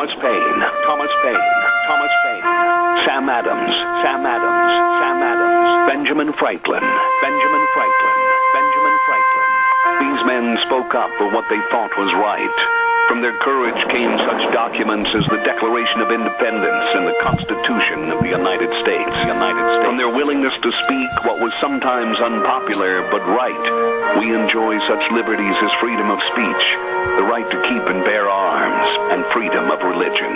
Thomas Paine, Thomas Paine, Thomas Paine, Sam Adams, Sam Adams, Sam Adams, Benjamin Franklin, Benjamin Franklin, Benjamin Franklin. These men spoke up for what they thought was right. From their courage came such documents as the Declaration of Independence and the Constitution of the United States. From their willingness to speak what was sometimes unpopular but right, we enjoy such liberties as freedom of speech, the right to keep and bear arms, and freedom of religion.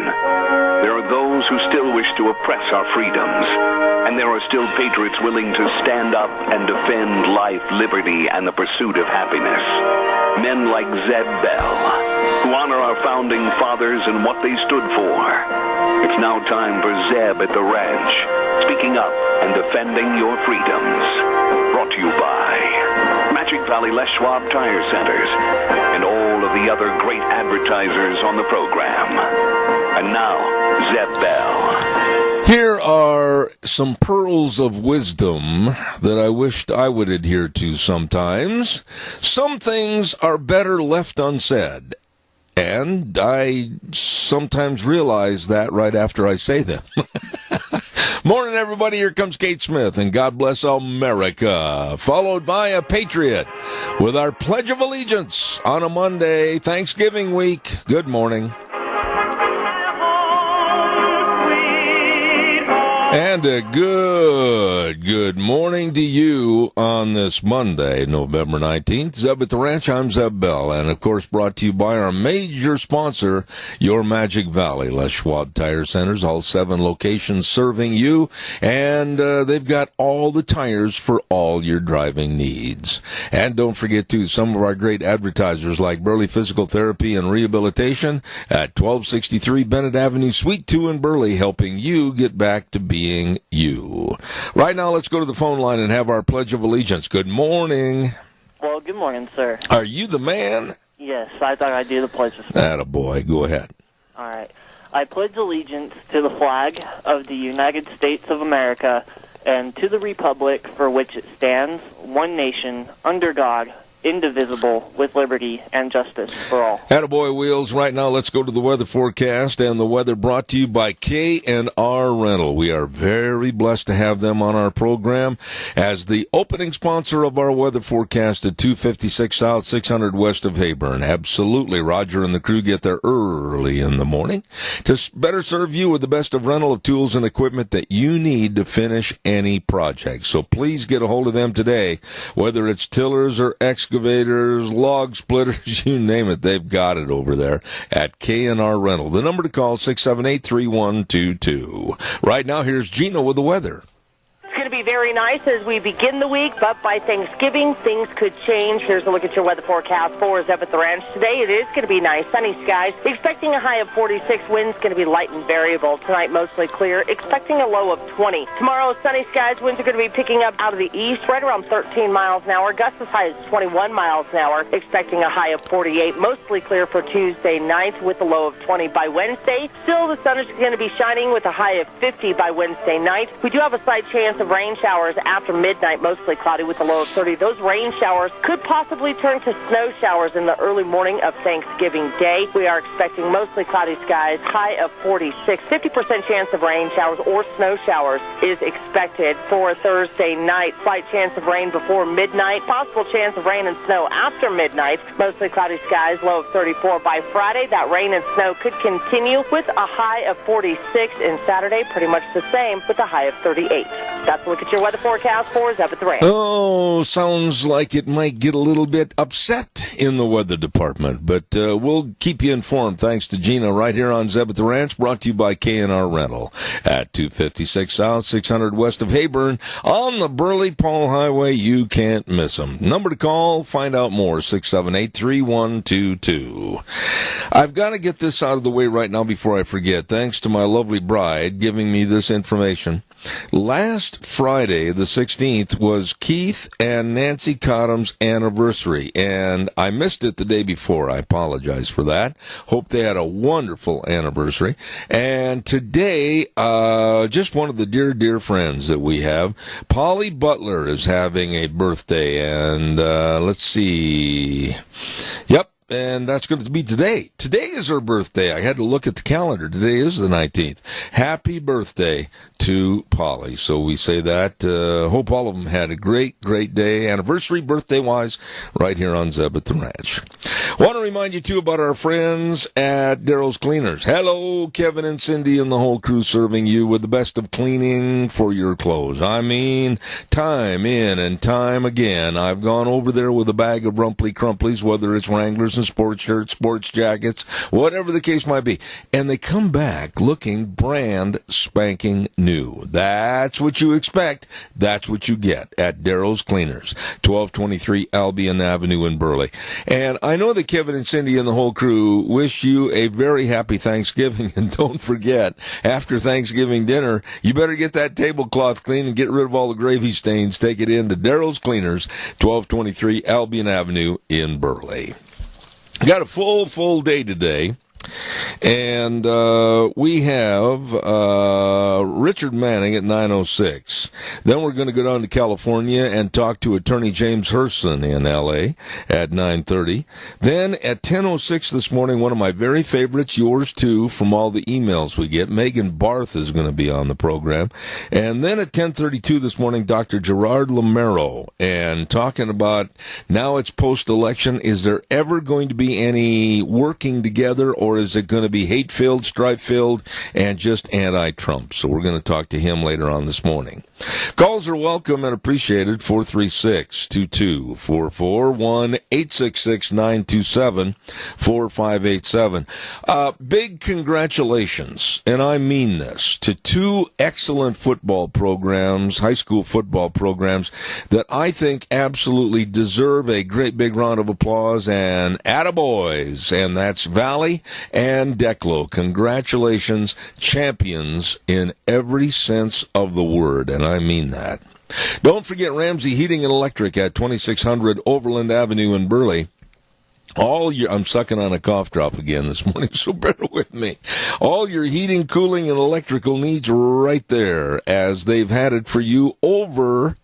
There are those who still wish to oppress our freedoms, and there are still patriots willing to stand up and defend life, liberty, and the pursuit of happiness. Men like Zeb Bell, who honor our founding fathers and what they stood for. It's now time for Zeb at the ranch, speaking up and defending your freedoms. Brought to you by Magic Valley Les Schwab Tire Centers and all of the other great advertisers on the program. And now, Zeb Bell. Here are some pearls of wisdom that I wished I would adhere to sometimes. Some things are better left unsaid, and I sometimes realize that right after I say them. Morning, everybody. Here comes Kate Smith, and God bless America, followed by a patriot with our Pledge of Allegiance on a Monday, Thanksgiving week. Good morning. And a good morning to you on this Monday, November 19th. Zeb at the Ranch, I'm Zeb Bell, and of course brought to you by our major sponsor, your Magic Valley Les Schwab Tire Centers, all 7 locations serving you, and they've got all the tires for all your driving needs. And don't forget, too, some of our great advertisers like Burley Physical Therapy and Rehabilitation at 1263 Bennett Avenue, Suite 2 in Burley, helping you get back to being you. Right now, let's go to the phone line and have our Pledge of Allegiance. Good morning. Well, good morning, sir. Are you the man? Yes, I thought I'd do the pledge this morning. Attaboy. Go ahead. All right. I pledge allegiance to the flag of the United States of America and to the republic for which it stands, one nation, under God, indivisible, with liberty and justice for all. Attaboy, Wheels. Right now, let's go to the weather forecast, and the weather brought to you by K&R Rental. We are very blessed to have them on our program as the opening sponsor of our weather forecast at 256 South, 600 west of Heyburn. Absolutely, Roger and the crew get there early in the morning to better serve you with the best of rental of tools and equipment that you need to finish any project. So please get a hold of them today, whether it's tillers or excavators, log splitters, you name it, they've got it over there at K&R Rental. The number to call, 678-3122. Right now, here's Gino with the weather. It's going to be very nice as we begin the week, but by Thanksgiving, things could change. Here's a look at your weather forecast for Zeb at the Ranch. Today, it is going to be nice, sunny skies. Expecting a high of 46. Winds going to be light and variable. Tonight, mostly clear. Expecting a low of 20. Tomorrow, sunny skies. Winds are going to be picking up out of the east, right around 13 miles an hour. Gusts as high as 21 miles an hour. Expecting a high of 48. Mostly clear for Tuesday night with a low of 20 by Wednesday. Still, the sun is going to be shining with a high of 50 by Wednesday night. We do have a slight chance of rain showers after midnight, mostly cloudy with a low of 30. Those rain showers could possibly turn to snow showers in the early morning of Thanksgiving Day. We are expecting mostly cloudy skies, high of 46. 50% chance of rain showers or snow showers is expected for Thursday night. Slight chance of rain before midnight. Possible chance of rain and snow after midnight. Mostly cloudy skies, low of 34 by Friday. That rain and snow could continue with a high of 46. And Saturday, pretty much the same with a high of 38. That's a look at your weather forecast for Zeb at the Ranch. Oh, sounds like it might get a little bit upset in the weather department, but we'll keep you informed. Thanks to Gina right here on Zeb at the Ranch, brought to you by K&R Rental at 256 South, 600 west of Heyburn on the Burley-Paul Highway. You can't miss them. Number to call, find out more, 678-3122. I've got to get this out of the way right now before I forget. Thanks to my lovely bride giving me this information. Last Friday, the 16th, was Keith and Nancy Cottom's anniversary, and I missed it the day before. I apologize for that. Hope they had a wonderful anniversary. And today, just one of the dear friends that we have, Polly Butler, is having a birthday, and let's see. Yep. and that's going to be today. Today is her birthday. I had to look at the calendar. Today is the 19th. Happy birthday to Polly. So we say that. Hope all of them had a great, great day, anniversary, birthday-wise, right here on Zeb at the Ranch. Want to remind you, too, about our friends at Daryl's Cleaners. Hello, Kevin and Cindy and the whole crew serving you with the best of cleaning for your clothes. I mean, time in and time again, I've gone over there with a bag of Rumply Crumplies, whether it's Wranglers and sports shirts, sports jackets, whatever the case might be. And they come back looking brand spanking new. That's what you expect. That's what you get at Daryl's Cleaners, 1223 Albion Avenue in Burley. And I know that Kevin and Cindy and the whole crew wish you a very happy Thanksgiving. And don't forget, after Thanksgiving dinner, you better get that tablecloth clean and get rid of all the gravy stains. Take it in to Daryl's Cleaners, 1223 Albion Avenue in Burley. Got a full day today. And we have Richard Manning at 9:06. Then we're going to go down to California and talk to Attorney James Herson in L.A. at 9:30. Then at 10:06 this morning, one of my very favorites, yours too, from all the emails we get, Megan Barth is going to be on the program. And then at 10:32 this morning, Dr. Gerard Lamero, and talking about now it's post-election, is there ever going to be any working together, or is it going to be hate-filled, strife-filled, and just anti-Trump? So we're going to talk to him later on this morning. Calls are welcome and appreciated. 436-2244, 1-866-927-4587. Big congratulations, and I mean this, to two excellent football programs, high school football programs, that I think absolutely deserve a great big round of applause, and attaboys, and that's Valley and Declo. Congratulations, champions in every sense of the word, and I mean that. Don't forget Ramsey Heating and Electric at 2600 Overland Avenue in Burley. I'm sucking on a cough drop again this morning, so bear with me. All your heating, cooling, and electrical needs right there, as they've had it for you over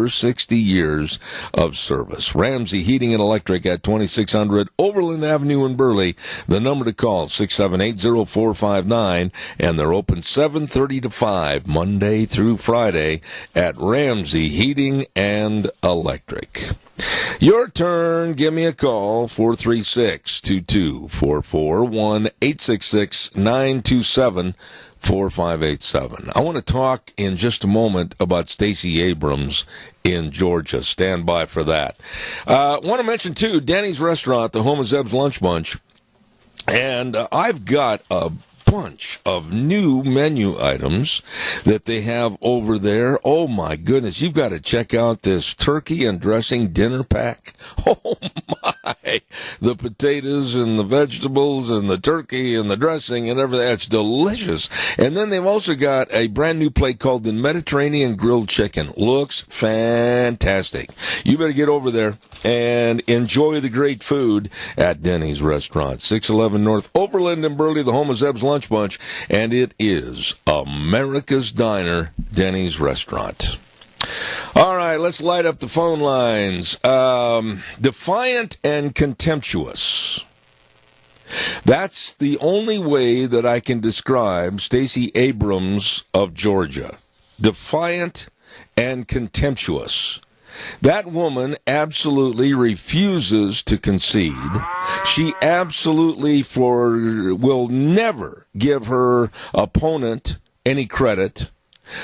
60 years of service. Ramsey Heating and Electric at 2600 Overland Avenue in Burley. The number to call, 678-0459, and they're open 7:30 to 5, Monday through Friday at Ramsey Heating and Electric. Your turn. Give me a call, 436-2244, 1-866-927-4587. I want to talk in just a moment about Stacey Abrams in Georgia. Stand by for that. Want to mention, too, Denny's Restaurant, the home of Zeb's Lunch Bunch. And I've got a bunch of new menu items that they have over there. Oh my goodness, you've got to check out this turkey and dressing dinner pack. Oh my, the potatoes and the vegetables and the turkey and the dressing and everything, that's delicious. And then they've also got a brand new plate called the Mediterranean Grilled Chicken. Looks fantastic. You better get over there and enjoy the great food at Denny's Restaurant, 611 North Overland in Burley, the home of Zeb's Lunch Bunch, and it is America's Diner, Denny's Restaurant. All right, let's light up the phone lines. Defiant and contemptuous. That's the only way that I can describe Stacey Abrams of Georgia. Defiant and contemptuous. That woman absolutely refuses to concede. She absolutely will never give her opponent any credit.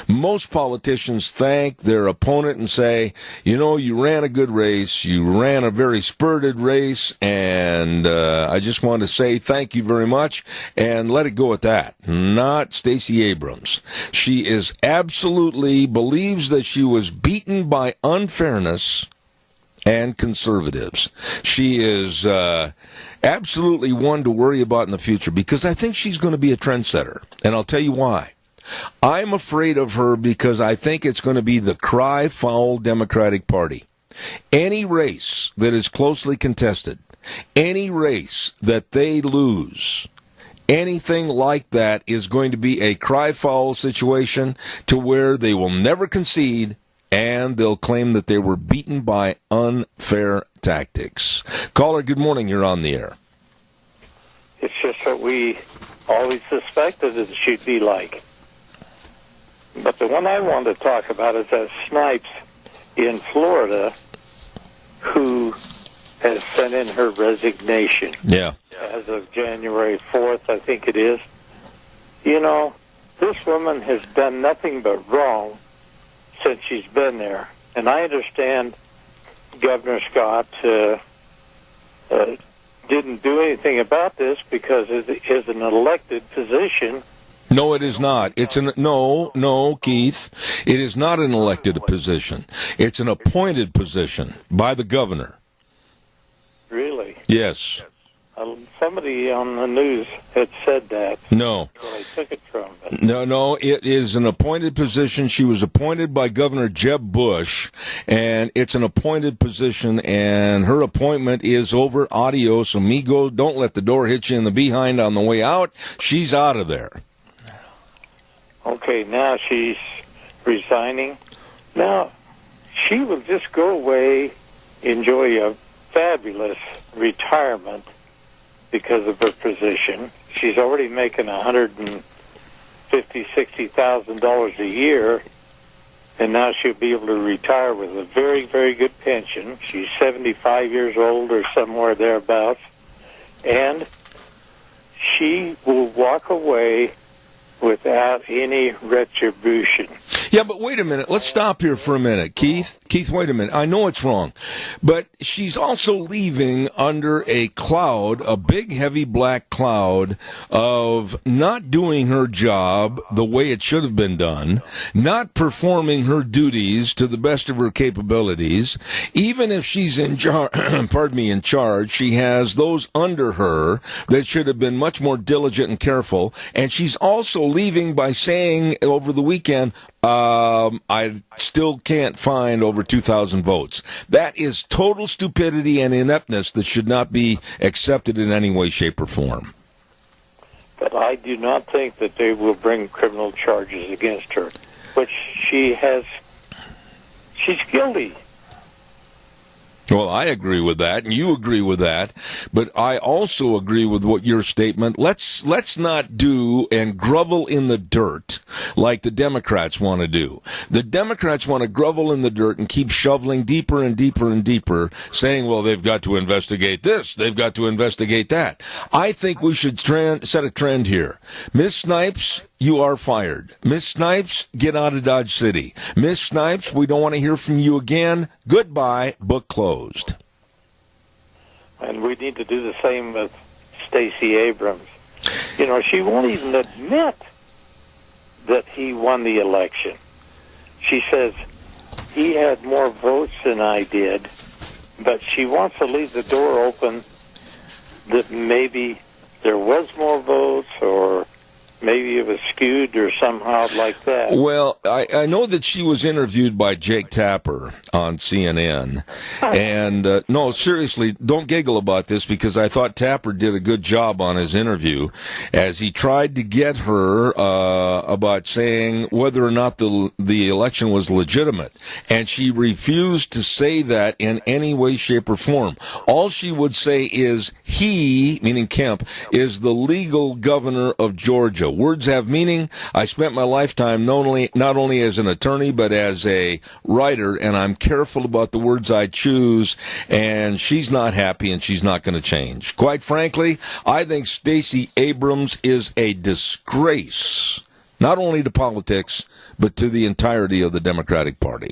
Most politicians thank their opponent and say, you know, you ran a good race, you ran a very spirited race, and I just want to say thank you very much, and let it go at that. Not Stacey Abrams. She is absolutely believes that she was beaten by unfairness and conservatives. She is absolutely one to worry about in the future, because I think she's going to be a trendsetter, and I'll tell you why. I'm afraid of her because I think it's going to be the cry foul Democratic Party. Any race that is closely contested, any race that they lose, anything like that is going to be a cry foul situation to where they will never concede, and they'll claim that they were beaten by unfair tactics. Caller, good morning. You're on the air. It's just that we always suspected that it should be like. But the one I want to talk about is that Snipes in Florida, who has sent in her resignation. Yeah. As of January 4th, I think it is. You know, this woman has done nothing but wrong since she's been there. And I understand Governor Scott didn't do anything about this because it is an elected position. No, it is not. It's no, Keith. It is not an elected position. It's an appointed position by the governor. Really? Yes. Somebody on the news had said that. No. Well, I took it from them. No, it is an appointed position. She was appointed by Governor Jeb Bush, and it's an appointed position, and her appointment is over. Adios, amigo. Don't let the door hit you in the behind on the way out. She's out of there. Okay, now she's resigning. Now, she will just go away, enjoy a fabulous retirement because of her position. She's already making $150,000-$60,000 a year, and now she'll be able to retire with a very, very good pension. She's 75 years old or somewhere thereabouts, and she will walk away without any retribution. Yeah, but wait a minute. Let's stop here for a minute. Keith, wait a minute. I know it's wrong, but she's also leaving under a cloud, a big, heavy black cloud of not doing her job the way it should have been done, not performing her duties to the best of her capabilities. Even if she's in charge, she has those under her that should have been much more diligent and careful. And she's also leaving by saying over the weekend, I still can't find over 2,000 votes. That is total stupidity and ineptness that should not be accepted in any way, shape, or form. But I do not think that they will bring criminal charges against her, which she's guilty. Well, I agree with that, and you agree with that, but I also agree with what your statement. Let's not do and grovel in the dirt like the Democrats want to do. The Democrats want to grovel in the dirt and keep shoveling deeper and deeper and deeper, saying, well, they've got to investigate this, they've got to investigate that. I think we should set a trend here. Ms. Snipes, you are fired. Miss Snipes, get out of Dodge City. Miss Snipes, we don't want to hear from you again. Goodbye. Book closed. And we need to do the same with Stacey Abrams. You know, she won't even admit that he won the election. She says he had more votes than I did, but she wants to leave the door open that maybe there was more votes or maybe it was skewed or somehow like that. Well, I know that she was interviewed by Jake Tapper on CNN. And, no, seriously, don't giggle about this because I thought Tapper did a good job on his interview as he tried to get her about saying whether or not the election was legitimate. And she refused to say that in any way, shape, or form. All she would say is he, meaning Kemp, is the legal governor of Georgia. Words have meaning. I spent my lifetime not only as an attorney, but as a writer, and I'm careful about the words I choose, and she's not happy, and she's not going to change. Quite frankly, I think Stacey Abrams is a disgrace, not only to politics, but to the entirety of the Democratic Party.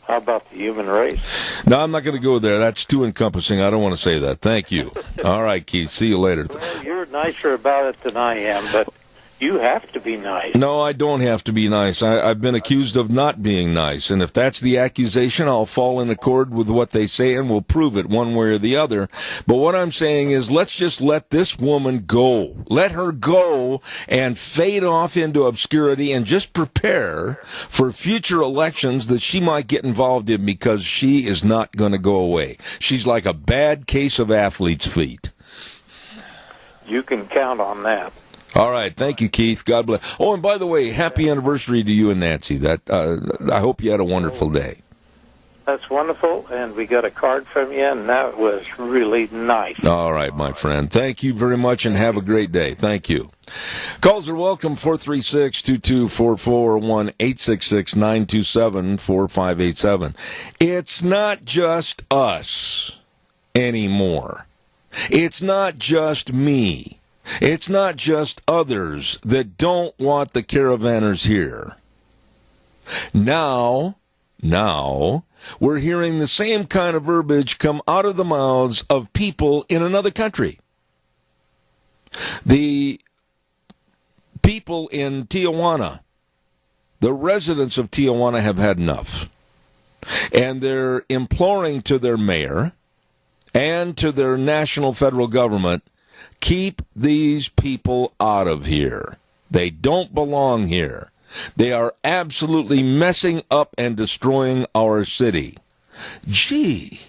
How about the human race? No, I'm not going to go there. That's too encompassing. I don't want to say that. Thank you. All right, Keith. See you later. Well, you're nicer about it than I am, but you have to be nice. No, I don't have to be nice. I've been accused of not being nice, and if that's the accusation, I'll fall in accord with what they say, and we'll prove it one way or the other. But what I'm saying is let's just let this woman go. Let her go and fade off into obscurity and just prepare for future elections that she might get involved in because she is not going to go away. She's like a bad case of athlete's feet. You can count on that. All right. Thank you, Keith. God bless. Oh, and by the way, happy anniversary to you and Nancy. That I hope you had a wonderful day. That's wonderful, and we got a card from you, and that was really nice. All right, my friend. Thank you very much, and have a great day. Thank you. Calls are welcome, 436-2244, 1-866-927-4587. It's not just us anymore. It's not just me. It's not just others that don't want the caravanners here. Now, we're hearing the same kind of verbiage come out of the mouths of people in another country. The people in Tijuana, the residents of Tijuana have had enough. And they're imploring to their mayor and to their national federal government, keep these people out of here. They don't belong here. They are absolutely messing up and destroying our city. Gee,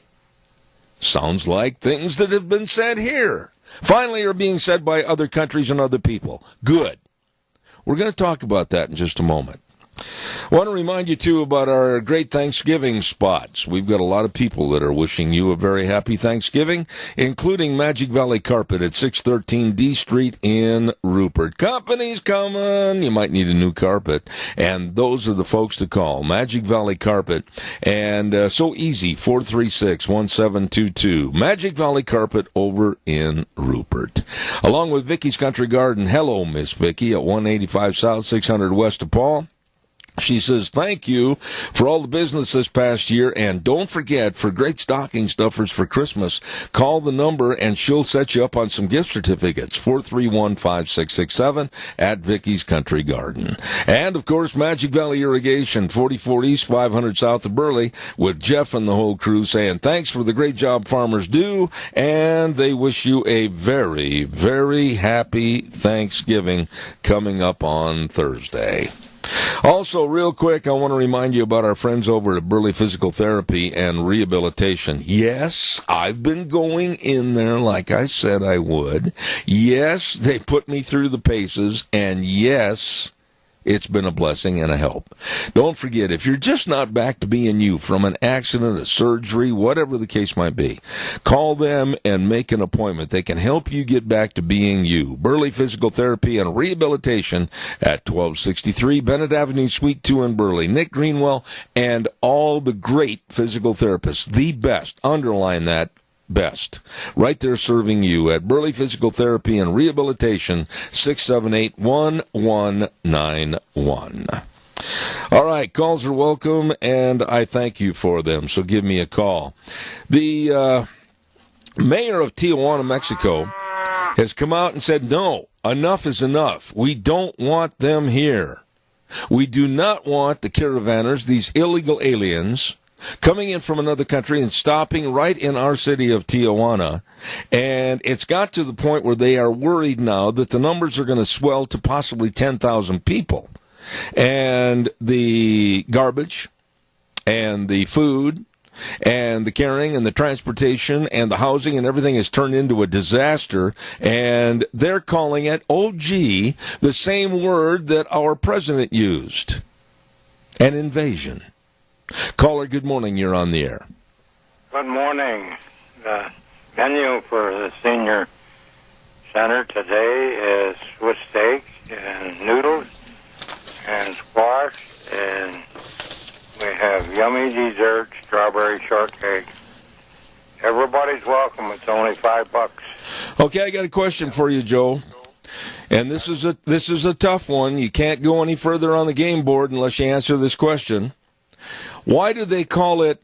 sounds like things that have been said here finally are being said by other countries and other people. Good. We're going to talk about that in just a moment. I want to remind you, too, about our great Thanksgiving spots. We've got a lot of people that are wishing you a very happy Thanksgiving, including Magic Valley Carpet at 613 D Street in Rupert. Company's coming. You might need a new carpet. And those are the folks to call. Magic Valley Carpet. And so easy, 436-1722. Magic Valley Carpet over in Rupert. Along with Vicky's Country Garden. Hello, Miss Vicky, at 185 South, 600 West of Paul. She says, thank you for all the business this past year, and don't forget, for great stocking stuffers for Christmas, call the number and she'll set you up on some gift certificates, 431-5667 at Vicky's Country Garden. And, of course, Magic Valley Irrigation, 44 East, 500 South of Burley, with Jeff and the whole crew saying thanks for the great job farmers do, and they wish you a very, very happy Thanksgiving coming up on Thursday. Also, real quick, I want to remind you about our friends over at Burley Physical Therapy and Rehabilitation. Yes, I've been going in there like I said I would. Yes, they put me through the paces, and yes, it's been a blessing and a help. Don't forget, if you're just not back to being you from an accident, a surgery, whatever the case might be, call them and make an appointment. They can help you get back to being you. Burley Physical Therapy and Rehabilitation at 1263 Bennett Avenue, Suite 2 in Burley. Nick Greenwell and all the great physical therapists, the best, underline that, best, right there serving you at Burley Physical Therapy and Rehabilitation, 678-1191. All right, calls are welcome, and I thank you for them, so give me a call. The mayor of Tijuana, Mexico, has come out and said, no, enough is enough. We don't want them here. We do not want the caravanners, these illegal aliens, coming in from another country and stopping right in our city of Tijuana. And it's got to the point where they are worried now that the numbers are going to swell to possibly 10,000 people. And the garbage and the food and the carrying and the transportation and the housing and everything has turned into a disaster. And they're calling it, oh gee, the same word that our president used, an invasion. Caller, good morning. You're on the air. Good morning. The menu for the senior center today is Swiss steak and noodles and squash, and we have yummy dessert, strawberry shortcake. Everybody's welcome. It's only $5. Okay, I got a question for you, Joe. And this is a tough one. You can't go any further on the game board unless you answer this question. Why do they call it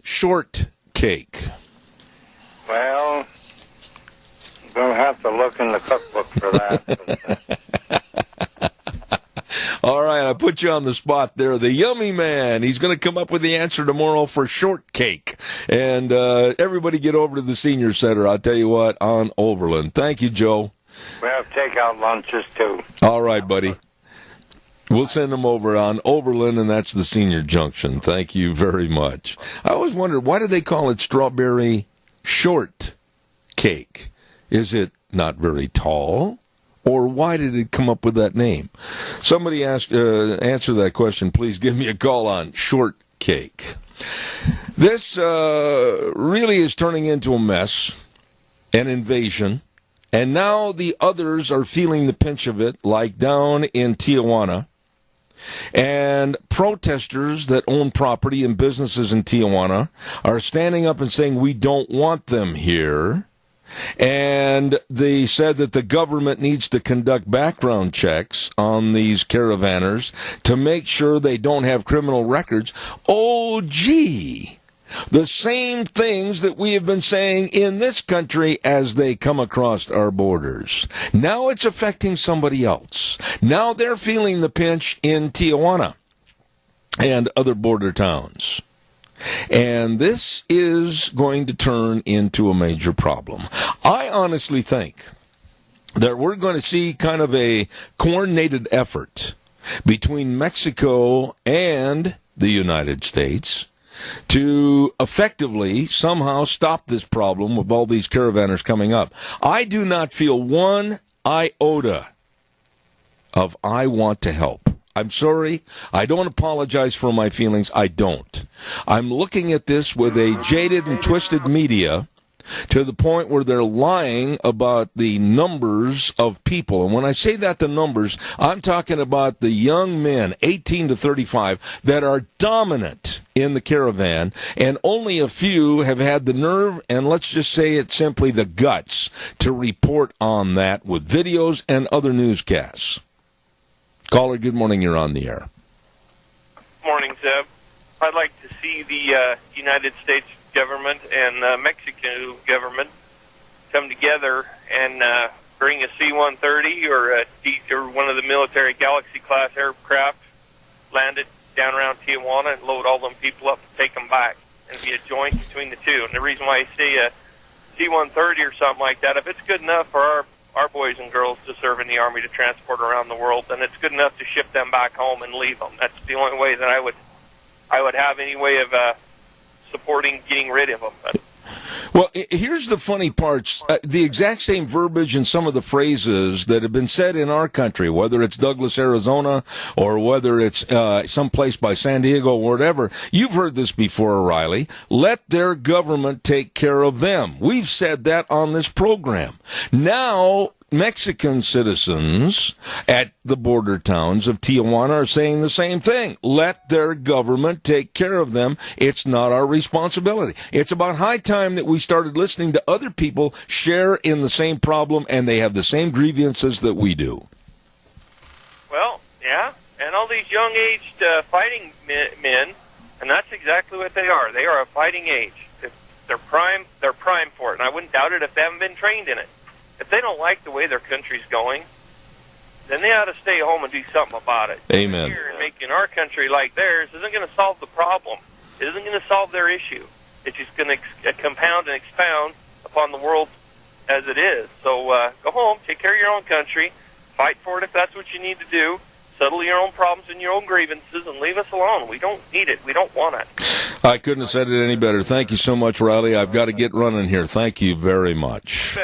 shortcake? Well, I'm going to have to look in the cookbook for that. All right, I put you on the spot there. The yummy man. He's going to come up with the answer tomorrow for shortcake. And everybody get over to the senior center, I'll tell you what, on Overland. Thank you, Joe. We have takeout lunches, too. All right, buddy. We'll send them over on Overland, and that's the senior junction. Thank you very much. I always wondered, why do they call it strawberry shortcake? Is it not very tall? Or why did it come up with that name? Somebody answer that question, please. Give me a call on shortcake. This really is turning into a mess, an invasion, and now the others are feeling the pinch of it, like down in Tijuana. And protesters that own property and businesses in Tijuana are standing up and saying, we don't want them here. And they said that the government needs to conduct background checks on these caravanners to make sure they don't have criminal records. Oh, gee. The same things that we have been saying in this country as they come across our borders. Now it's affecting somebody else. Now they're feeling the pinch in Tijuana and other border towns. And this is going to turn into a major problem. I honestly think that we're going to see kind of a coordinated effort between Mexico and the United States to effectively somehow stop this problem with all these caravanners coming up. I do not feel one iota of I want to help. I'm sorry. I don't apologize for my feelings. I don't. I'm looking at this with a jaded and twisted media to the point where they're lying about the numbers of people. And when I say that, the numbers, I'm talking about the young men, 18 to 35, that are dominant in the caravan, and only a few have had the nerve, and let's just say it simply, the guts, to report on that with videos and other newscasts. Caller, good morning. You're on the air. Morning, Zeb. I'd like to see the United States government and Mexican government come together and bring a C-130 or one of the military Galaxy-class aircraft, land it down around Tijuana, and load all them people up and take them back. And be a joint between the two. And the reason why I say a C-130 or something like that, if it's good enough for our boys and girls to serve in the Army to transport around the world, then it's good enough to ship them back home and leave them. That's the only way that I would have any way of supporting getting rid of them. Well, here's the funny parts. The exact same verbiage and some of the phrases that have been said in our country, whether it's Douglas, Arizona, or whether it's someplace by San Diego or whatever. You've heard this before, O'Reilly. Let their government take care of them. We've said that on this program. Now, Mexican citizens at the border towns of Tijuana are saying the same thing. Let their government take care of them. It's not our responsibility. It's about high time that we started listening to other people share in the same problem, and they have the same grievances that we do. Well, yeah, and all these young-aged fighting men, and that's exactly what they are. They are a fighting age. They're prime for it, and I wouldn't doubt it if they haven't been trained in it. If they don't like the way their country's going, then they ought to stay home and do something about it. Amen. Here and making our country like theirs isn't going to solve the problem. It isn't going to solve their issue. It's just going to compound and expound upon the world as it is. So go home, take care of your own country, fight for it if that's what you need to do, settle your own problems and your own grievances, and leave us alone. We don't need it. We don't want it. I couldn't have said it any better. Thank you so much, Riley. I've got to get running here. Thank you very much.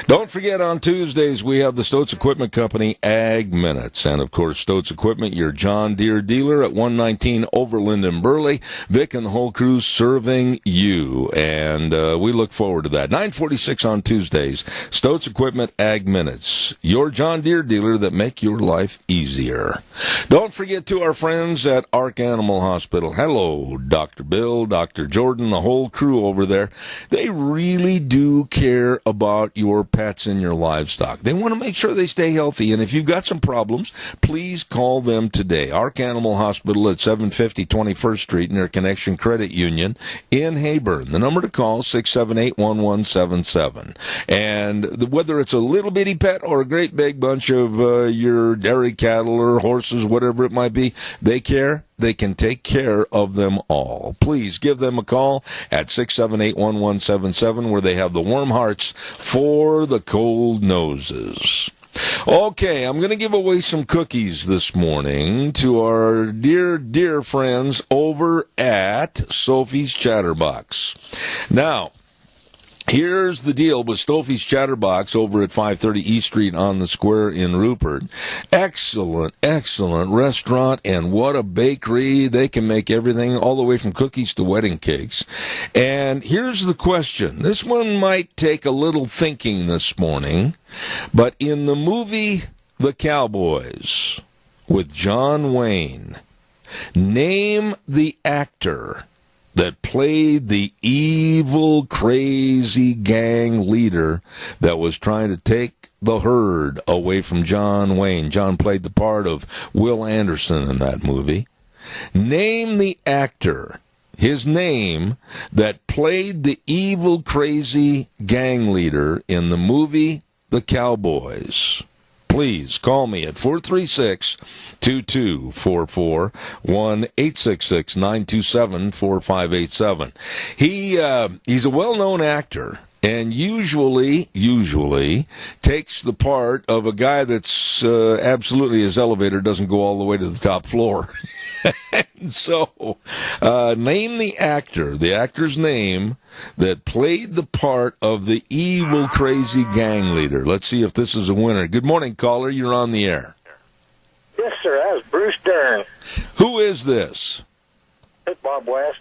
Don't forget, on Tuesdays, we have the Stotz Equipment Company Ag Minutes. And, of course, Stotz Equipment, your John Deere dealer at 119 Overland in Burley. Vic and the whole crew serving you. And we look forward to that. 9:46 on Tuesdays, Stotz Equipment Ag Minutes. Your John Deere dealer that make your life easier. Don't forget to our friends at Ark Animal Hospital. Hello, Dr. Bill, Dr. Jordan, the whole crew over there. They really do care about your pets and your livestock. They want to make sure they stay healthy, and if you've got some problems, please call them today. Ark Animal Hospital at 750 21st Street near Connection Credit Union in Heyburn. The number to call, 678-1177. And whether it's a little bitty pet or a great big bunch of your dairy cattle or horses, whatever it might be, they care. They can take care of them all. Please give them a call at 678-1177 where they have the warm hearts for the cold noses. Okay, I'm going to give away some cookies this morning to our dear, dear friends over at Sophie's Chatterbox. Now, Here's the deal with Stofy's Chatterbox over at 530 East Street on the Square in Rupert. Excellent, excellent restaurant, and what a bakery. They can make everything all the way from cookies to wedding cakes. And here's the question. This one might take a little thinking this morning, but in the movie The Cowboys with John Wayne, name the actor that played the evil, crazy gang leader that was trying to take the herd away from John Wayne. John played the part of Will Anderson in that movie. Name the actor, his name, that played the evil, crazy gang leader in the movie The Cowboys. Please call me at 436-2244, 1-866-927-4587. He's a well-known actor and usually takes the part of a guy that's absolutely, his elevator doesn't go all the way to the top floor. And so, name the actor's name that played the part of the evil, crazy gang leader. Let's see if this is a winner. Good morning, caller. You're on the air. Yes, sir. That was Bruce Dern. Who is this? It's Bob West.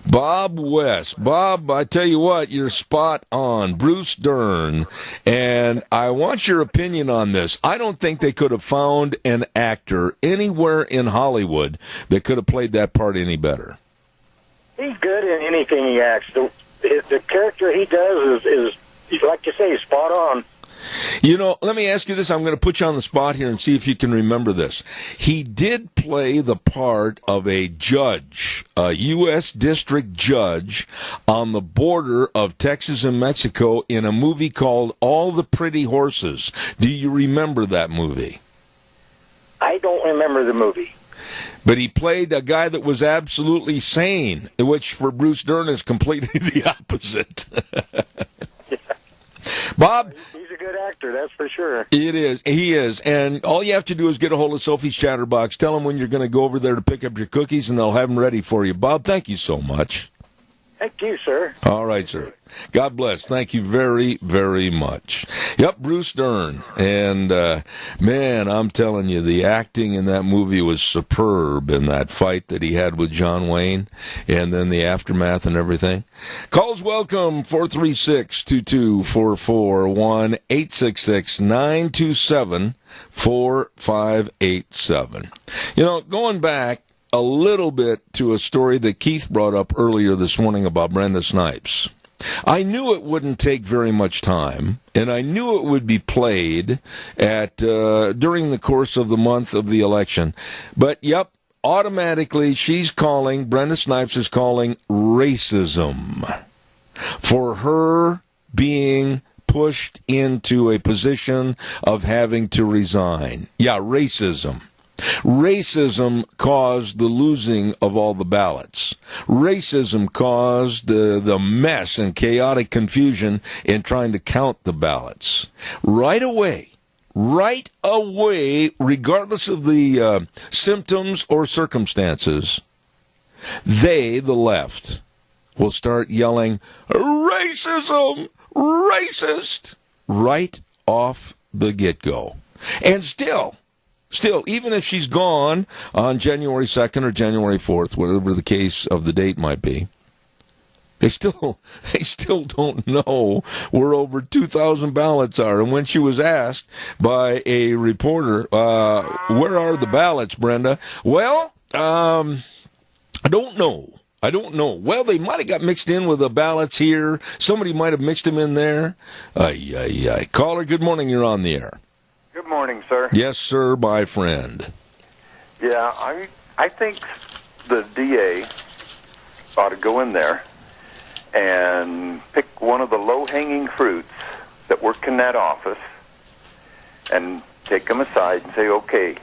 Bob West. Bob, I tell you what, you're spot on. Bruce Dern. And I want your opinion on this. I don't think they could have found an actor anywhere in Hollywood that could have played that part any better. He's good in anything he acts. The character he does is like you say, spot on. You know, let me ask you this. I'm going to put you on the spot here and see if you can remember this. He did play the part of a judge, a U.S. district judge on the border of Texas and Mexico in a movie called All the Pretty Horses. Do you remember that movie? I don't remember the movie. But he played a guy that was absolutely sane, which for Bruce Dern is completely the opposite. Bob, he's a good actor, that's for sure. It is. He is. And all you have to do is get a hold of Sophie's Chatterbox. Tell them when you're going to go over there to pick up your cookies, and they'll have them ready for you. Bob, thank you so much. Thank you, sir. All right, sir. God bless. Thank you very, very much. Yep, Bruce Dern. And, man, I'm telling you, the acting in that movie was superb in that fight that he had with John Wayne and then the aftermath and everything. Calls welcome, 436-2244, 1-866-927-4587. You know, going back a little bit to a story that Keith brought up earlier this morning about Brenda Snipes. I knew it wouldn't take very much time, and I knew it would be played at during the course of the month of the election. But, yep, automatically Brenda Snipes is calling racism for her being pushed into a position of having to resign. Yeah, racism. Racism caused the losing of all the ballots. Racism caused the mess and chaotic confusion in trying to count the ballots. Right away, regardless of the symptoms or circumstances, the left, will start yelling, racism, racist, right off the get-go. And still, even if she's gone on January 2nd or January 4th, whatever the case of the date might be, they still don't know where over 2,000 ballots are. And when she was asked by a reporter, where are the ballots, Brenda? Well, I don't know. Well, they might have got mixed in with the ballots here. Somebody might have mixed them in there. Caller, good morning. You're on the air. Good morning, sir. Yes, sir, my friend. Yeah, I think the DA ought to go in there and pick one of the low-hanging fruits that work in that office and take them aside and say, okay,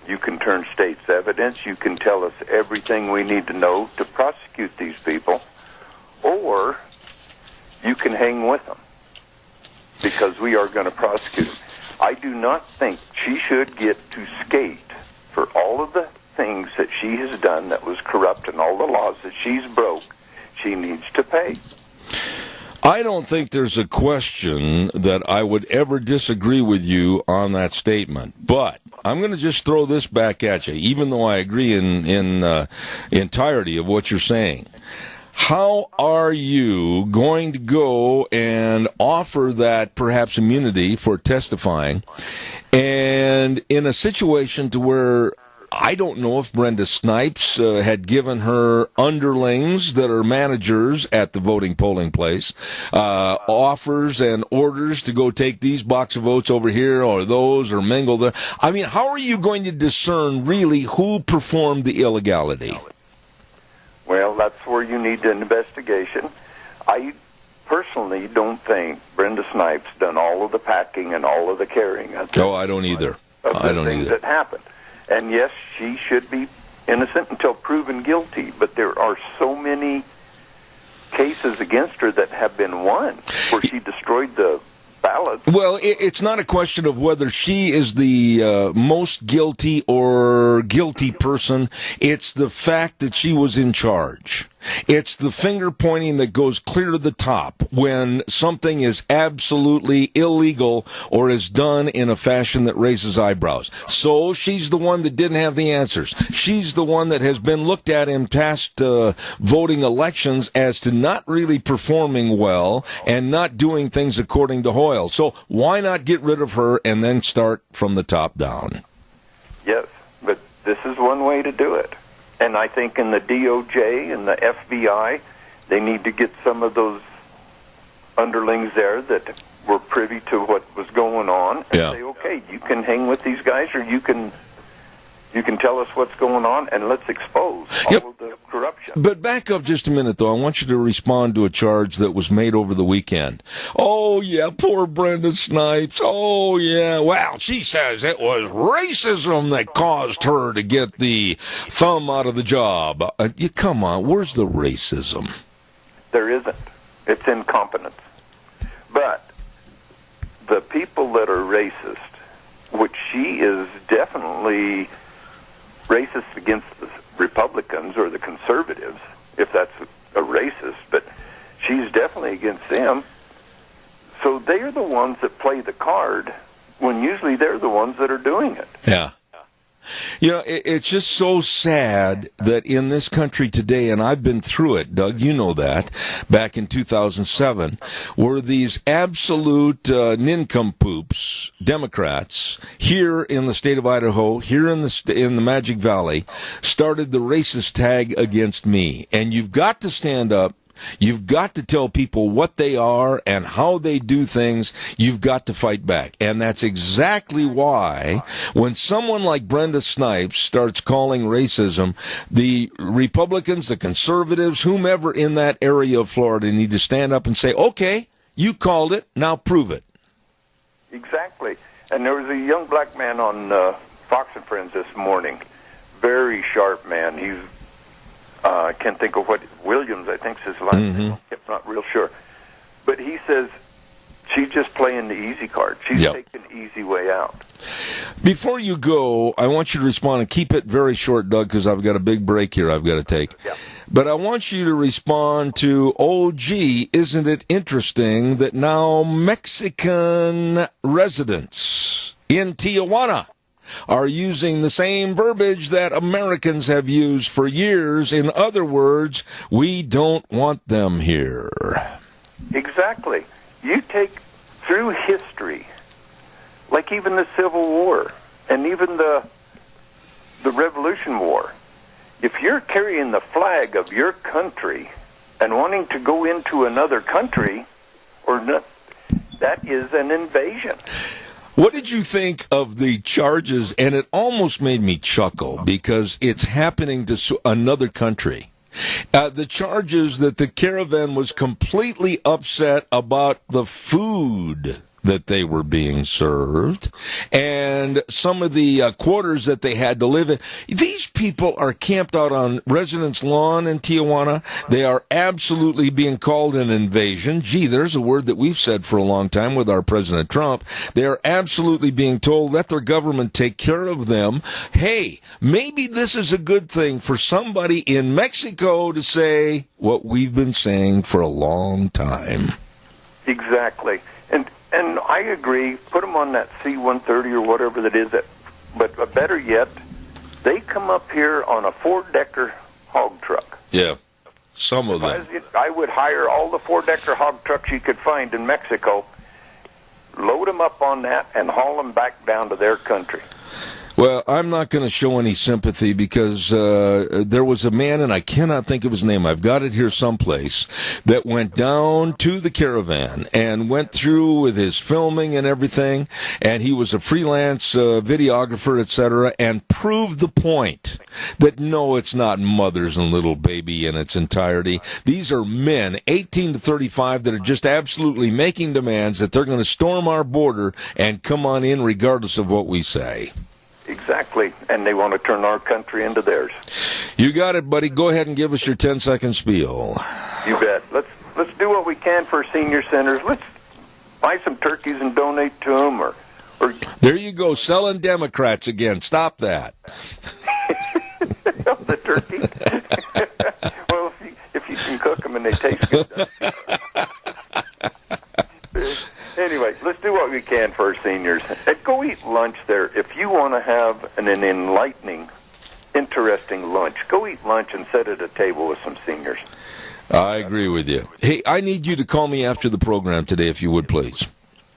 you can turn state's evidence, you can tell us everything we need to know to prosecute these people, or you can hang with them because we are going to prosecute them. I do not think she should get to skate for all of the things that she has done that was corrupt and all the laws that she's broke. She needs to pay. I don't think there's a question that I would ever disagree with you on that statement, but I'm going to just throw this back at you, even though I agree in entirety of what you're saying. How are you going to go and offer that perhaps immunity for testifying, and in a situation to where I don't know if Brenda Snipes had given her underlings that are managers at the voting polling place offers and orders to go take these box of votes over here or those or mingle there. I mean, how are you going to discern really who performed the illegality? Well, that's where you need an investigation. I personally don't think Brenda Snipes done all of the packing and all of the carrying. Oh, I don't either. I don't things either. that happened. And yes, she should be innocent until proven guilty, but there are so many cases against her that have been won where she destroyed the ballots. Well, it's not a question of whether she is the most guilty or guilty person. It's the fact that she was in charge. It's the finger pointing that goes clear to the top when something is absolutely illegal or is done in a fashion that raises eyebrows. So she's the one that didn't have the answers. She's the one that has been looked at in past voting elections as to not really performing well and not doing things according to Hoyle. So why not get rid of her and then start from the top down? Yes, but this is one way to do it. And I think in the DOJ and the FBI, they need to get some of those underlings there that were privy to what was going on and say, okay, you can hang with these guys or you can tell us what's going on and let's expose all of the corruption. But back up just a minute, though. I want you to respond to a charge that was made over the weekend. Oh, yeah, poor Brenda Snipes. Oh, yeah. Well, she says it was racism that caused her to get the thumb out of the job. Come on, where's the racism? There isn't. It's incompetence. But the people that are racist, which she is definitely racist against the Republicans or the conservatives, if that's a racist, but she's definitely against them. So they're the ones that play the card when usually they're the ones that are doing it. Yeah. You know, it's just so sad that in this country today, and I've been through it, Doug, you know that, back in 2007, were these absolute nincompoops, Democrats, here in the state of Idaho, here in the Magic Valley, started the racist tag against me. And you've got to stand up. You've got to tell people what they are and how they do things. You've got to fight back. And that's exactly why when someone like Brenda Snipes starts calling racism, the Republicans, the conservatives, whomever in that area of Florida need to stand up and say, okay, you called it, now prove it. Exactly. And there was a young black man on Fox and Friends this morning. Very sharp man. He's I can't think of what Williams, I think, is his last name. I'm not real sure. But he says she's just playing the easy card. She's taking the easy way out. Before you go, I want you to respond, and keep it very short, Doug, because I've got a big break here I've got to take. Yeah. But I want you to respond to, oh, gee, isn't it interesting that now Mexican residents in Tijuana are using the same verbiage that Americans have used for years. In other words, we don't want them here. Exactly. You take through history, like even the Civil War and even the Revolution War, if you're carrying the flag of your country and wanting to go into another country, or not, that is an invasion. What did you think of the charges? And it almost made me chuckle because it's happening to another country. The charges that the caravan was completely upset about the food that they were being served and some of the quarters that they had to live in. These people are camped out on residents' lawn in Tijuana. They are absolutely being called an invasion. Gee, there's a word that we've said for a long time with our President Trump. They are absolutely being told, let their government take care of them. Hey, maybe this is a good thing for somebody in Mexico to say what we've been saying for a long time. Exactly. And I agree, put them on that C-130 or whatever that is. But better yet, they come up here on a 4-decker hog truck. Yeah, some of them. I would hire all the 4-decker hog trucks you could find in Mexico, load them up on that, and haul them back down to their country. Well, I'm not going to show any sympathy because there was a man, and I cannot think of his name, I've got it here someplace, that went down to the caravan and went through with his filming and everything, and he was a freelance videographer, etc., and proved the point that no, it's not mothers and little baby in its entirety. These are men, 18 to 35, that are just absolutely making demands that they're going to storm our border and come on in regardless of what we say. Exactly, and they want to turn our country into theirs. You got it, buddy. Go ahead and give us your 10-second spiel. You bet. Let's do what we can for senior centers. Let's buy some turkeys and donate to them, or there you go, selling Democrats again. Stop that. The turkey. Well, if you can cook them and they taste good. Anyway, let's do what we can for our seniors. And go eat lunch there. If you want to have an enlightening, interesting lunch, go eat lunch and sit at a table with some seniors. I agree with you. Hey, I need you to call me after the program today, if you would, please.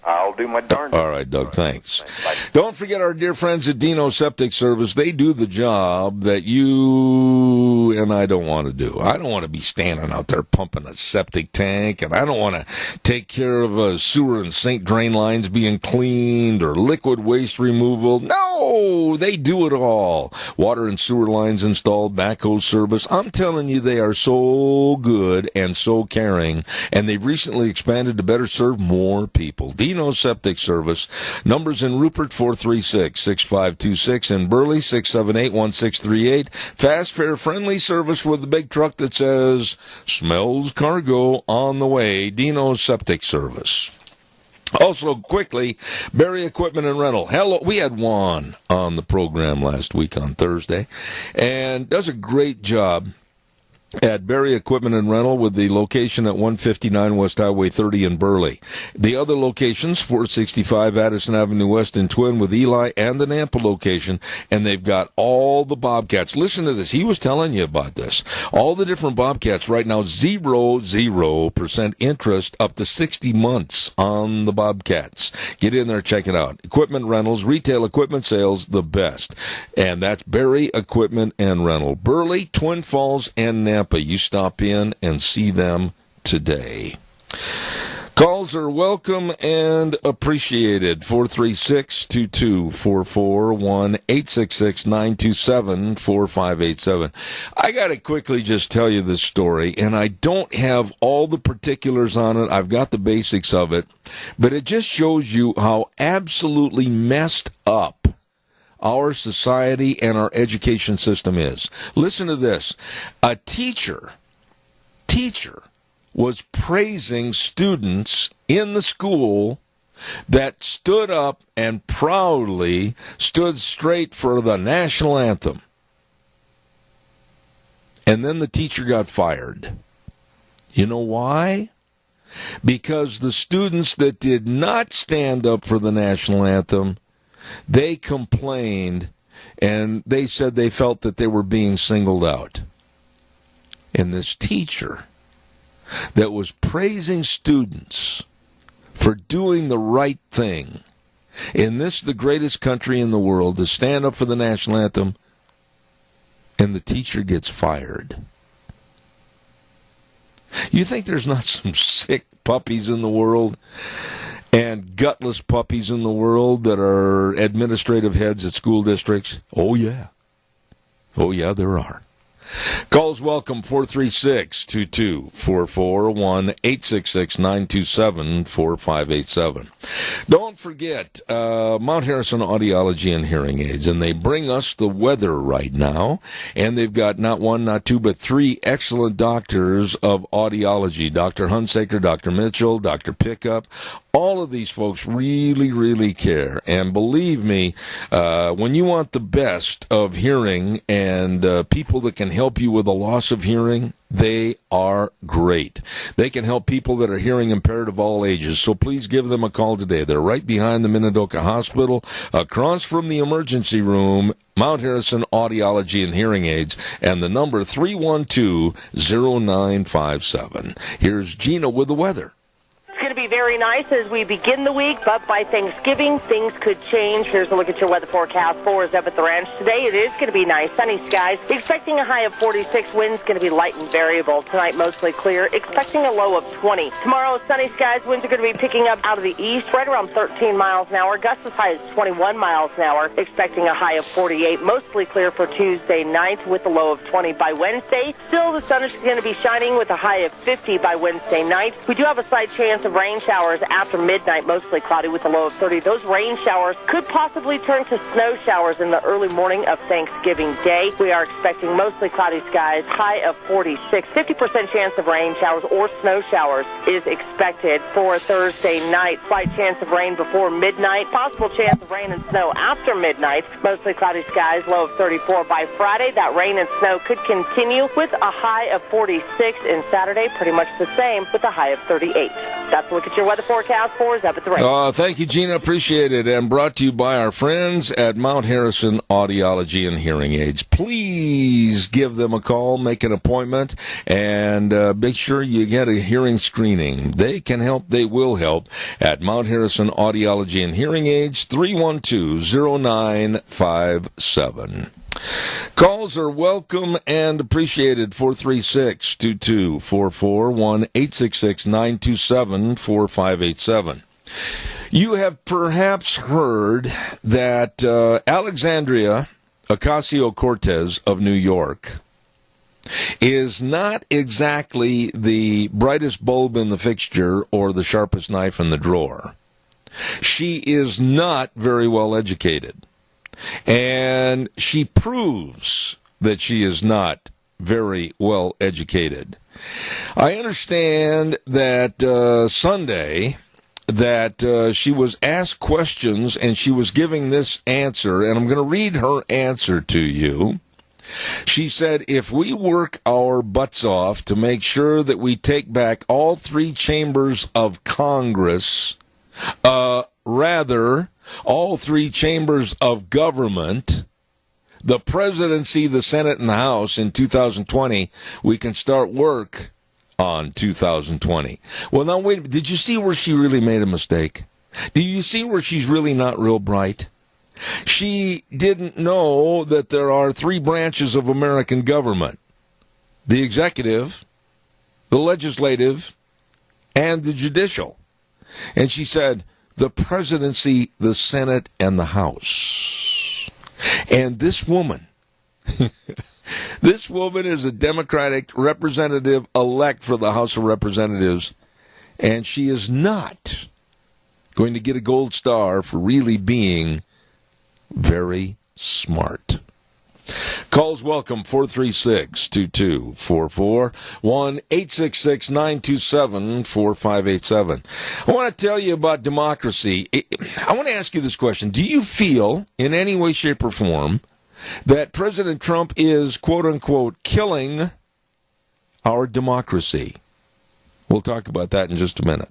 I'll do my darndest. All right, Doug, thanks. Don't forget our dear friends at Dino Septic Service. They do the job that you and I don't want to do. I don't want to be standing out there pumping a septic tank, and I don't want to take care of sewer and sink drain lines being cleaned or liquid waste removal. No, they do it all. Water and sewer lines installed, backhoe service. I'm telling you, they are so good and so caring, and they've recently expanded to better serve more people. Dino Septic Service. Numbers in Rupert 436-6526, in Burley 678-1638. Fast, fare, friendly service with the big truck that says, smells cargo on the way. Dino Septic Service. Also, quickly, Barry Equipment and Rental. Hello, we had Juan on the program last week on Thursday, and does a great job at Barry Equipment and Rental with the location at 159 West Highway 30 in Burley. The other locations, 465 Addison Avenue West in Twin with Eli and the Nampa location, and they've got all the Bobcats. Listen to this. He was telling you about this. All the different Bobcats right now, 0% interest up to 60 months on the Bobcats. Get in there, check it out. Equipment rentals, retail equipment sales, the best. And that's Barry Equipment and Rental. Burley, Twin Falls, and Nampa. You stop in and see them today. Calls are welcome and appreciated. 436-2244, 1-866-927-4587. I got to quickly just tell you this story, and I don't have all the particulars on it. I've got the basics of it, but it just shows you how absolutely messed up our society and our education system is. Listen to this. A teacher was praising students in the school that stood up and proudly stood straight for the national anthem. And then the teacher got fired. You know why? Because the students that did not stand up for the national anthem, they complained, and they said they felt that they were being singled out. And this teacher that was praising students for doing the right thing in this, the greatest country in the world, to stand up for the national anthem, and the teacher gets fired. You think there's not some sick puppies in the world and gutless puppies in the world that are administrative heads at school districts? Oh, yeah. Oh, yeah, there are. Calls welcome, 436-2244, 1-866-927-4587. Don't forget, Mount Harrison Audiology and Hearing Aids, and they bring us the weather right now, and they've got not one, not two, but three excellent doctors of audiology, Dr. Hunsaker, Dr. Mitchell, Dr. Pickup. All of these folks really, really care. And believe me, when you want the best of hearing and people that can help you with a loss of hearing, they are great. They can help people that are hearing impaired of all ages. So please give them a call today. They're right behind the Minidoka Hospital, across from the emergency room, Mount Harrison Audiology and Hearing Aids, and the number 312-0957. Here's Gina with the weather. It's going to be very nice as we begin the week, but by Thanksgiving, things could change. Here's a look at your weather forecast for Zeb at the Ranch. Today, it is going to be nice, sunny skies. Expecting a high of 46. Winds going to be light and variable. Tonight, mostly clear. Expecting a low of 20. Tomorrow, sunny skies. Winds are going to be picking up out of the east, right around 13 miles an hour. Gusts as high as 21 miles an hour. Expecting a high of 48. Mostly clear for Tuesday night with a low of 20 by Wednesday. Still, the sun is going to be shining with a high of 50 by Wednesday night. We do have a slight chance of rain showers after midnight, mostly cloudy with a low of 30. Those rain showers could possibly turn to snow showers in the early morning of Thanksgiving Day. We are expecting mostly cloudy skies, high of 46. 50% chance of rain showers or snow showers is expected for Thursday night. Slight chance of rain before midnight. Possible chance of rain and snow after midnight. Mostly cloudy skies, low of 34 by Friday. That rain and snow could continue with a high of 46, and Saturday pretty much the same with a high of 38. That's a look at your weather forecast for Zeb at the Ranch. Thank you, Gina. Appreciate it. And brought to you by our friends at Mount Harrison Audiology and Hearing Aids. Please give them a call, make an appointment, and make sure you get a hearing screening. They can help. They will help at Mount Harrison Audiology and Hearing Aids, 312-0957. Calls are welcome and appreciated. 436-2244, 1-866-927-4587. You have perhaps heard that Alexandria Ocasio-Cortez of New York is not exactly the brightest bulb in the fixture or the sharpest knife in the drawer. She is not very well educated. And she proves that she is not very well educated. I understand that Sunday that she was asked questions and she was giving this answer, and I'm going to read her answer to you. She said, if we work our butts off to make sure that we take back all three chambers of Congress, rather, all three chambers of government, the presidency, the Senate, and the House in 2020, we can start work on 2020. Well, now, wait, did you see where she really made a mistake? Do you see where she's really not real bright? She didn't know that there are three branches of American government: the executive, the legislative, and the judicial. And she said, the presidency, the Senate, and the House. And this woman, this woman is a Democratic representative-elect for the House of Representatives, and she is not going to get a gold star for really being very smart. Calls welcome, 436-2244, 1-866-927-4587. I want to tell you about democracy. I want to ask you this question. Do you feel, in any way, shape, or form, that President Trump is, quote-unquote, killing our democracy? We'll talk about that in just a minute.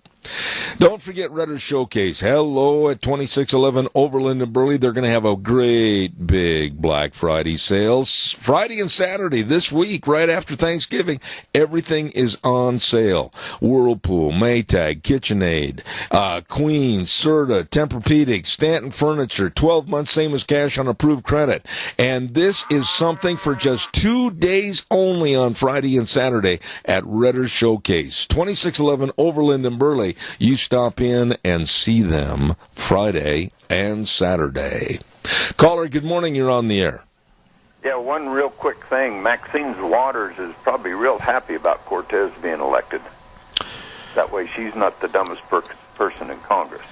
Don't forget Redder's Showcase. Hello at 2611 Overland and Burley. They're going to have a great big Black Friday sales. Friday and Saturday this week, right after Thanksgiving, everything is on sale. Whirlpool, Maytag, KitchenAid, Queen, Serta, Tempur-Pedic, Stanton Furniture, 12 months same as cash on approved credit. And this is something for just 2 days only on Friday and Saturday at Redder's Showcase. 2611 Overland and Burley. You stop in and see them Friday and Saturday. Caller, good morning. You're on the air. Yeah, one real quick thing. Maxine Waters is probably real happy about Cortez being elected. That way she's not the dumbest person in Congress.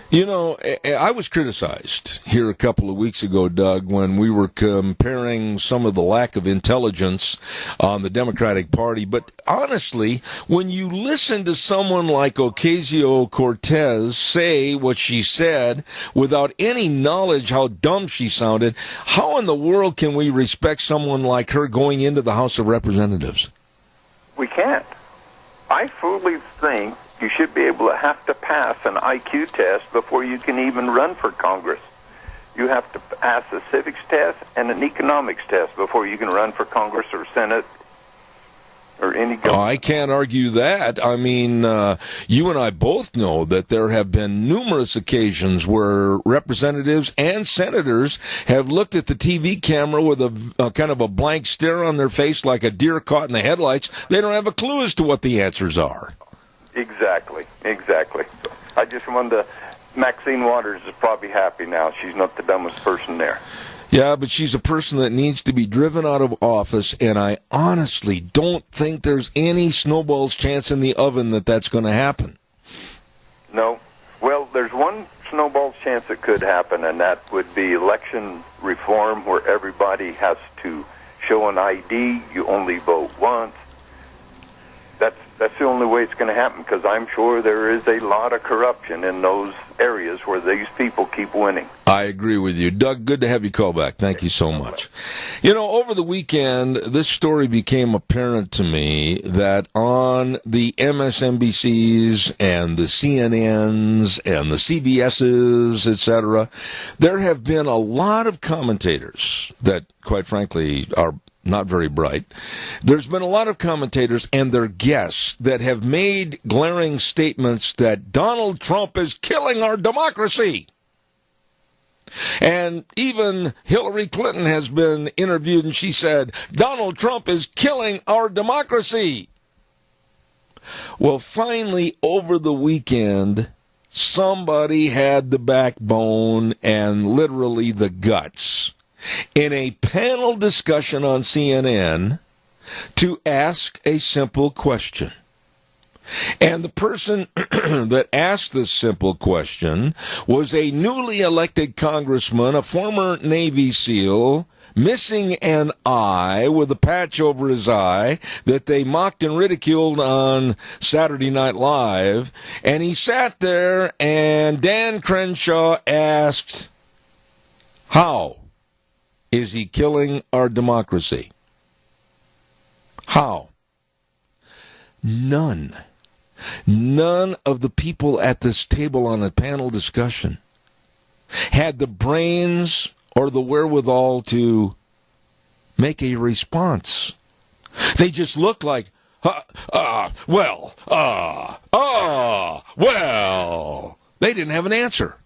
You know, I was criticized here a couple of weeks ago, Doug, when we were comparing some of the lack of intelligence on the Democratic Party. But honestly, when you listen to someone like Ocasio-Cortez say what she said without any knowledge how dumb she sounded, how in the world can we respect someone like her going into the House of Representatives? We can't. I fully think you should be able to have to pass an IQ test before you can even run for Congress. You have to pass a civics test and an economics test before you can run for Congress or Senate or any government. I can't argue that. I mean, you and I both know that there have been numerous occasions where representatives and senators have looked at the TV camera with a kind of a blank stare on their face like a deer caught in the headlights. They don't have a clue as to what the answers are. Exactly. I just wanted to... Maxine Waters is probably happy now. She's not the dumbest person there. Yeah, but she's a person that needs to be driven out of office, and I honestly don't think there's any snowball's chance in the oven that that's going to happen. No. Well, there's one snowball's chance it could happen, and that would be election reform where everybody has to show an ID. You only vote once. That's the only way it's going to happen, because I'm sure there is a lot of corruption in those areas where these people keep winning. I agree with you. Doug, good to have you call back. Thank you so much. You know, over the weekend, this story became apparent to me that on the MSNBCs and the CNNs and the CBSs, etc., there have been a lot of commentators that, quite frankly, are not very bright. There's been a lot of commentators and their guests that have made glaring statements that Donald Trump is killing our democracy. And even Hillary Clinton has been interviewed, and she said, Donald Trump is killing our democracy. Well, finally, over the weekend, somebody had the backbone and literally the guts in a panel discussion on CNN to ask a simple question. And the person that asked this simple question was a newly elected congressman, a former Navy SEAL, missing an eye with a patch over his eye that they mocked and ridiculed on Saturday Night Live. And he sat there, and Dan Crenshaw asked, how is he killing our democracy? How? None of the people at this table on a panel discussion had the brains or the wherewithal to make a response. They just looked like, well. They didn't have an answer.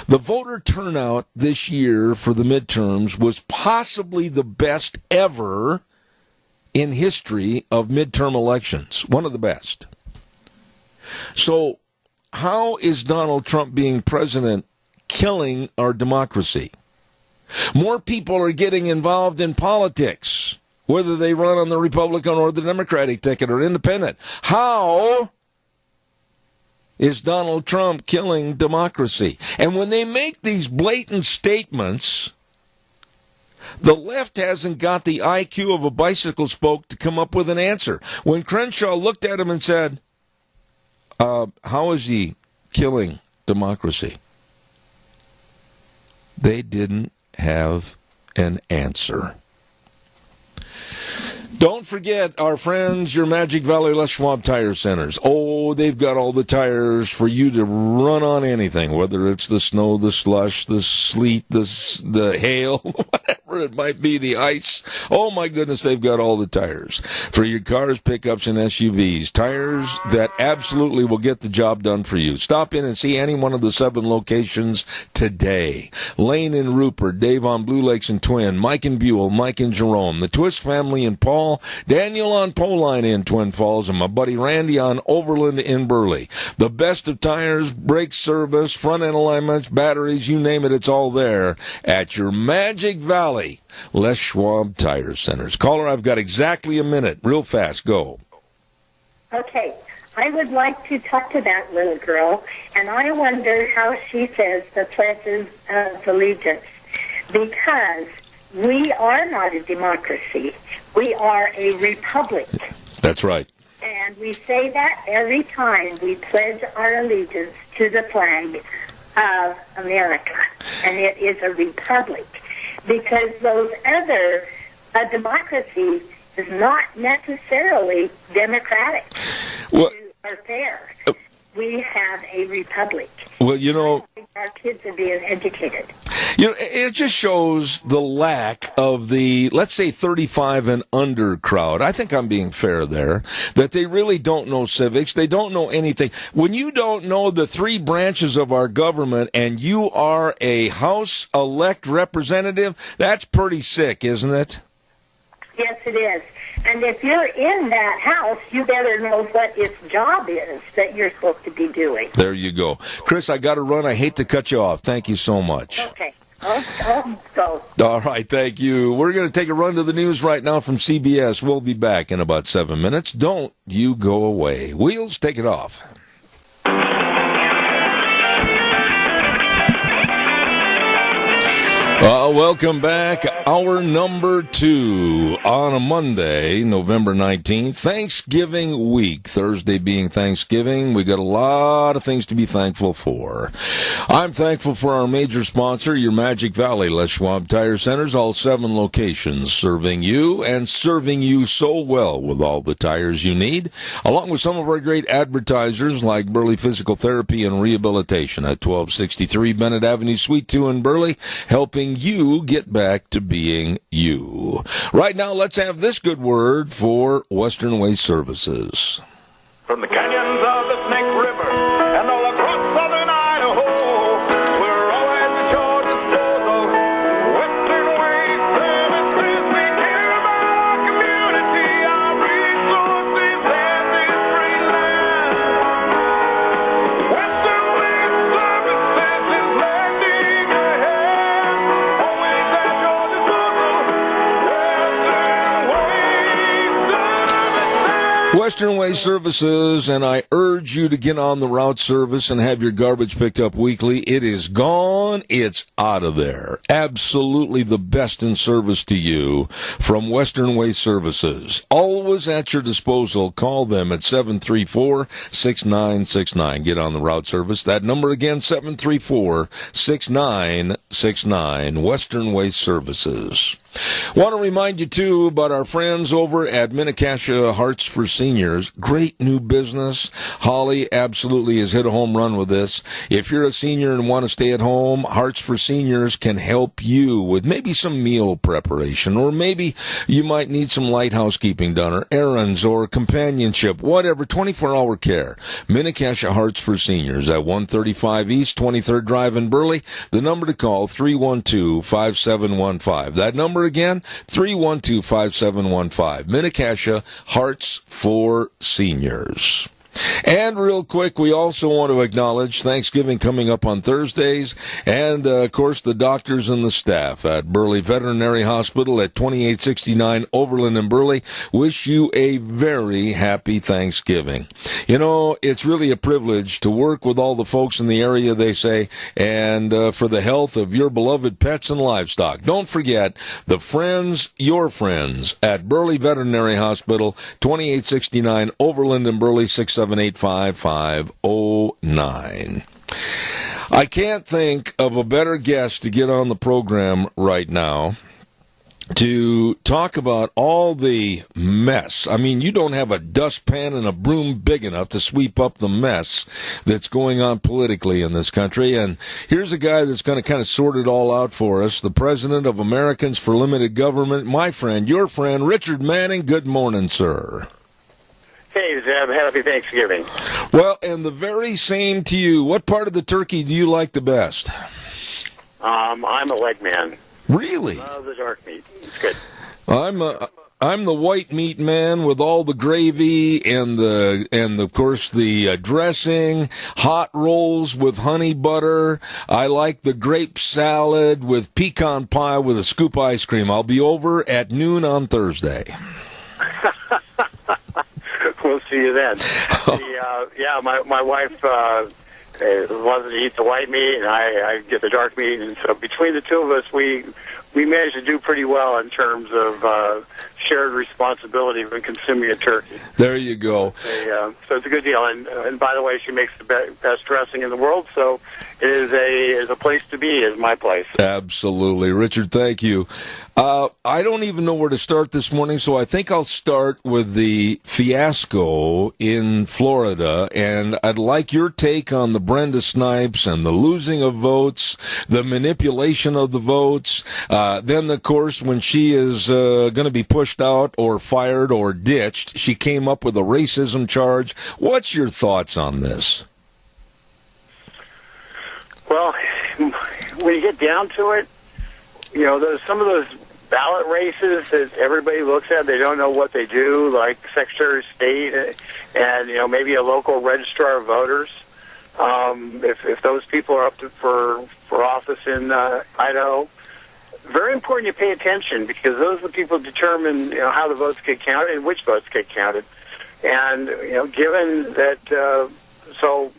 The voter turnout this year for the midterms was possibly the best ever in history of midterm elections. One of the best. So how is Donald Trump being president killing our democracy? More people are getting involved in politics, whether they run on the Republican or the Democratic ticket or independent. How is Donald Trump killing democracy? And when they make these blatant statements, the left hasn't got the IQ of a bicycle spoke to come up with an answer. When Crenshaw looked at him and said, how is he killing democracy? They didn't have an answer. Don't forget our friends, your Magic Valley Les Schwab Tire Centers. Oh, they've got all the tires for you to run on anything, whether it's the snow, the slush, the sleet, the hail, whatever it might be, the ice. Oh, my goodness, they've got all the tires for your cars, pickups, and SUVs. Tires that absolutely will get the job done for you. Stop in and see any one of the 7 locations today. Lane in Rupert, Dave on Blue Lakes and Twin, Mike in Buell, Mike in Jerome, the Twist family in Paul, Daniel on Poline in Twin Falls, and my buddy Randy on Overland in Burley. The best of tires, brake service, front end alignments, batteries, you name it, it's all there at your Magic Valley Les Schwab Tire Centers. Caller, I've got exactly a minute. Real fast, go. Okay. I would like to talk to that little girl, and I wonder how she says the pledges of allegiance, because we are not a democracy. We are a republic. That's right. And we say that every time we pledge our allegiance to the flag of America, and it is a republic, because those other democracy is not necessarily democratic or fair. We have a republic. Well, you know, I think our kids are being educated. You know, it just shows the lack of the, let's say, 35 and under crowd. I think I'm being fair there, that they really don't know civics. They don't know anything. When you don't know the three branches of our government and you are a House elect representative, that's pretty sick, isn't it? Yes, it is. And if you're in that house, you better know what its job is that you're supposed to be doing. There you go. Chris, I got to run. I hate to cut you off. Thank you so much. Okay. I'll go. All right, thank you. We're going to take a run to the news right now from CBS. We'll be back in about 7 minutes. Don't you go away. Wheels, take it off. Welcome back. Hour number 2 on a Monday, November 19th, Thanksgiving week. Thursday being Thanksgiving, we got a lot of things to be thankful for. I'm thankful for our major sponsor, your Magic Valley Les Schwab Tire Centers, all 7 locations, serving you and serving you so well with all the tires you need, along with some of our great advertisers like Burley Physical Therapy and Rehabilitation at 1263 Bennett Avenue, Suite 2 in Burley, helping you get back to being you. Right now, let's have this good word for Western Way Services. From the canyons of the Snake River and all across southern Idaho, we're always at your disposal. Western Way Services, we care about our community, our resources, and this free land. Western Way Services is lending a hand, always at your disposal. Western Way Services, and I urge you to get on the route service and have your garbage picked up weekly. It is gone. It's out of there. Absolutely the best in service to you from Western Way Services. Always at your disposal. Call them at 734-6969. Get on the route service. That number again, 734-6969. Western Way Services. Want to remind you, too, about our friends over at Minnecasia Hearts for Seniors. Great new business. Holly absolutely has hit a home run with this. If you're a senior and want to stay at home, Hearts for Seniors can help you with maybe some meal preparation, or maybe you might need some light housekeeping done, or errands, or companionship, whatever, 24-hour care. Minnecasia Hearts for Seniors at 135 East 23rd Drive in Burley. The number to call, 312-5715. That number again, 312-5715. Minnecasia Hearts for Seniors. And real quick, we also want to acknowledge Thanksgiving coming up on Thursdays, and, of course, the doctors and the staff at Burley Veterinary Hospital at 2869 Overland in Burley wish you a very happy Thanksgiving. You know, it's really a privilege to work with all the folks in the area, they say, and for the health of your beloved pets and livestock. Don't forget the friends, your friends, at Burley Veterinary Hospital, 2869 Overland in Burley, 678-5509. I can't think of a better guest to get on the program right now to talk about all the mess. I mean, you don't have a dustpan and a broom big enough to sweep up the mess that's going on politically in this country. And here's a guy that's going to kind of sort it all out for us, the president of Americans for Limited Government, my friend, your friend, Richard Manning. Good morning, sir. Hey, Zeb, happy Thanksgiving. Well, and the very same to you. What part of the turkey do you like the best? I'm a leg man. Really? Love the dark meat. It's good. I'm the white meat man with all the gravy and of course the dressing, hot rolls with honey butter. I like the grape salad with pecan pie with a scoop ice cream. I'll be over at noon on Thursday. We'll see you then. My wife loves to eat the white meat, and I get the dark meat, and so between the two of us, we managed to do pretty well in terms of shared responsibility when consuming a turkey. There you go. So it's a good deal. And by the way, she makes the best dressing in the world, so it is a place to be, is my place. Absolutely. Richard, thank you. I don't even know where to start this morning, so I think I'll start with the fiasco in Florida, and I'd like your take on the Brenda Snipes and the losing of votes, the manipulation of the votes, then, of course, when she is going to be pushed out or fired or ditched, she came up with a racism charge. What's your thoughts on this? Well, when you get down to it, some of those ballot races that everybody looks at, they don't know what they do, like Secretary of State and maybe a local registrar of voters. If those people are up for office in Idaho, very important you pay attention, because those are the people who determine how the votes get counted and which votes get counted. And given that, so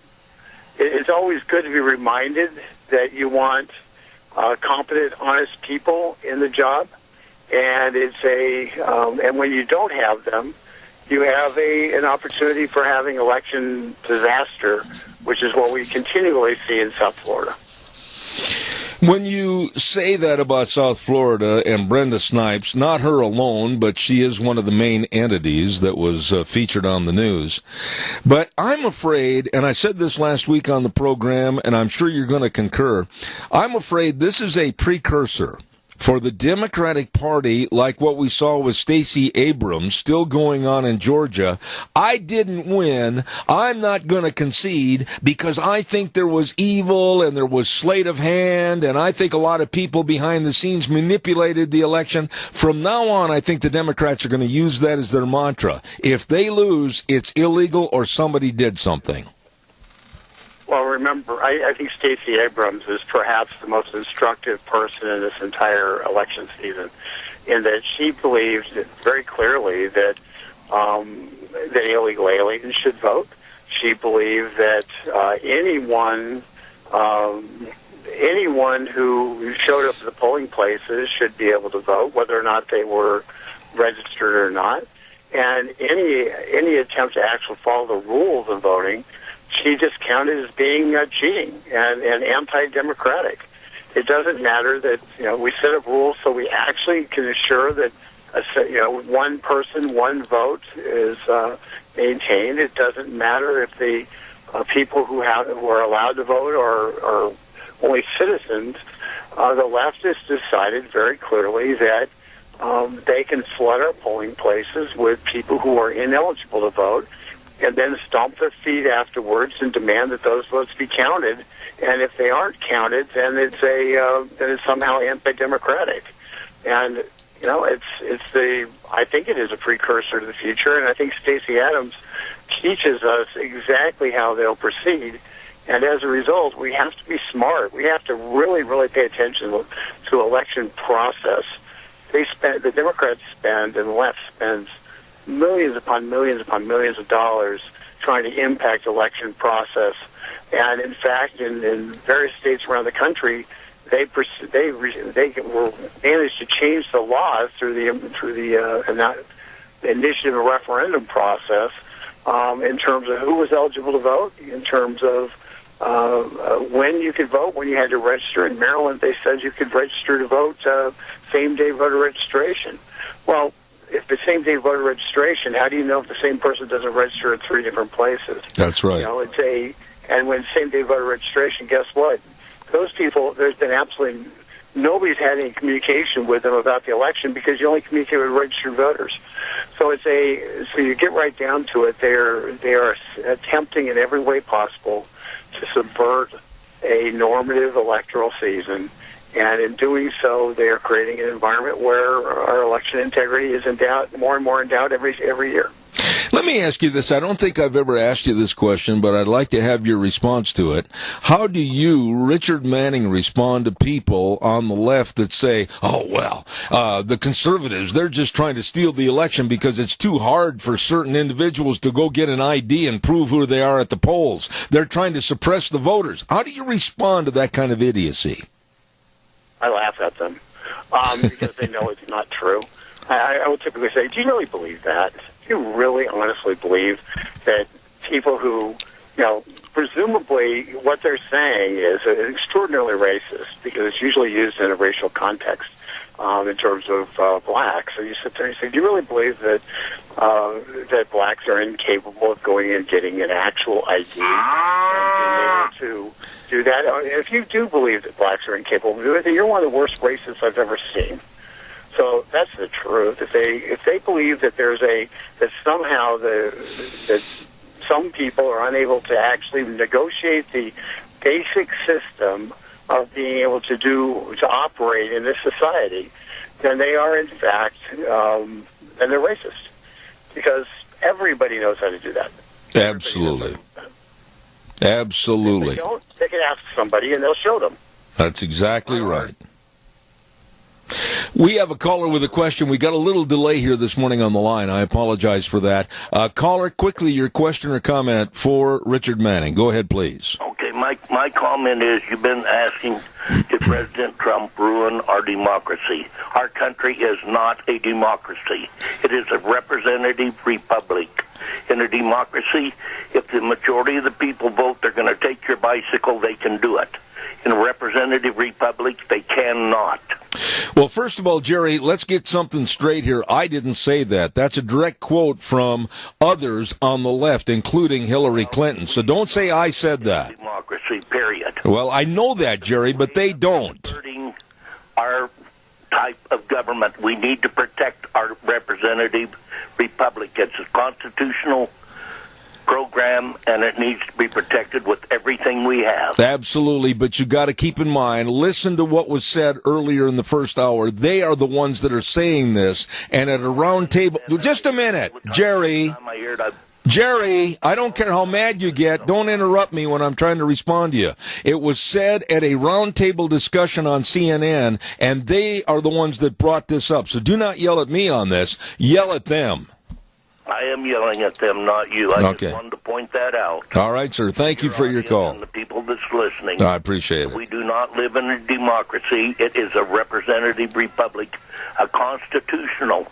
it's always good to be reminded that you want competent, honest people in the job, and and when you don't have them, you have an opportunity for having election disaster, which is what we continually see in South Florida. When you say that about South Florida and Brenda Snipes, not her alone, but she is one of the main entities that was featured on the news. But I'm afraid, and I said this last week on the program, and I'm sure you're going to concur, I'm afraid this is a precursor for the Democratic Party, like what we saw with Stacey Abrams still going on in Georgia. I didn't win. I'm not going to concede because I think there was evil and there was sleight of hand, and I think a lot of people behind the scenes manipulated the election. From now on, I think the Democrats are going to use that as their mantra. If they lose, it's illegal or somebody did something. Well, remember, I think Stacey Abrams is perhaps the most instructive person in this entire election season, in that she believes very clearly that illegal aliens should vote. She believed that anyone who showed up at the polling places should be able to vote, whether or not they were registered or not. And any attempt to actually follow the rules of voting, she just counted as being cheating and anti-democratic. It doesn't matter that we set up rules so we actually can assure that one person, one vote is maintained. It doesn't matter if the people who are allowed to vote are only citizens. The leftists decided very clearly that they can flood our polling places with people who are ineligible to vote, and then stomp their feet afterwards and demand that those votes be counted. And if they aren't counted, then it's somehow anti-democratic. And I think it is a precursor to the future. And I think Stacey Abrams teaches us exactly how they'll proceed. And as a result, we have to be smart. We have to really, really pay attention to election process. The Democrats spend, and the left spends, millions upon millions upon millions of dollars trying to impact election process. And in fact, in various states around the country, they were managed to change the laws through the initiative and referendum process in terms of who was eligible to vote, in terms of when you could vote, when you had to register. In Maryland, they said you could register to vote same-day voter registration. Well, if the same-day voter registration, how do you know if the same person doesn't register at three different places? That's right. And when same-day voter registration, guess what? Those people, there's been absolutely nobody's had any communication with them about the election, because you only communicate with registered voters. So so you get right down to it. They are attempting in every way possible to subvert a normative electoral season. And in doing so, they are creating an environment where our election integrity is in doubt, more and more in doubt every year. Let me ask you this. I don't think I've ever asked you this question, but I'd like to have your response to it. How do you, Richard Manning, respond to people on the left that say, oh, well, the conservatives, they're just trying to steal the election because it's too hard for certain individuals to go get an ID and prove who they are at the polls. They're trying to suppress the voters. How do you respond to that kind of idiocy? I laugh at them because they know it's not true. I would typically say, do you really believe that? Do you really honestly believe that people who, presumably what they're saying is extraordinarily racist because it's usually used in a racial context in terms of blacks. So you sit there and you say, do you really believe that that blacks are incapable of going and getting an actual ID and being able to do that? If you do believe that blacks are incapable of doing it, then you're one of the worst racists I've ever seen. So that's the truth. If they believe that that somehow that some people are unable to actually negotiate the basic system of being able to operate in this society, then they are in fact and they're racist because everybody knows how to do that. Absolutely. Absolutely. If they don't, they can ask somebody and they'll show them. That's exactly right. We have a caller with a question. We got a little delay here this morning on the line. I apologize for that. Caller, quickly, your question or comment for Richard Manning. Go ahead, please. Okay, my comment is you've been asking, did President Trump ruin our democracy? Our country is not a democracy. It is a representative republic. In a democracy, if the majority of the people vote they're going to take your bicycle, they can do it. In a representative republic, they cannot. Well, first of all, Jerry, let's get something straight here. I didn't say that. That's a direct quote from others on the left, including Hillary Clinton. So don't say I said that. Democracy, period. Well, I know that, Jerry, but they don't. Our type of government, we need to protect our representative republic. It's a constitutional program, and it needs to be protected with everything we have. Absolutely, but you got to keep in mind, listen to what was said earlier in the first hour. They are the ones that are saying this, and at a round table... Just a minute, Jerry. Jerry, I don't care how mad you get. Don't interrupt me when I'm trying to respond to you. It was said at a roundtable discussion on CNN, and they are the ones that brought this up. So do not yell at me on this. Yell at them. I am yelling at them, not you. I just wanted to point that out. All right, sir. Thank you for your call. And the people that's listening. I appreciate it. We do not live in a democracy. It is a representative republic, a constitutional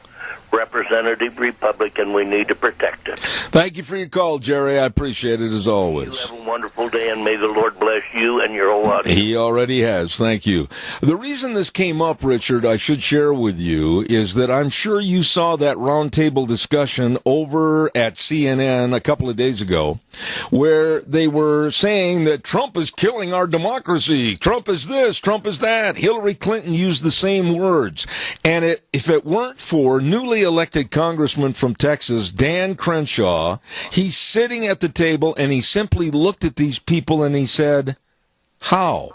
representative republic, and we need to protect it. Thank you for your call, Jerry. I appreciate it as always. You have a wonderful day, and may the Lord bless you and your whole audience. He already has. Thank you. The reason this came up, Richard, I should share with you, is that I'm sure you saw that roundtable discussion over at CNN a couple of days ago, where they were saying that Trump is killing our democracy. Trump is this, Trump is that. Hillary Clinton used the same words. And if it weren't for newly elected Congressman from Texas, Dan Crenshaw, he's sitting at the table and he simply looked at these people and he said, how?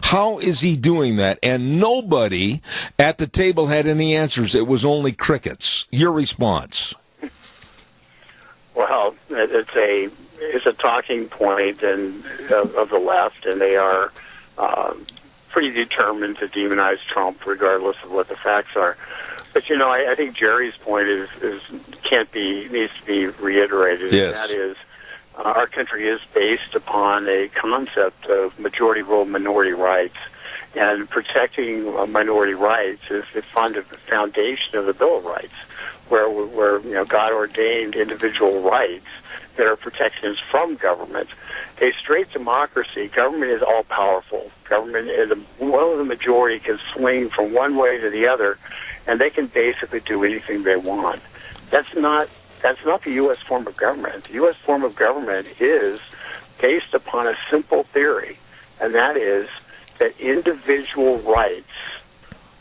How is he doing that? And nobody at the table had any answers. It was only crickets. Your response? Well, it's a talking point of the left, and they are pretty determined to demonize Trump regardless of what the facts are. But I think Jerry's point needs to be reiterated. Yes. And that is, our country is based upon a concept of majority rule minority rights, and protecting minority rights is the foundation of the Bill of Rights, where God ordained individual rights that are protections from government. A straight democracy, government is all powerful. Government is one of the majority can swing from one way to the other, and they can basically do anything they want. That's not the U.S. form of government. The U.S. form of government is based upon a simple theory, and that is that individual rights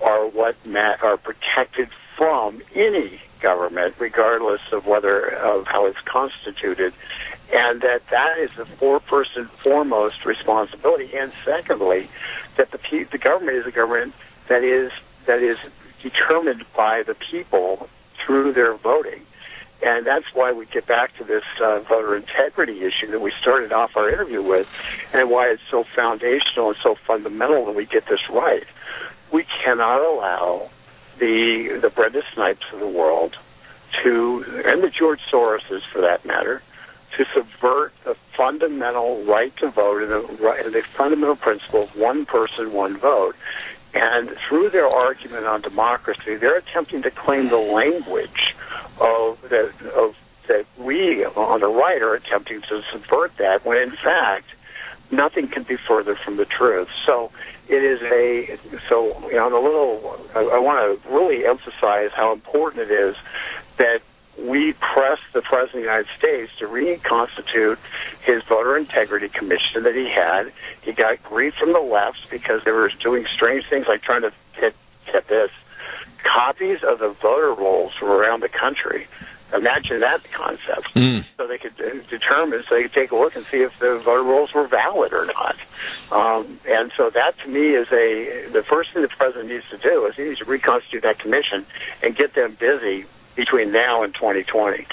are what are protected from any government, regardless of how it's constituted, and that is the first and foremost responsibility. And secondly, that the government is a government that is determined by the people through their voting. And that's why we get back to this voter integrity issue that we started off our interview with, and why it's so foundational and so fundamental that we get this right. We cannot allow the Brenda Snipes of the world and the George Soroses for that matter, to subvert the fundamental right to vote and the fundamental principle of one person, one vote. And through their argument on democracy, they're attempting to claim the language that we on the right are attempting to subvert that, when in fact nothing can be further from the truth. So it is I want to really emphasize how important it is that we press the President of the United States to reconstitute his voter integrity commission that he had. He got grief from the left because they were doing strange things like trying to get this copies of the voter rolls from around the country. Imagine that concept. So they could determine, so they could take a look and see if the voter rolls were valid or not. And so that, to me, is the first thing the president needs to do is he needs to reconstitute that commission and get them busy between now and 2020.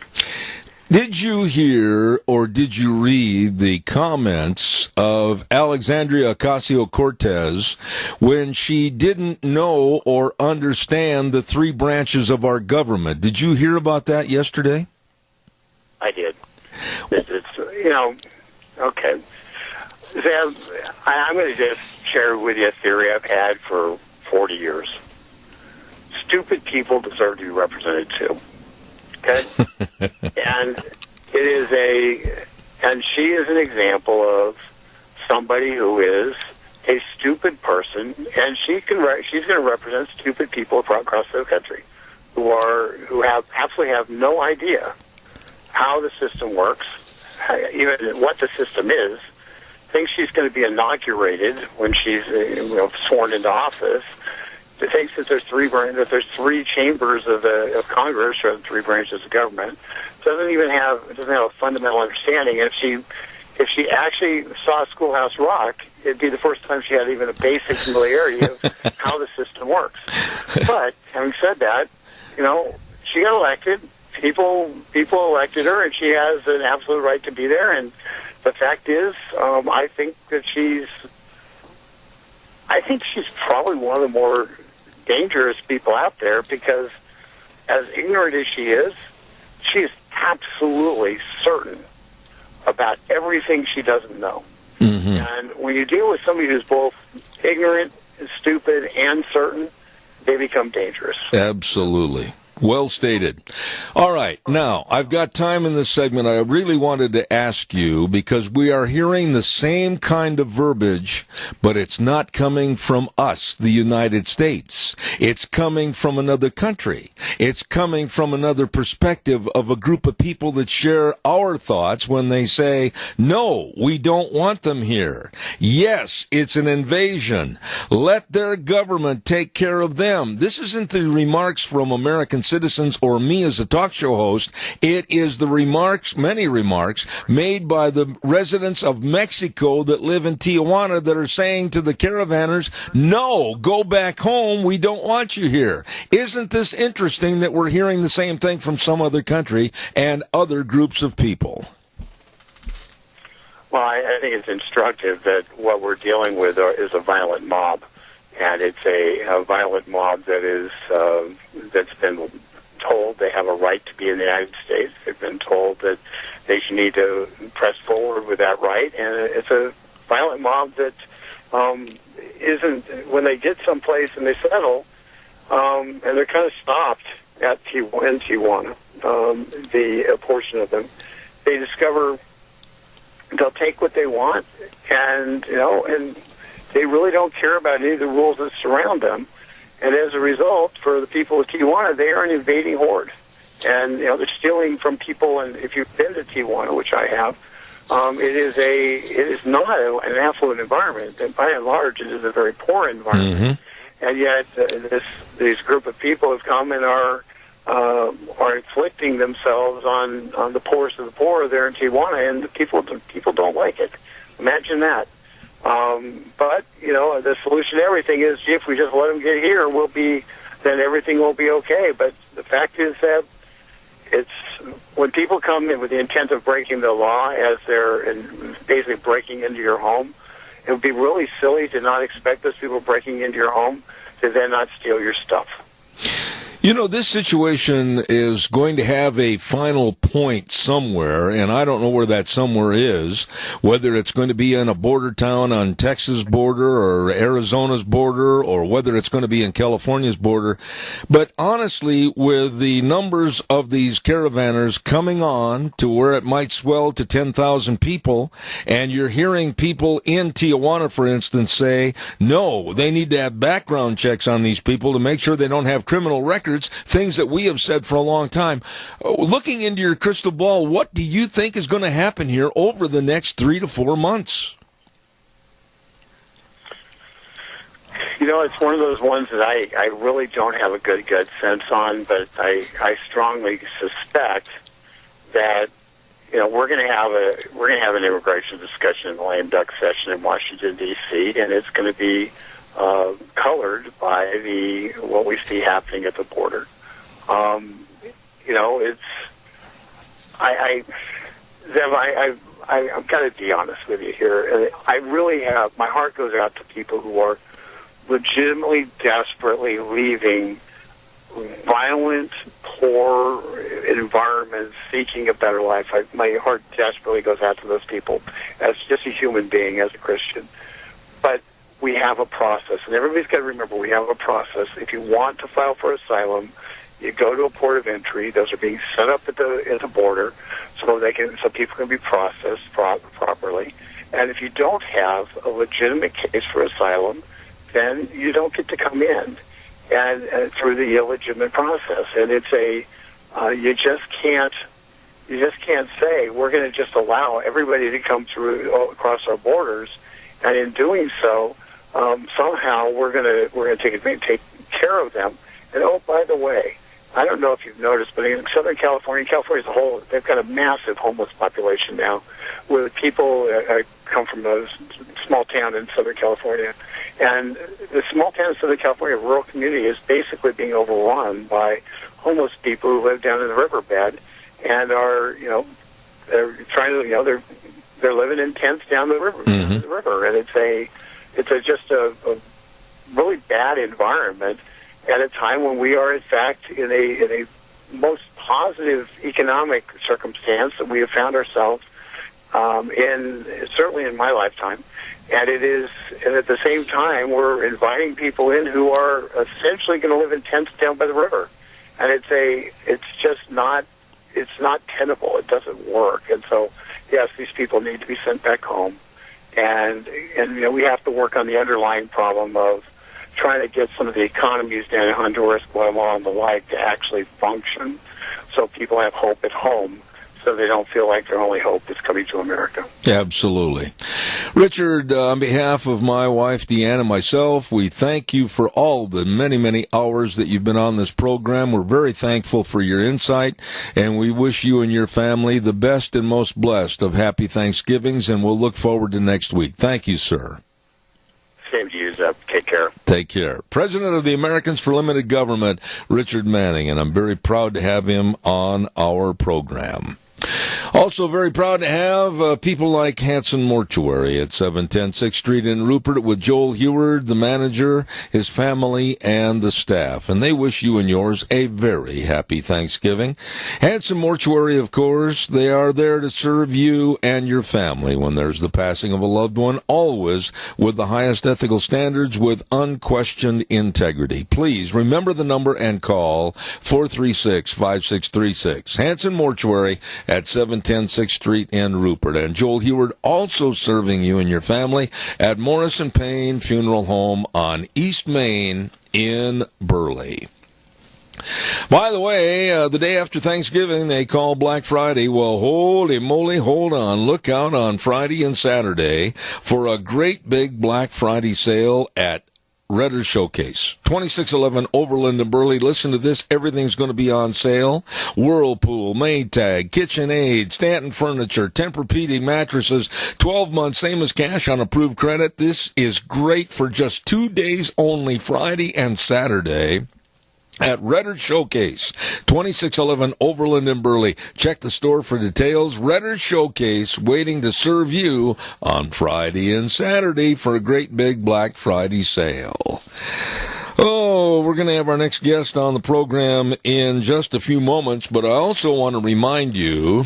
Did you hear or did you read the comments of Alexandria Ocasio-Cortez when she didn't know or understand the three branches of our government? Did you hear about that yesterday? I did. Okay. Zeb, I'm going to just share with you a theory I've had for 40 years. Stupid people deserve to be represented too. Okay? And she is an example of somebody who is a stupid person, and she's going to represent stupid people across the country who absolutely have no idea how the system works, even what the system is. Thinks she's going to be inaugurated when she's sworn into office. Thinks that there's three chambers of Congress, or three branches of government. Doesn't have a fundamental understanding. And if she actually saw Schoolhouse Rock, it'd be the first time she had even a basic familiarity of how the system works. But having said that, she got elected. People elected her, and she has an absolute right to be there. And the fact is, I think she's probably one of the more dangerous people out there, because as ignorant as she is absolutely certain about everything she doesn't know. Mm-hmm. And when you deal with somebody who's both ignorant, stupid, and certain, they become dangerous. Absolutely. Well stated. All right. Now, I've got time in this segment. I really wanted to ask you, because we are hearing the same kind of verbiage, but it's not coming from us, the United States. It's coming from another country. It's coming from another perspective of a group of people that share our thoughts when they say, no, we don't want them here. Yes, it's an invasion. Let their government take care of them. This isn't the remarks from American citizens or me as a talk show host. It is the many remarks made by the residents of Mexico that live in Tijuana that are saying to the caravanners, no, go back home. We don't want you here. Isn't this interesting that we're hearing the same thing from some other country and other groups of people? Well, I think it's instructive that what we're dealing with is a violent mob. And it's a violent mob that is that's been told they have a right to be in the United States. They've been told that they should need to press forward with that right. And it's a violent mob that isn't, when they get someplace and they settle, and they're kind of stopped at Tijuana, a portion of them, they discover they'll take what they want, and they really don't care about any of the rules that surround them. And as a result, for the people of Tijuana, they are an invading horde. And, they're stealing from people. And if you've been to Tijuana, which I have, it is not an affluent environment. And by and large, it is a very poor environment. Mm-hmm. And yet, this group of people have come and are inflicting themselves on the poorest of the poor there in Tijuana, and the people don't like it. Imagine that. But the solution to everything is, if we just let them get here, then everything will be okay. But the fact is that it's when people come in with the intent of breaking the law as they're basically breaking into your home, it would be really silly to not expect those people breaking into your home to then not steal your stuff. You know, this situation is going to have a final point somewhere, and I don't know where that somewhere is, whether it's going to be in a border town on Texas border or Arizona's border, or whether it's going to be in California's border. But honestly, with the numbers of these caravanners coming on to where it might swell to 10,000 people, and you're hearing people in Tijuana, for instance, say, no, they need to have background checks on these people to make sure they don't have criminal records, things that we have said for a long time. Looking into your crystal ball, what do you think is going to happen here over the next 3 to 4 months? You know, it's one of those ones that I really don't have a good sense on, but I strongly suspect that, you know, we're going to have an immigration discussion in the lame duck session in Washington, D.C., and it's going to be colored by what we see happening at the border. You know, it's Zev, I've got to be honest with you here. I really have. My heart goes out to people who are legitimately, desperately leaving violent, poor environments, seeking a better life. My heart desperately goes out to those people as just a human being, as a Christian. But we have a process, and everybody's got to remember we have a process. If you want to file for asylum, you go to a port of entry. Those are being set up at the border so people can be processed properly. And if you don't have a legitimate case for asylum, then you don't get to come in and through the illegitimate process. And it's you just can't say we're going to just allow everybody to come through across our borders, and in doing so, somehow we're going to take care of them. And oh, by the way, I don't know if you've noticed, but in Southern California as a whole, they've got a massive homeless population now, where people come from a small town in Southern California, and the small town in Southern California, rural community, is basically being overrun by homeless people who live down in the riverbed and are, they're trying to, they're living in tents down the river, and it's just a really bad environment at a time when we are, in fact, in a most positive economic circumstance that we have found ourselves certainly in my lifetime. And at the same time, we're inviting people in who are essentially going to live in tents down by the river. And it's not tenable. It doesn't work. And so, yes, these people need to be sent back home. And we have to work on the underlying problem of trying to get some of the economies down in Honduras, Guatemala, and the like to actually function so people have hope at home, so they don't feel like their only hope is coming to America. Absolutely. Richard, on behalf of my wife, Deanna, and myself, we thank you for all the many, many hours that you've been on this program. We're very thankful for your insight, and we wish you and your family the best and most blessed of happy Thanksgivings, and we'll look forward to next week. Thank you, sir. Same to you, Zeb. Take care. Take care. President of the Americans for Limited Government, Richard Manning, and I'm very proud to have him on our program. Also very proud to have people like Hanson Mortuary at 710 6th Street in Rupert with Joel Heward, the manager, his family, and the staff. And they wish you and yours a very happy Thanksgiving. Hanson Mortuary, of course, they are there to serve you and your family when there's the passing of a loved one, always with the highest ethical standards with unquestioned integrity. Please remember the number and call 436-5636. Hanson Mortuary at 710 6th Street in Rupert. And Joel Heward also serving you and your family at Morrison Payne Funeral Home on East Main in Burley. By the way, the day after Thanksgiving, they call Black Friday. Well, holy moly, hold on. Look out on Friday and Saturday for a great big Black Friday sale at Redder Showcase, 2611 Overland in Burley. Listen to this. Everything's going to be on sale. Whirlpool, Maytag, KitchenAid, Stanton Furniture, Tempur-Pedic mattresses, 12 months, same as cash on approved credit. This is great for just 2 days only, Friday and Saturday. at Redder Showcase, 2611 Overland in Burley. Check the store for details. Redder Showcase, waiting to serve you on Friday and Saturday for a great big Black Friday sale. Oh, we're going to have our next guest on the program in just a few moments, but I also want to remind you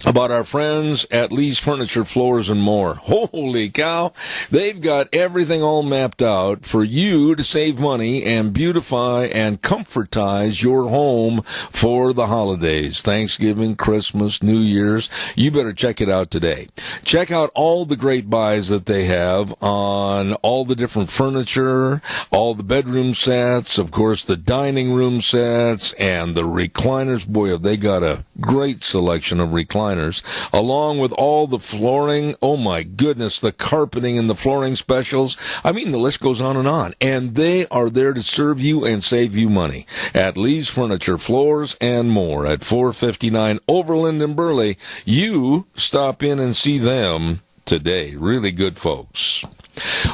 about our friends at Lee's Furniture, Floors, and More. Holy cow! They've got everything all mapped out for you to save money and beautify and comfortize your home for the holidays. Thanksgiving, Christmas, New Year's. You better check it out today. Check out all the great buys that they have on all the different furniture, all the bedroom sets, of course, the dining room sets, and the recliners. Boy, have they got a great selection of recliners, along with all the flooring. Oh my goodness, the carpeting and the flooring specials. I mean, the list goes on. And they are there to serve you and save you money at Lee's Furniture, Floors, and More at 459 Overland in Burley. You stop in and see them today. Really good folks.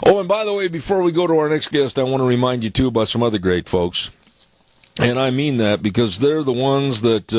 Oh, and by the way, before we go to our next guest, I want to remind you, too, about some other great folks. And I mean that because they're the ones that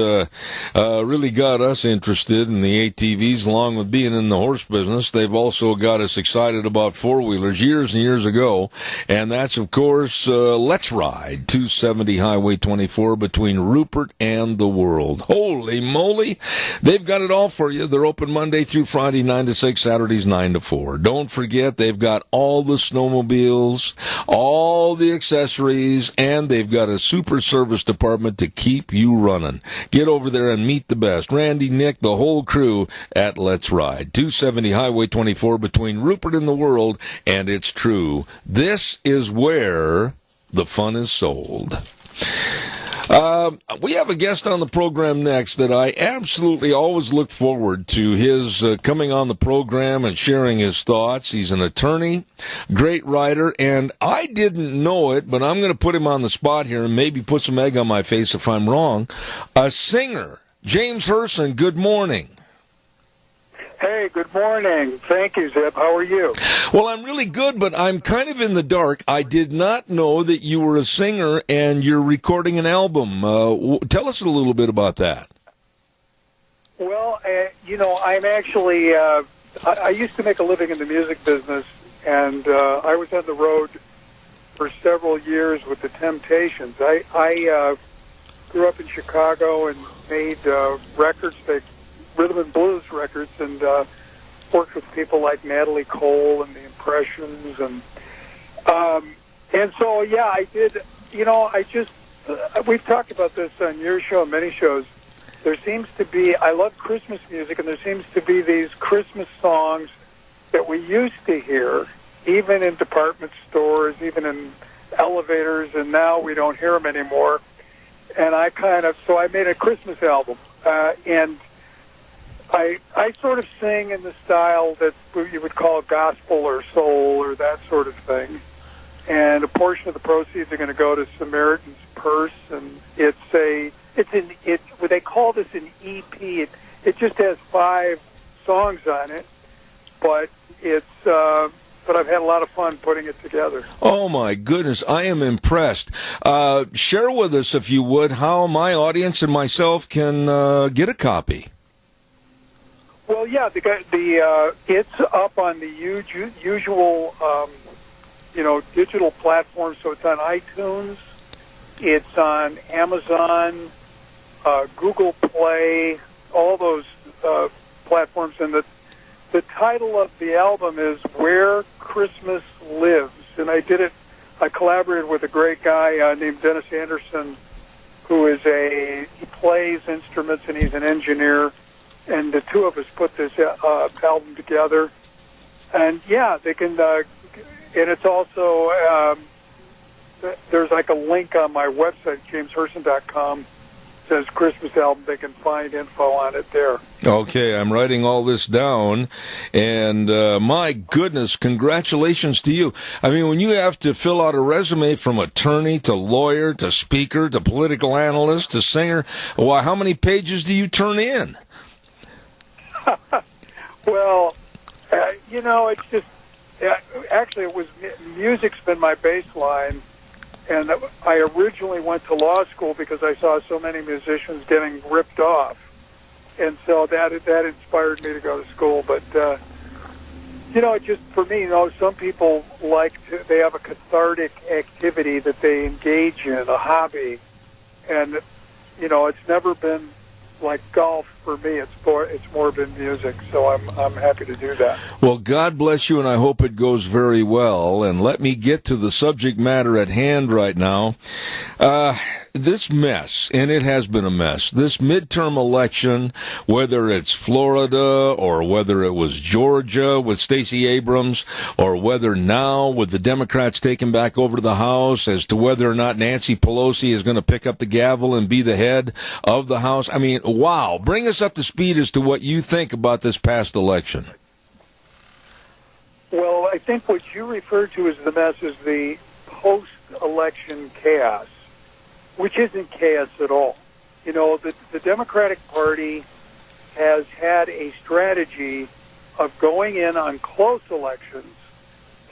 really got us interested in the ATVs, along with being in the horse business. They've also got us excited about four-wheelers years and years ago. And that's, of course, Let's Ride, 270 Highway 24 between Rupert and the World. Holy moly! They've got it all for you. They're open Monday through Friday, 9 to 6, Saturdays, 9 to 4. Don't forget, they've got all the snowmobiles, all the accessories, and they've got a super service department to keep you running. Get over there and meet the best. Randy, Nick, the whole crew at Let's Ride. 270 Highway 24 between Rupert and the World, and it's true. This is where the fun is sold. We have a guest on the program next that I absolutely always look forward to his coming on the program and sharing his thoughts. He's an attorney, great writer, and I didn't know it, but I'm going to put him on the spot here and maybe put some egg on my face if I'm wrong. A singer, James Herson, good morning. Hey, good morning. Thank you, Zeb. How are you? Well, I'm really good, but I'm kind of in the dark. I did not know that you were a singer and you're recording an album. Tell us a little bit about that. Well, I'm actually, I used to make a living in the music business, and I was on the road for several years with the Temptations. I grew up in Chicago and made records, rhythm and blues records, and worked with people like Natalie Cole and the Impressions, and so yeah, I did. We've talked about this on your show and many shows. There seems to be, I love Christmas music, and there seems to be these Christmas songs that we used to hear, even in department stores, even in elevators, and now we don't hear them anymore. And so I made a Christmas album, and I sort of sing in the style that you would call gospel or soul or that sort of thing. And a portion of the proceeds are going to go to Samaritan's Purse, and they call this an EP. It just has 5 songs on it, but but I've had a lot of fun putting it together. Oh my goodness, I am impressed. Share with us, if you would, how my audience and myself can get a copy. Well, yeah, it's up on the usual, digital platforms. So it's on iTunes, it's on Amazon, Google Play, all those platforms. And the title of the album is Where Christmas Lives. And I collaborated with a great guy named Dennis Anderson, who is he plays instruments and he's an engineer. And the two of us put this album together. And yeah, they can, and it's also, there's like a link on my website, jamesherson.com, says Christmas album. They can find info on it there. Okay, I'm writing all this down, and my goodness, congratulations to you. I mean, when you have to fill out a resume from attorney to lawyer to speaker to political analyst to singer, well, how many pages do you turn in? Well, it's just, actually, music's been my baseline, And I originally went to law school because I saw so many musicians getting ripped off. And so that inspired me to go to school. But, just for me, some people they have a cathartic activity that they engage in, a hobby. And, it's never been like golf for me. It's more been music, so I'm happy to do that. Well, God bless you, and I hope it goes very well. And let me get to the subject matter at hand right now. This mess, and it has been a mess, this midterm election, whether it's Florida or whether it was Georgia with Stacey Abrams, or whether now with the Democrats taking back over the House, as to whether or not Nancy Pelosi is going to pick up the gavel and be the head of the House. I mean, wow. Bring us up to speed as to what you think about this past election. Well, I think what you referred to as the mess is the post-election chaos, which isn't chaos at all. The Democratic Party has had a strategy of going in on close elections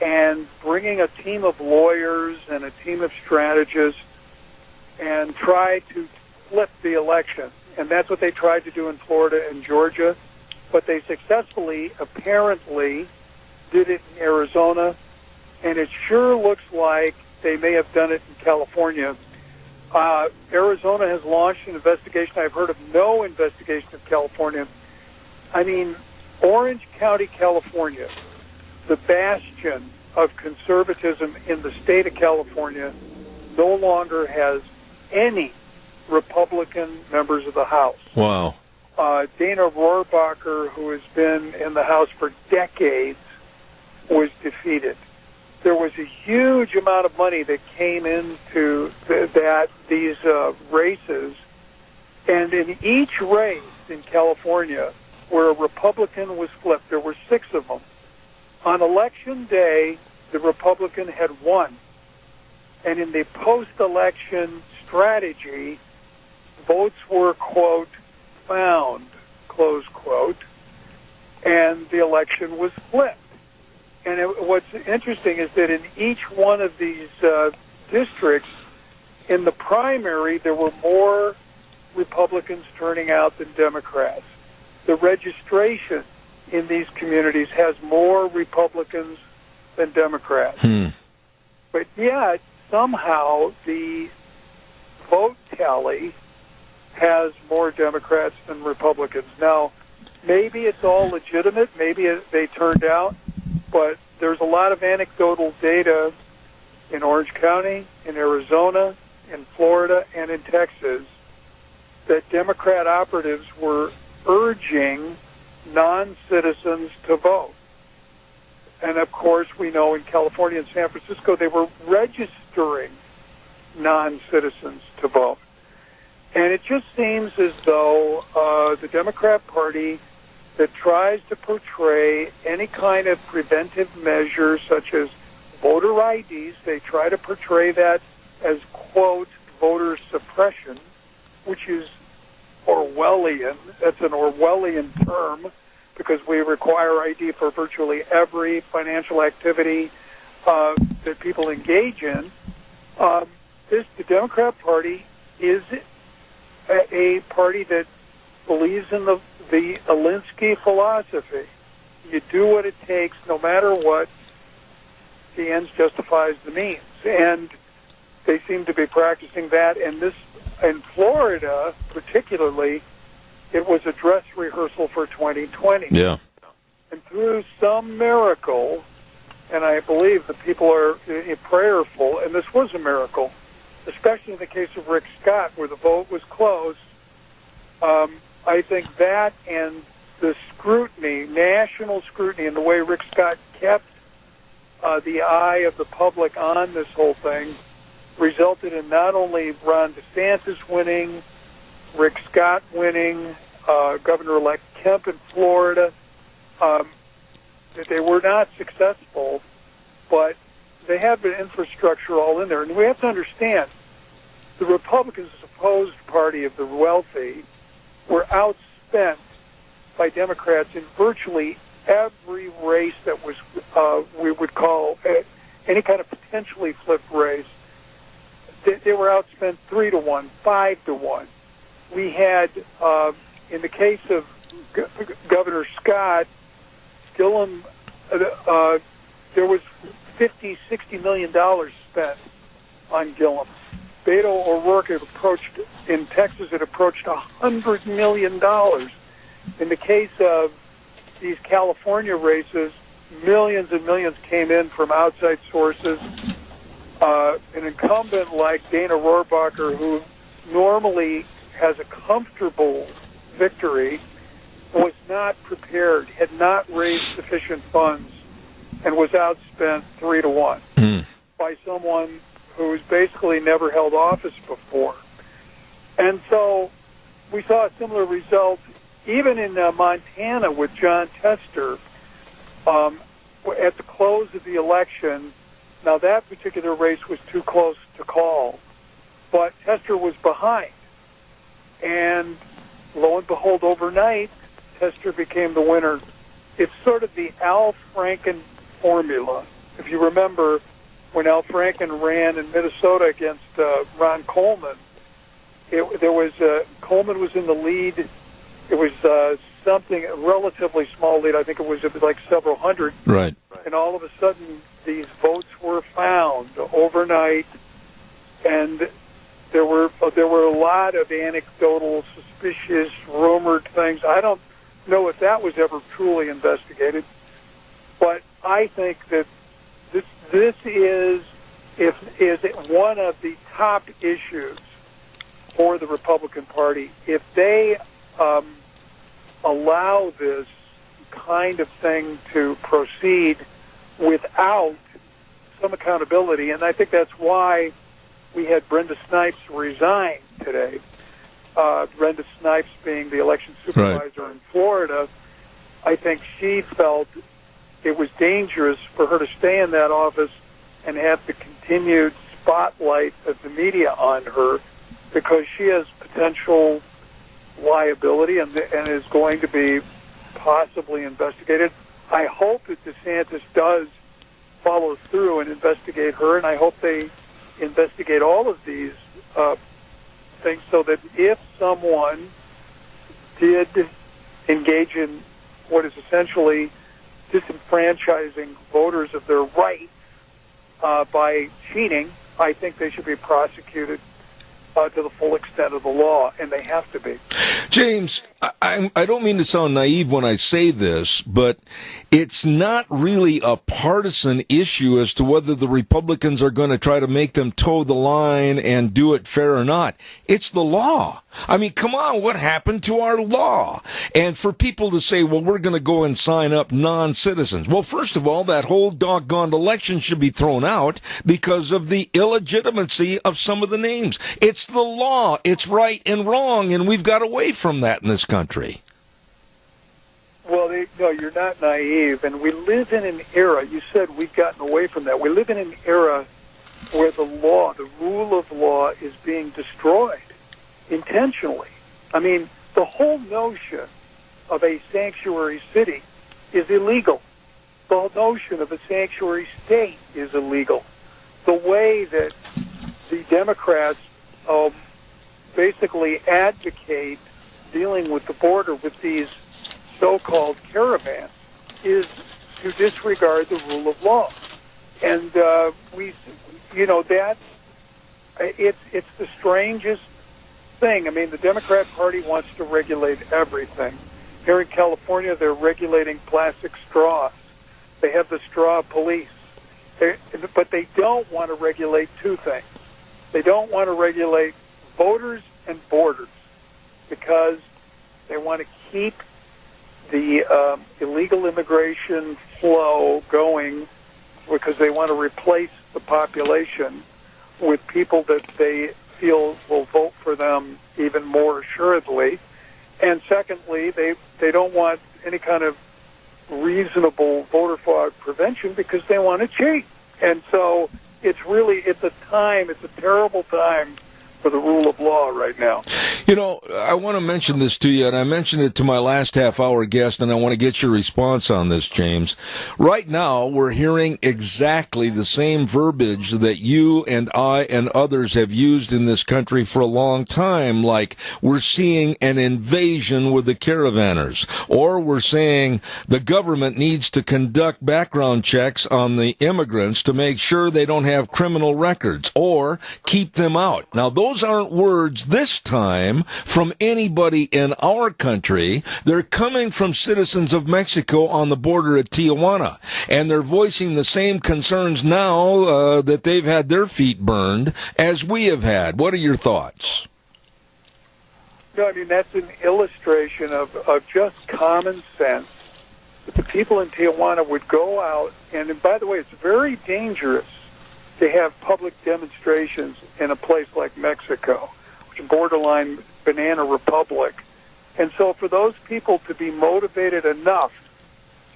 and bringing a team of lawyers and a team of strategists and try to flip the election. And that's what they tried to do in Florida and Georgia. But they successfully, apparently, did it in Arizona. And it sure looks like they may have done it in California. Arizona has launched an investigation. I've heard of no investigation of California. I mean, Orange County, California, the bastion of conservatism in the state of California, no longer has any Republican members of the House. Wow. Dana Rohrabacher, who has been in the House for decades, was defeated. There was a huge amount of money that came into these races, and in each race in California where a Republican was flipped, there were 6 of them. On Election Day, the Republican had won, and in the post-election strategy, votes were, quote, found, close quote, and the election was flipped. And what's interesting is that in each one of these districts, in the primary, there were more Republicans turning out than Democrats. The registration in these communities has more Republicans than Democrats. But yet, somehow, the vote tally has more Democrats than Republicans. Now, maybe it's all legitimate. Maybe they turned out. But there's a lot of anecdotal data in Orange County, in Arizona, in Florida, and in Texas that Democrat operatives were urging non-citizens to vote. And, of course, we know in California and San Francisco they were registering non-citizens to vote. And it just seems as though the Democrat Party that tries to portray any kind of preventive measure such as voter IDs, they try to portray that as, quote, voter suppression, which is Orwellian. That's an Orwellian term because we require ID for virtually every financial activity that people engage in. The Democrat Party is a party that believes in the Alinsky philosophy. You do what it takes, no matter what. The ends justifies the means, and they seem to be practicing that. And this, in Florida, particularly, it was a dress rehearsal for 2020. Yeah. And through some miracle, and I believe the people are prayerful, and this was a miracle, especially in the case of Rick Scott, where the vote was close. I think that and the scrutiny, national scrutiny, and the way Rick Scott kept the eye of the public on this whole thing resulted in not only Ron DeSantis winning, Rick Scott winning, Governor-elect Kemp in Florida. That they were not successful, but they have an infrastructure all in there. And we have to understand, the Republicans, the supposed party of the wealthy, were outspent by Democrats in virtually every race that was, we would call any kind of potentially flipped race. they were outspent 3-1, 5-1. We had, in the case of Governor Scott, Gillum, there was $50-60 million spent on Gillum. Beto O'Rourke in Texas, it approached $100 million. In the case of these California races, millions and millions came in from outside sources. An incumbent like Dana Rohrabacher, who normally has a comfortable victory, was not prepared, had not raised sufficient funds, and was outspent 3-1 by someone who's basically never held office before. And so we saw a similar result even in Montana with John Tester at the close of the election. Now, that particular race was too close to call, but Tester was behind. And lo and behold, overnight, Tester became the winner. It's sort of the Al Franken formula. If you remember, when Al Franken ran in Minnesota against Ron Coleman, Coleman was in the lead. It was a relatively small lead. I think it was like several hundred. Right. And all of a sudden, these votes were found overnight, and there were a lot of anecdotal, suspicious, rumored things. I don't know if that was ever truly investigated, but I think that this is one of the top issues for the Republican Party. If they allow this kind of thing to proceed without some accountability, and I think that's why we had Brenda Snipes resign today. Brenda Snipes being the election supervisor in Florida, I think she felt it was dangerous for her to stay in that office and have the continued spotlight of the media on her, because she has potential liability and is going to be possibly investigated. I hope that DeSantis does follow through and investigate her, and I hope they investigate all of these things, so that if someone did engage in what is essentially disenfranchising voters of their rights by cheating, I think they should be prosecuted to the full extent of the law, and they have to be. James, I don't mean to sound naive when I say this, but it's not really a partisan issue as to whether the Republicans are going to try to make them toe the line and do it fair or not. It's the law. I mean, come on, what happened to our law? And for people to say, well, we're going to go and sign up non-citizens. Well, first of all, that whole doggone election should be thrown out because of the illegitimacy of some of the names. It's the law. It's right and wrong, and we've got away from that in this country. Well, no, you're not naive, and we live in an era, you said we've gotten away from that. We live in an era where the law, the rule of law, is being destroyed intentionally. I mean, the whole notion of a sanctuary city is illegal. The whole notion of a sanctuary state is illegal. The way that the Democrats basically advocate dealing with the border with these so-called caravans is to disregard the rule of law. And it's the strangest thing. I mean, the Democrat Party wants to regulate everything. Here in California, they're regulating plastic straws. They have the straw police. But they don't want to regulate two things. They don't want to regulate voters and borders, because they want to keep the illegal immigration flow going, because they want to replace the population with people that they feel will vote for them even more assuredly. And secondly, they don't want any kind of reasonable voter fraud prevention, because they want to cheat. And so it's a terrible time for the rule of law right now. You know, I want to mention this to you, and I mentioned it to my last half-hour guest, and I want to get your response on this, James. Right now, we're hearing exactly the same verbiage that you and I and others have used in this country for a long time, like we're seeing an invasion with the caravanners, or we're saying the government needs to conduct background checks on the immigrants to make sure they don't have criminal records, or keep them out. Now, those aren't words this time from anybody in our country. They're coming from citizens of Mexico on the border at Tijuana, and they're voicing the same concerns now that they've had their feet burned as we have had. What are your thoughts? No, I mean, that's an illustration of just common sense. That the people in Tijuana would go out, and by the way, it's very dangerous to have public demonstrations in a place like Mexico, which is borderline banana republic. And so for those people to be motivated enough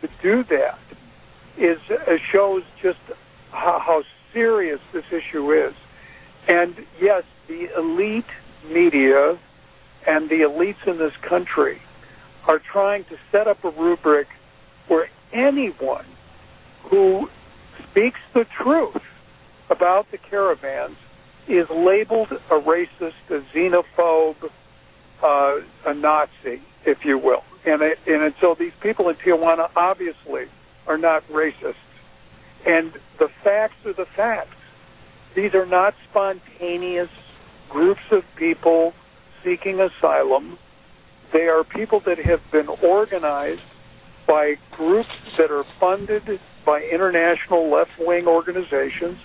to do that shows just how serious this issue is. And yes, the elite media and the elites in this country are trying to set up a rubric where anyone who speaks the truth about the caravans is labeled a racist, a xenophobe, a Nazi, if you will. And so these people in Tijuana obviously are not racists. And the facts are the facts. These are not spontaneous groups of people seeking asylum. They are people that have been organized by groups that are funded by international left-wing organizations,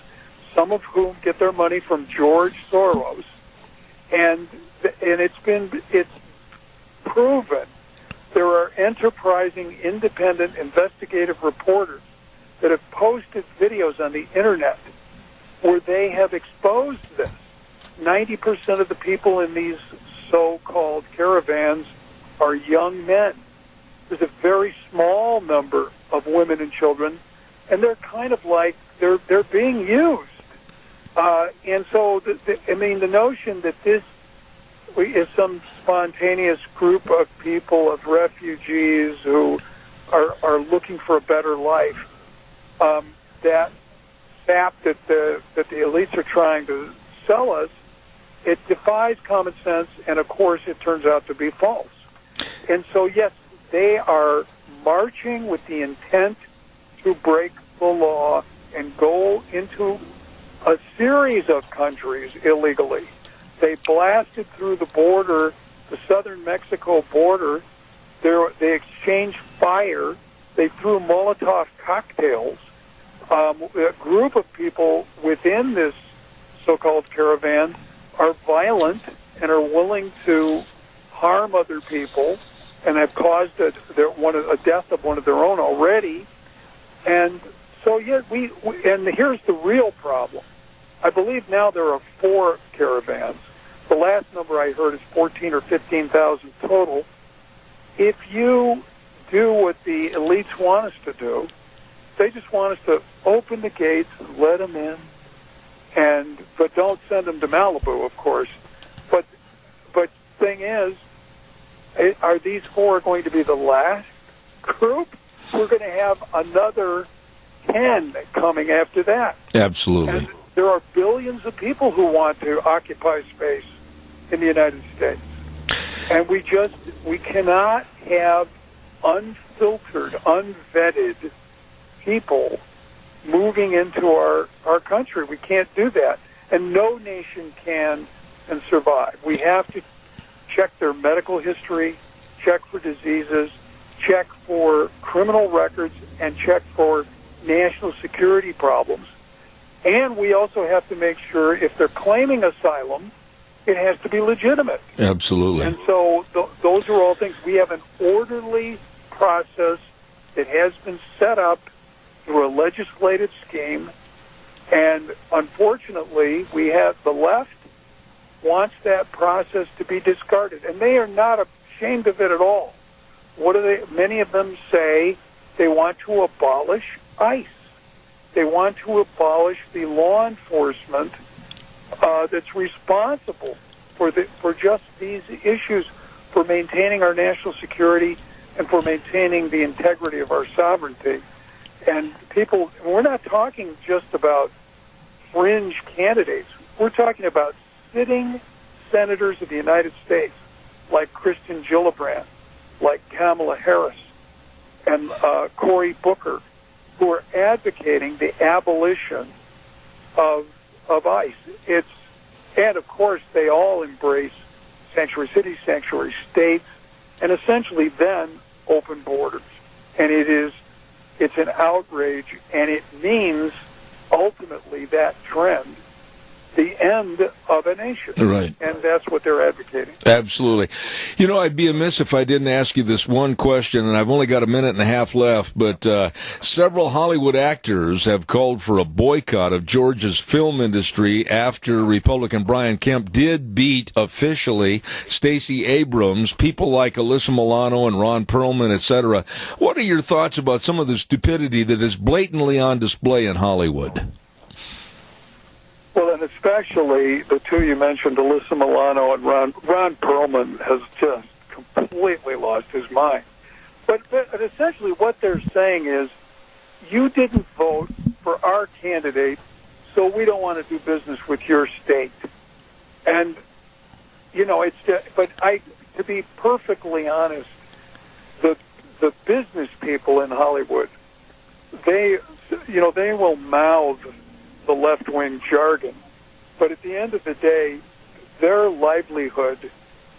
some of whom get their money from George Soros. And it's proven there are enterprising, independent, investigative reporters that have posted videos on the internet where they have exposed this. 90% of the people in these so-called caravans are young men. There's a very small number of women and children, and they're kind of like they're being used. And so, the notion that this is some spontaneous group of people, of refugees who are looking for a better life, that sap that the elites are trying to sell us, it defies common sense, and of course it turns out to be false. And so, yes, they are marching with the intent to break the law and go into a series of countries illegally. They blasted through the border, the southern Mexico border. They exchanged fire. They threw Molotov cocktails. A group of people within this so-called caravan are violent and are willing to harm other people, and have caused a death of one of their own already. And so, yeah, and here's the real problem. I believe now there are 4 caravans. The last number I heard is 14 or 15,000 total. If you do what the elites want us to do, they just want us to open the gates, let them in, but don't send them to Malibu, of course. But thing is, are these 4 going to be the last group? We're going to have another 10 coming after that. Absolutely. And there are billions of people who want to occupy space in the United States. And we cannot have unfiltered, unvetted people moving into our country. We can't do that. And no nation can survive. We have to check their medical history, check for diseases, check for criminal records, and check for national security problems. And we also have to make sure if they're claiming asylum, it has to be legitimate. Absolutely. And so those are all things. We have an orderly process that has been set up through a legislative scheme. And unfortunately, we have the left wants that process to be discarded. And they are not ashamed of it at all. What do they? Many of them say they want to abolish ICE. They want to abolish the law enforcement that's responsible for just these issues, for maintaining our national security and for maintaining the integrity of our sovereignty. And people, we're not talking just about fringe candidates. We're talking about sitting senators of the United States, like Kristen Gillibrand, like Kamala Harris, and Cory Booker, who are advocating the abolition of ICE. And of course, they all embrace sanctuary cities, sanctuary states, and essentially then open borders. And it's an outrage, and it means ultimately that trend, the end of a nation. Right. And that's what they're advocating. Absolutely. You know, I'd be amiss if I didn't ask you this one question, and I've only got a minute and a half left, but several Hollywood actors have called for a boycott of Georgia's film industry after Republican Brian Kemp did beat officially Stacey Abrams, people like Alyssa Milano and Ron Perlman, etc. What are your thoughts about some of the stupidity that is blatantly on display in Hollywood? Well, and especially the two you mentioned, Alyssa Milano and Ron Perlman, has just completely lost his mind. But essentially what they're saying is, you didn't vote for our candidate, so we don't want to do business with your state. And, you know, to be perfectly honest, the business people in Hollywood, they will mouth the left-wing jargon, but at the end of the day, their livelihood,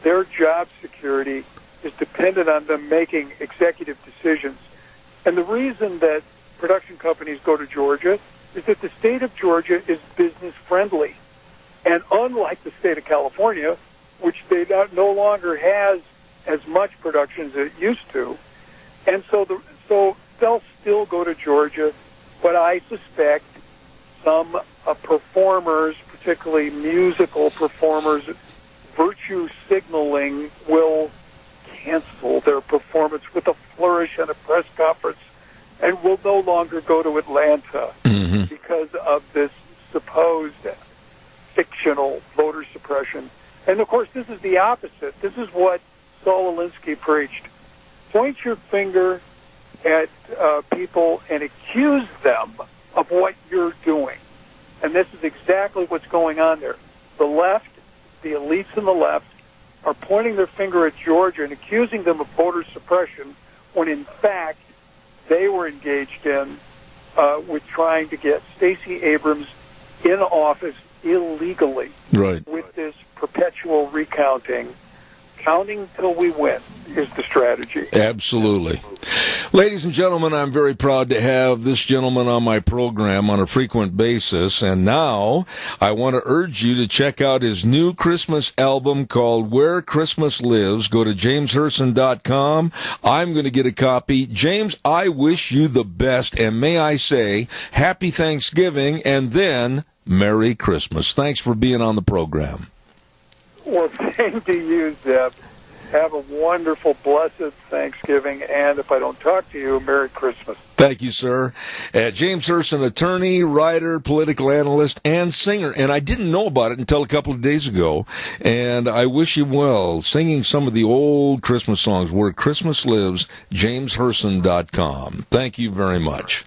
their job security is dependent on them making executive decisions. And the reason that production companies go to Georgia is that the state of Georgia is business-friendly. And unlike the state of California, which they no longer has as much production as it used to, and so they'll still go to Georgia, but I suspect some performers, particularly musical performers, virtue signaling will cancel their performance with a flourish at a press conference and will no longer go to Atlanta because of this supposed fictional voter suppression. And, of course, this is the opposite. This is what Saul Alinsky preached. Point your finger at people and accuse them of what you're doing. And this is exactly what's going on there. The left, the elites in the left, are pointing their finger at Georgia and accusing them of voter suppression when, in fact, they were engaged in with trying to get Stacey Abrams in office illegally. Right. With this perpetual recounting. Counting till we win is the strategy. Absolutely. Ladies and gentlemen, I'm very proud to have this gentleman on my program on a frequent basis, and now I want to urge you to check out his new Christmas album called Where Christmas Lives. Go to jamesherson.com. I'm going to get a copy. James, I wish you the best, and may I say, Happy Thanksgiving, and then Merry Christmas. Thanks for being on the program. Well, same to you, Zeb. Have a wonderful, blessed Thanksgiving, and if I don't talk to you, Merry Christmas. Thank you, sir. James Herson, attorney, writer, political analyst, and singer. And I didn't know about it until a couple of days ago. And I wish you well, singing some of the old Christmas songs. Where Christmas Lives, jamesherson.com. Thank you very much.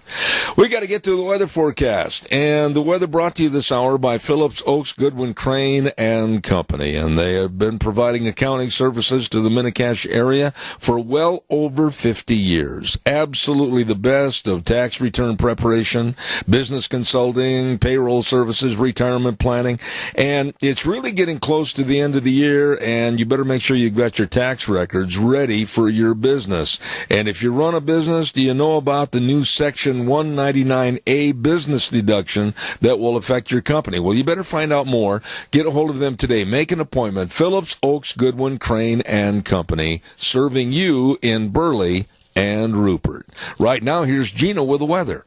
We got to get to the weather forecast. And the weather brought to you this hour by Phillips, Oaks, Goodwin, Crane, and Company. And they have been providing accounting services to the Mini-Cash area for well over 50 years. Absolutely the best of tax return preparation, business consulting, payroll services, retirement planning, and it's really getting close to the end of the year, and you better make sure you've got your tax records ready for your business. And if you run a business, do you know about the new Section 199A business deduction that will affect your company? Well, you better find out more. Get a hold of them today. Make an appointment. Phillips, Oaks, Goodwin, Crane, and Company, serving you in Burley and Rupert. Right now, here's Gina with the weather.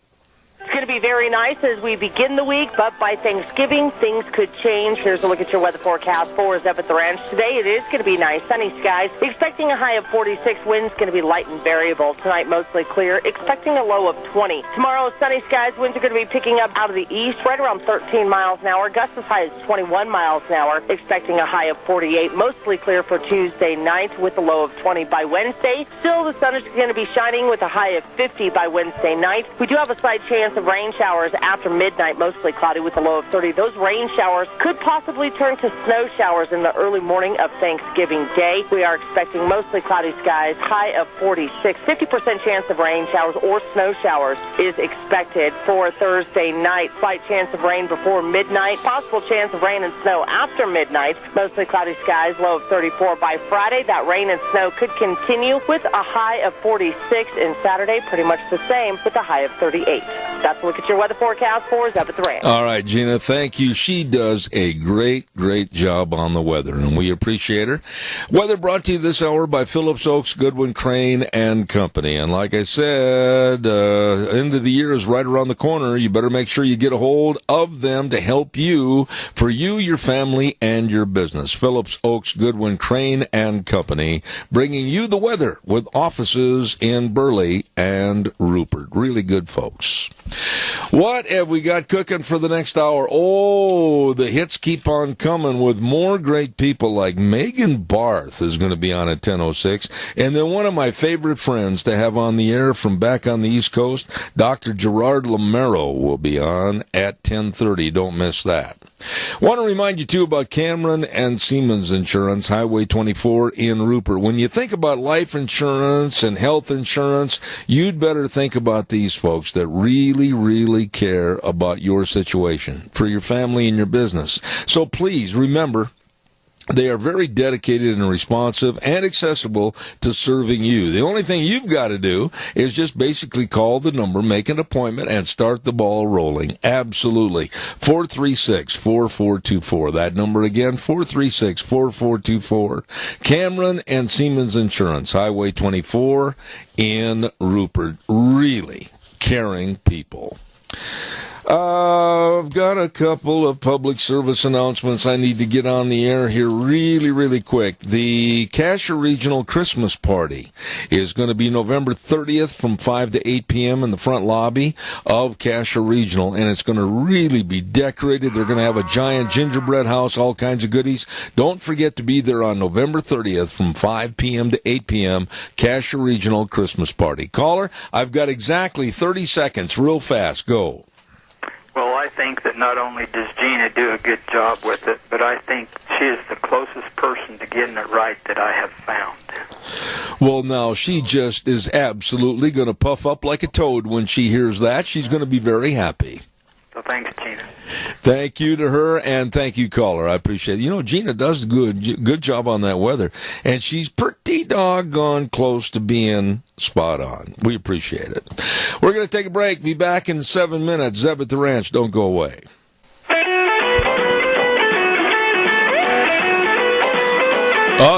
It's going to be be very nice as we begin the week, but by Thanksgiving, things could change. Here's a look at your weather forecast for Zeb at the Ranch today. It is going to be nice, sunny skies. Expecting a high of 46. Winds going to be light and variable. Tonight, mostly clear. Expecting a low of 20. Tomorrow, sunny skies. Winds are going to be picking up out of the east, right around 13 miles an hour. Gusts as high as 21 miles an hour. Expecting a high of 48. Mostly clear for Tuesday night with a low of 20 by Wednesday. Still, the sun is going to be shining with a high of 50 by Wednesday night. We do have a slight chance of rain showers after midnight, mostly cloudy with a low of 30. Those rain showers could possibly turn to snow showers in the early morning of Thanksgiving Day. We are expecting mostly cloudy skies, high of 46. 50% chance of rain showers or snow showers is expected for Thursday night. Slight chance of rain before midnight. Possible chance of rain and snow after midnight. Mostly cloudy skies, low of 34 by Friday. That rain and snow could continue with a high of 46, and Saturday pretty much the same with a high of 38. That's a look at your weather forecast for Zeb at the Ranch. All right, Gina, thank you. She does a great job on the weather, and we appreciate her. Weather brought to you this hour by Phillips Oaks, Goodwin, Crane, and Company. And like I said, end of the year is right around the corner. You better make sure you get a hold of them to help you, for you, your family, and your business. Phillips Oaks, Goodwin, Crane, and Company, bringing you the weather with offices in Burley and Rupert. Really good folks. What have we got cooking for the next hour? Oh, the hits keep on coming with more great people like Megan Barth is going to be on at 10:06. And then one of my favorite friends to have on the air from back on the East Coast, Dr. Gerard Lamero, will be on at 10:30. Don't miss that. Want to remind you, too, about Cameron and Siemens Insurance, Highway 24 in Rupert. When you think about life insurance and health insurance, you'd better think about these folks that really care about your situation for your family and your business. So please remember, they are very dedicated and responsive and accessible to serving you. The only thing you've got to do is just basically call the number, make an appointment, and start the ball rolling. Absolutely. 436-4424. That number again, 436-4424. Cameron and Siemens Insurance, Highway 24 in Rupert. Really caring people. I've got a couple of public service announcements I need to get on the air here really quick. The Cassia Regional Christmas Party is going to be November 30th from 5 to 8 p.m. in the front lobby of Cassia Regional, and it's going to really be decorated. They're going to have a giant gingerbread house, all kinds of goodies. Don't forget to be there on November 30th from 5 p.m. to 8 p.m., Cassia Regional Christmas Party. Caller, I've got exactly 30 seconds, real fast. Go. Well, I think that not only does Gina do a good job with it, but I think she is the closest person to getting it right that I have found. Well, now, she just is absolutely going to puff up like a toad when she hears that. She's going to be very happy. So thanks, Gina. Thank you to her, and thank you, caller. I appreciate it. You know, Gina does a good job on that weather, and she's pretty doggone close to being spot on. We appreciate it. We're going to take a break. Be back in 7 minutes. Zeb at the Ranch. Don't go away.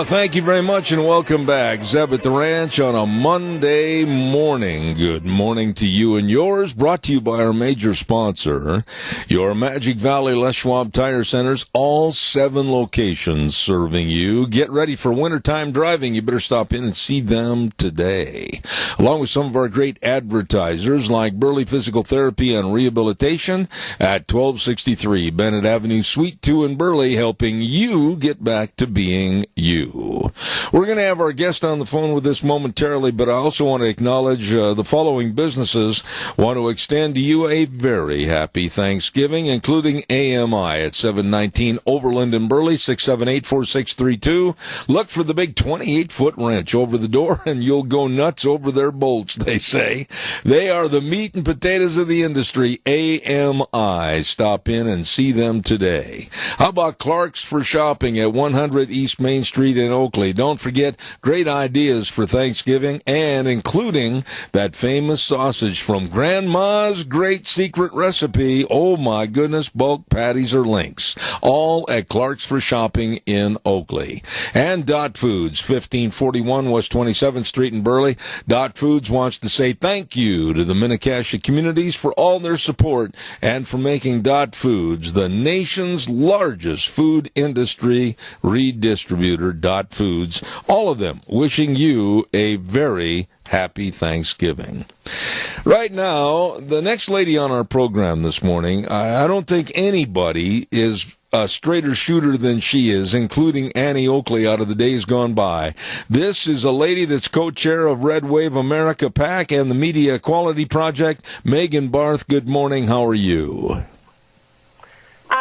Thank you very much, and welcome back. Zeb at the Ranch on a Monday morning. Good morning to you and yours. Brought to you by our major sponsor, your Magic Valley Les Schwab Tire Centers, all 7 locations serving you. Get ready for wintertime driving. You better stop in and see them today. Along with some of our great advertisers like Burley Physical Therapy and Rehabilitation at 1263 Bennett Avenue, Suite 2 in Burley, helping you get back to being you. We're going to have our guest on the phone with us momentarily, but I also want to acknowledge the following businesses. Want to extend to you a very happy Thanksgiving, including AMI at 719 Overland in Burley, 678-4632. Look for the big 28-foot wrench over the door, and you'll go nuts over their bolts, they say. They are the meat and potatoes of the industry, AMI. Stop in and see them today. How about Clark's for Shopping at 100 East Main Street Street in Oakley. Don't forget, great ideas for Thanksgiving, and including that famous sausage from Grandma's great secret recipe. Oh my goodness, bulk patties or links. All at Clark's for Shopping in Oakley. And Dot Foods, 1541 West 27th Street in Burley. Dot Foods wants to say thank you to the Mini-Cassia communities for all their support and for making Dot Foods the nation's largest food industry redistributor. Dot Foods, all of them wishing you a very happy Thanksgiving. Right now, the next lady on our program this morning, I don't think anybody is a straighter shooter than she is, including Annie Oakley out of the days gone by. This is a lady that's co-chair of Red Wave America PAC and the Media Equality Project. Megan Barth, good morning. How are you?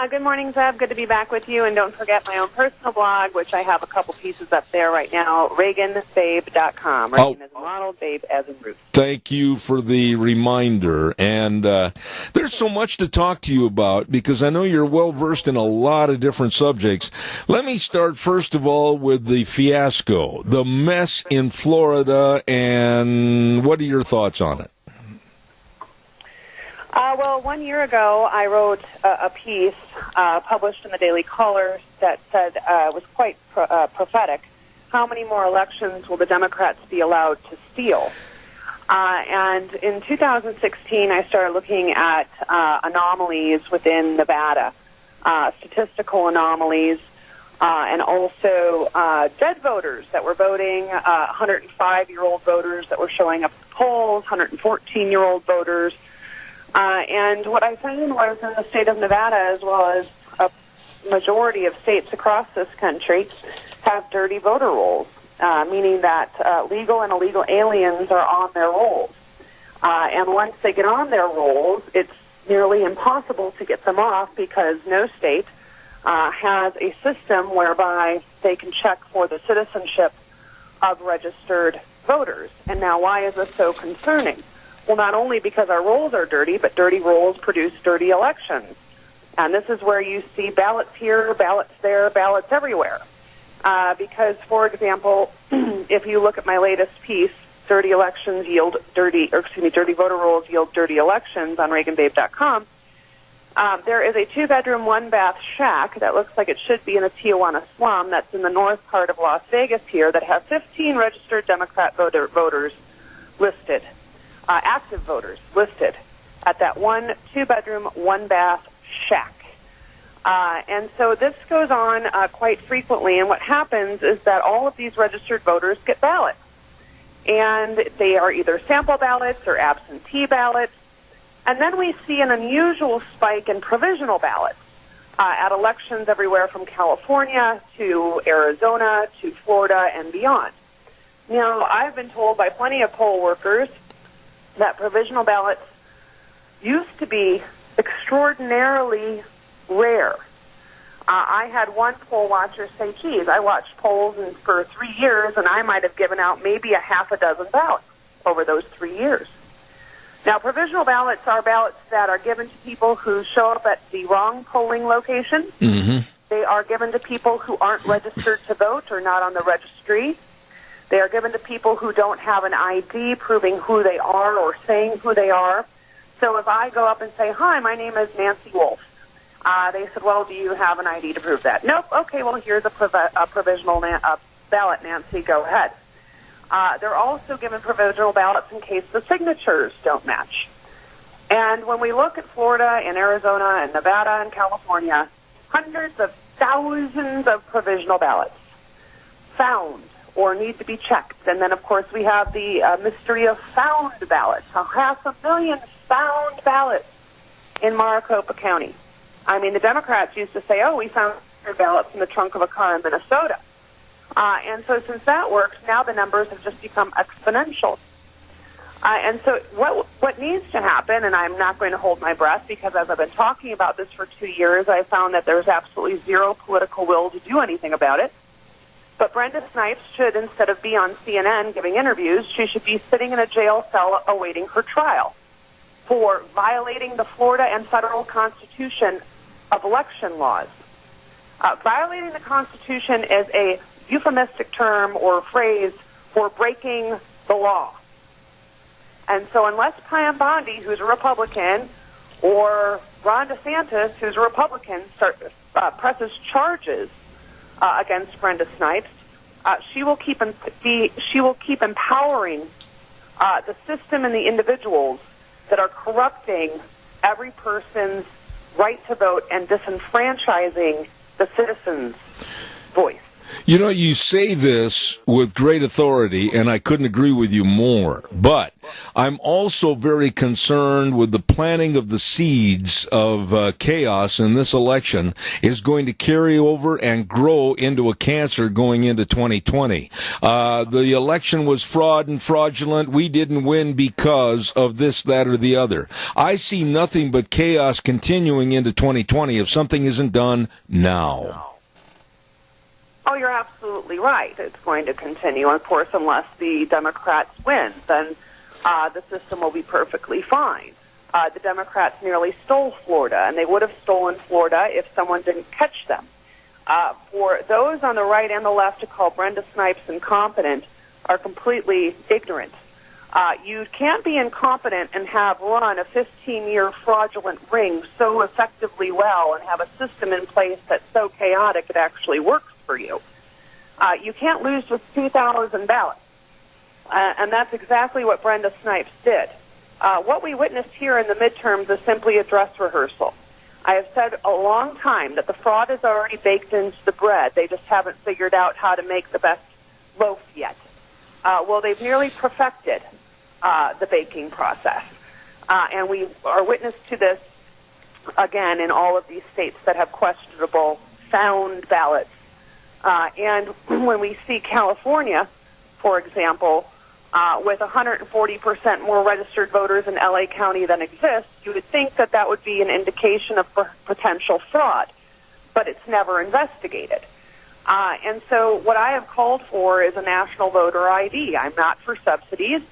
Good morning, Zeb. Good to be back with you. And don't forget my own personal blog, which I have a couple pieces up there right now, ReaganBabe.com. Reagan as a model, Babe as in Ruth. Thank you for the reminder. And there's so much to talk to you about because I know you're well-versed in a lot of different subjects. Let me start, first of all, with the fiasco, the mess in Florida, and what are your thoughts on it? Well, 1 year ago, I wrote a piece published in the Daily Caller that said was quite prophetic. How many more elections will the Democrats be allowed to steal? And in 2016, I started looking at anomalies within Nevada, statistical anomalies, and also dead voters that were voting, 105-year-old voters that were showing up at polls, 114-year-old voters. And what I found was in the state of Nevada, as well as a majority of states across this country, have dirty voter rolls, meaning that legal and illegal aliens are on their rolls. And once they get on their rolls, it's nearly impossible to get them off because no state has a system whereby they can check for the citizenship of registered voters. And now why is this so concerning? Well, not only because our rolls are dirty, but dirty rolls produce dirty elections. And this is where you see ballots here, ballots there, ballots everywhere. Because, for example, if you look at my latest piece, dirty voter rolls yield dirty elections on ReaganBabe.com, there is a 2-bedroom, 1-bath shack that looks like it should be in a Tijuana slum that's in the north part of Las Vegas here that has 15 registered Democrat voters listed. Active voters listed at that 2-bedroom, 1-bath shack. And so this goes on quite frequently, and what happens is that all of these registered voters get ballots. And they are either sample ballots or absentee ballots. And then we see an unusual spike in provisional ballots at elections everywhere from California to Arizona to Florida and beyond. Now, I've been told by plenty of poll workers that provisional ballots used to be extraordinarily rare. I had one poll watcher say, geez, I watched polls for 3 years, and I might have given out maybe a half a dozen ballots over those 3 years. Now, provisional ballots are ballots that are given to people who show up at the wrong polling location. Mm-hmm. They are given to people who aren't registered to vote or not on the registry. They are given to people who don't have an ID proving who they are or saying who they are. So if I go up and say, hi, my name is Nancy Wolf, they said, well, do you have an ID to prove that? Nope. Okay, well, here's a provisional ballot, Nancy. Go ahead. They're also given provisional ballots in case the signatures don't match. And when we look at Florida and Arizona and Nevada and California, hundreds of thousands of provisional ballots found or need to be checked. And then, of course, we have the mystery of found ballots, 500,000 found ballots in Maricopa County. I mean, the Democrats used to say, oh, we found ballots in the trunk of a car in Minnesota. And so since that works, now the numbers have just become exponential. And so what needs to happen, and I'm not going to hold my breath because as I've been talking about this for 2 years, I found that there's absolutely zero political will to do anything about it. But Brenda Snipes should, instead of be on CNN giving interviews, she should be sitting in a jail cell awaiting her trial for violating the Florida and federal Constitution of election laws. Violating the Constitution is a euphemistic term or phrase for breaking the law. And so unless Pam Bondi, who's a Republican, or Ron DeSantis, who's a Republican, presses charges against Brenda Snipes, she will keep empowering the system and the individuals that are corrupting every person's right to vote and disenfranchising the citizens' voice. You know, you say this with great authority, and I couldn't agree with you more. But I'm also very concerned with the planting of the seeds of chaos in this election is going to carry over and grow into a cancer going into 2020. The election was fraud and fraudulent. We didn't win because of this, that, or the other. I see nothing but chaos continuing into 2020 if something isn't done now. Oh, you're absolutely right. It's going to continue. Of course, unless the Democrats win, then the system will be perfectly fine. The Democrats nearly stole Florida, and they would have stolen Florida if someone didn't catch them. For those on the right and the left to call Brenda Snipes incompetent are completely ignorant. You can't be incompetent and have run a 15-year fraudulent ring so effectively well and have a system in place that's so chaotic it actually works for you. You can't lose with 2,000 ballots. And that's exactly what Brenda Snipes did. What we witnessed here in the midterms is simply a dress rehearsal. I have said a long time that the fraud is already baked into the bread. They just haven't figured out how to make the best loaf yet. Well, they've nearly perfected the baking process. And we are witness to this, again, in all of these states that have questionable found ballots. And when we see California, for example, with 140% more registered voters in L.A. County than exists, you would think that that would be an indication of potential fraud, but it's never investigated. And so what I have called for is a national voter ID. I'm not for subsidies,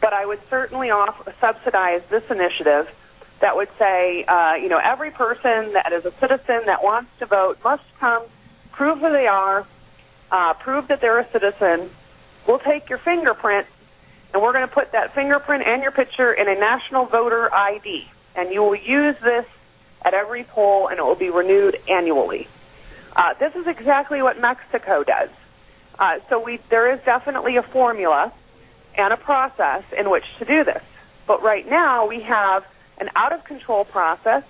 but I would certainly subsidize this initiative that would say, every person that is a citizen that wants to vote must come, prove who they are, prove that they're a citizen. We'll take your fingerprint, and we're going to put that fingerprint and your picture in a national voter ID. And you will use this at every poll, and it will be renewed annually. This is exactly what Mexico does. So there is definitely a formula and a process in which to do this. But right now we have an out-of-control process,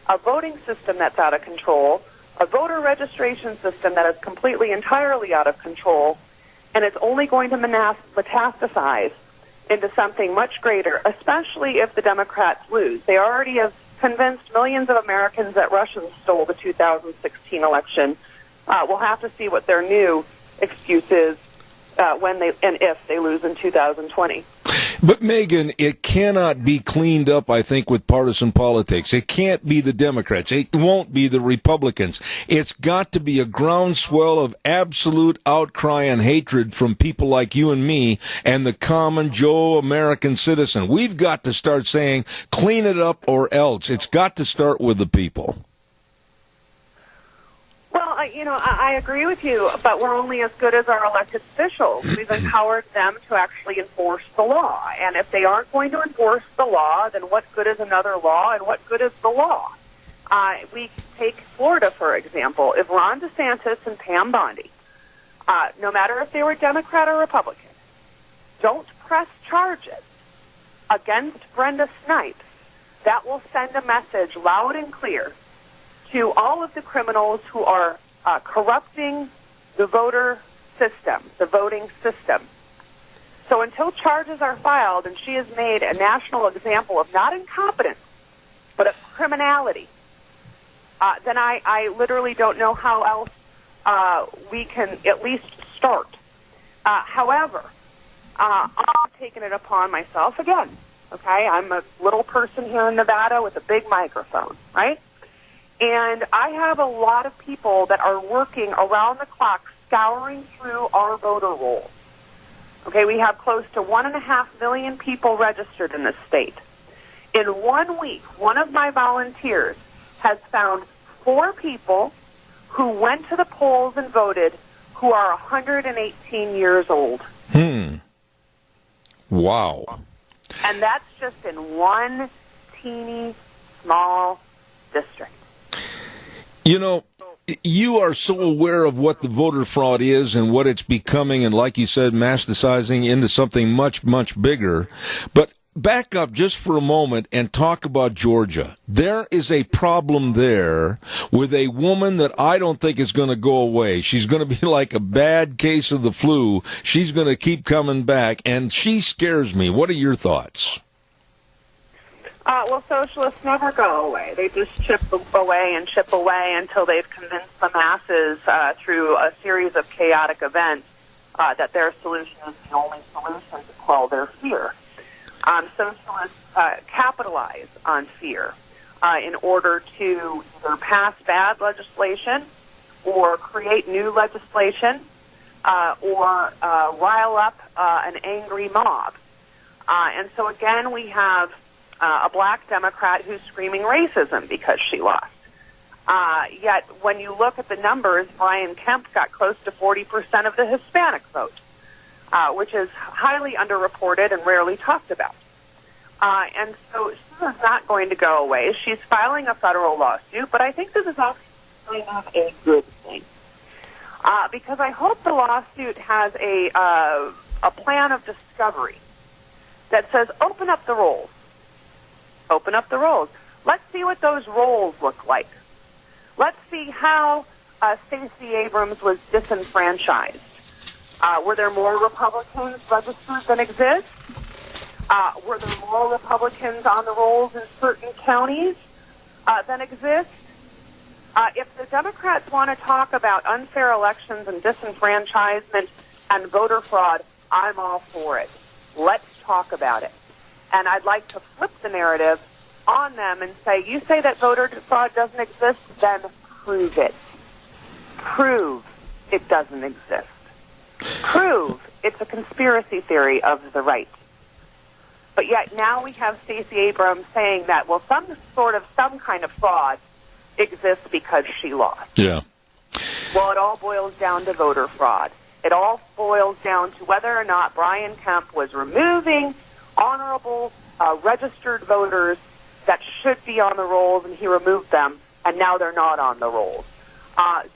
a voting system that's out of control, a voter registration system that is completely, entirely out of control, and it's only going to metastasize into something much greater, especially if the Democrats lose. They already have convinced millions of Americans that Russians stole the 2016 election. We'll have to see what their new excuse is when they and if they lose in 2020. But, Megan, it cannot be cleaned up, I think, with partisan politics. It can't be the Democrats. It won't be the Republicans. It's got to be a groundswell of absolute outcry and hatred from people like you and me and the common Joe American citizen. We've got to start saying, clean it up or else. It's got to start with the people. Well, I agree with you, but we're only as good as our elected officials. We've empowered them to actually enforce the law. And if they aren't going to enforce the law, then what good is another law and what good is the law? We take Florida, for example. If Ron DeSantis and Pam Bondi, no matter if they were Democrat or Republican, don't press charges against Brenda Snipes, that will send a message loud and clear to all of the criminals who are corrupting the voter system, the voting system. So until charges are filed and she has made a national example of not incompetence, but of criminality, then I literally don't know how else we can at least start. However, I'm taking it upon myself again. Okay, I'm a little person here in Nevada with a big microphone, right? And I have a lot of people that are working around the clock scouring through our voter rolls. Okay, we have close to 1.5 million people registered in this state. In 1 week, one of my volunteers has found 4 people who went to the polls and voted who who are 118 years old. Wow. And that's just in one teeny small district. You know, you are so aware of what the voter fraud is and what it's becoming, and like you said, masticizing into something much, much bigger. But back up just for a moment and talk about Georgia. There is a problem there with a woman that I don't think is going to go away. She's going to be like a bad case of the flu. She's going to keep coming back, and she scares me. What are your thoughts? Well, socialists never go away. They just chip away until they've convinced the masses through a series of chaotic events that their solution is the only solution to quell their fear. Socialists capitalize on fear in order to either pass bad legislation or create new legislation or rile up an angry mob. And so, again, we have a black Democrat who's screaming racism because she lost. Yet, when you look at the numbers, Brian Kemp got close to 40% of the Hispanic vote, which is highly underreported and rarely talked about. And so she is not going to go away. She's filing a federal lawsuit, but I think this is actually kind of a good thing. Because I hope the lawsuit has a plan of discovery that says, open up the rolls. Open up the rolls. Let's see what those rolls look like. Let's see how Stacey Abrams was disenfranchised. Were there more Republicans registered than exist? Were there more Republicans on the rolls in certain counties than exist? If the Democrats want to talk about unfair elections and disenfranchisement and voter fraud, I'm all for it. Let's talk about it. And I'd like to flip the narrative on them and say, you say that voter fraud doesn't exist, then prove it. Prove it doesn't exist. Prove it's a conspiracy theory of the right. But yet now we have Stacey Abrams saying that, well, some kind of fraud exists because she lost. Yeah. Well, it all boils down to voter fraud. It all boils down to whether or not Brian Kemp was removing honorable registered voters that should be on the rolls, and he removed them, and now they're not on the rolls.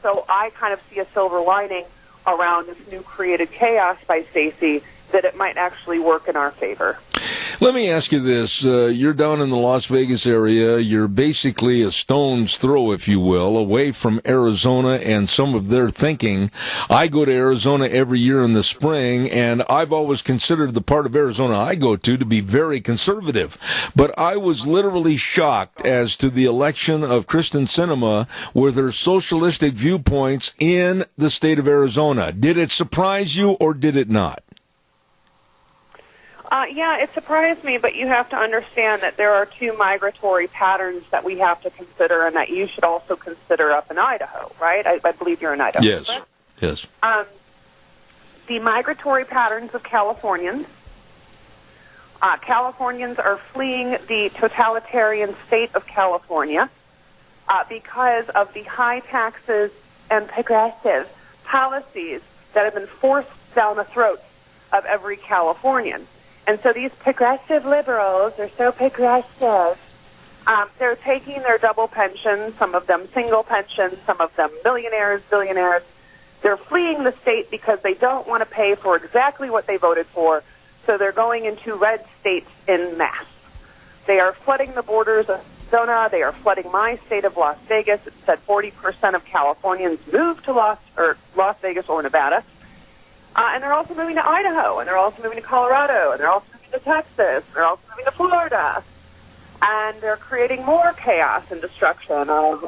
So I kind of see a silver lining around this new created chaos by Stacey, that it might actually work in our favor. Let me ask you this. You're down in the Las Vegas area. You're basically a stone's throw, if you will, away from Arizona and some of their thinking. I go to Arizona every year in the spring, and I've always considered the part of Arizona I go to be very conservative. But I was literally shocked as to the election of Kristen Sinema with her socialistic viewpoints in the state of Arizona. Did it surprise you or did it not? Yeah, it surprised me, but you have to understand that there are two migratory patterns that we have to consider and that you should also consider up in Idaho, right? I believe you're in Idaho. Yes, correct? yes. The migratory patterns of Californians. Californians are fleeing the totalitarian state of California because of the high taxes and progressive policies that have been forced down the throats of every Californian. And so these progressive liberals are so progressive. They're taking their double pensions, some of them single pensions, some of them millionaires, billionaires. They're fleeing the state because they don't want to pay for exactly what they voted for, so they're going into red states en masse. They are flooding the borders of Arizona. They are flooding my state of Las Vegas. It said 40% of Californians moved to Las Vegas or Nevada. And they're also moving to Idaho, and they're also moving to Colorado, and they're also moving to Texas, and they're also moving to Florida. And they're creating more chaos and destruction of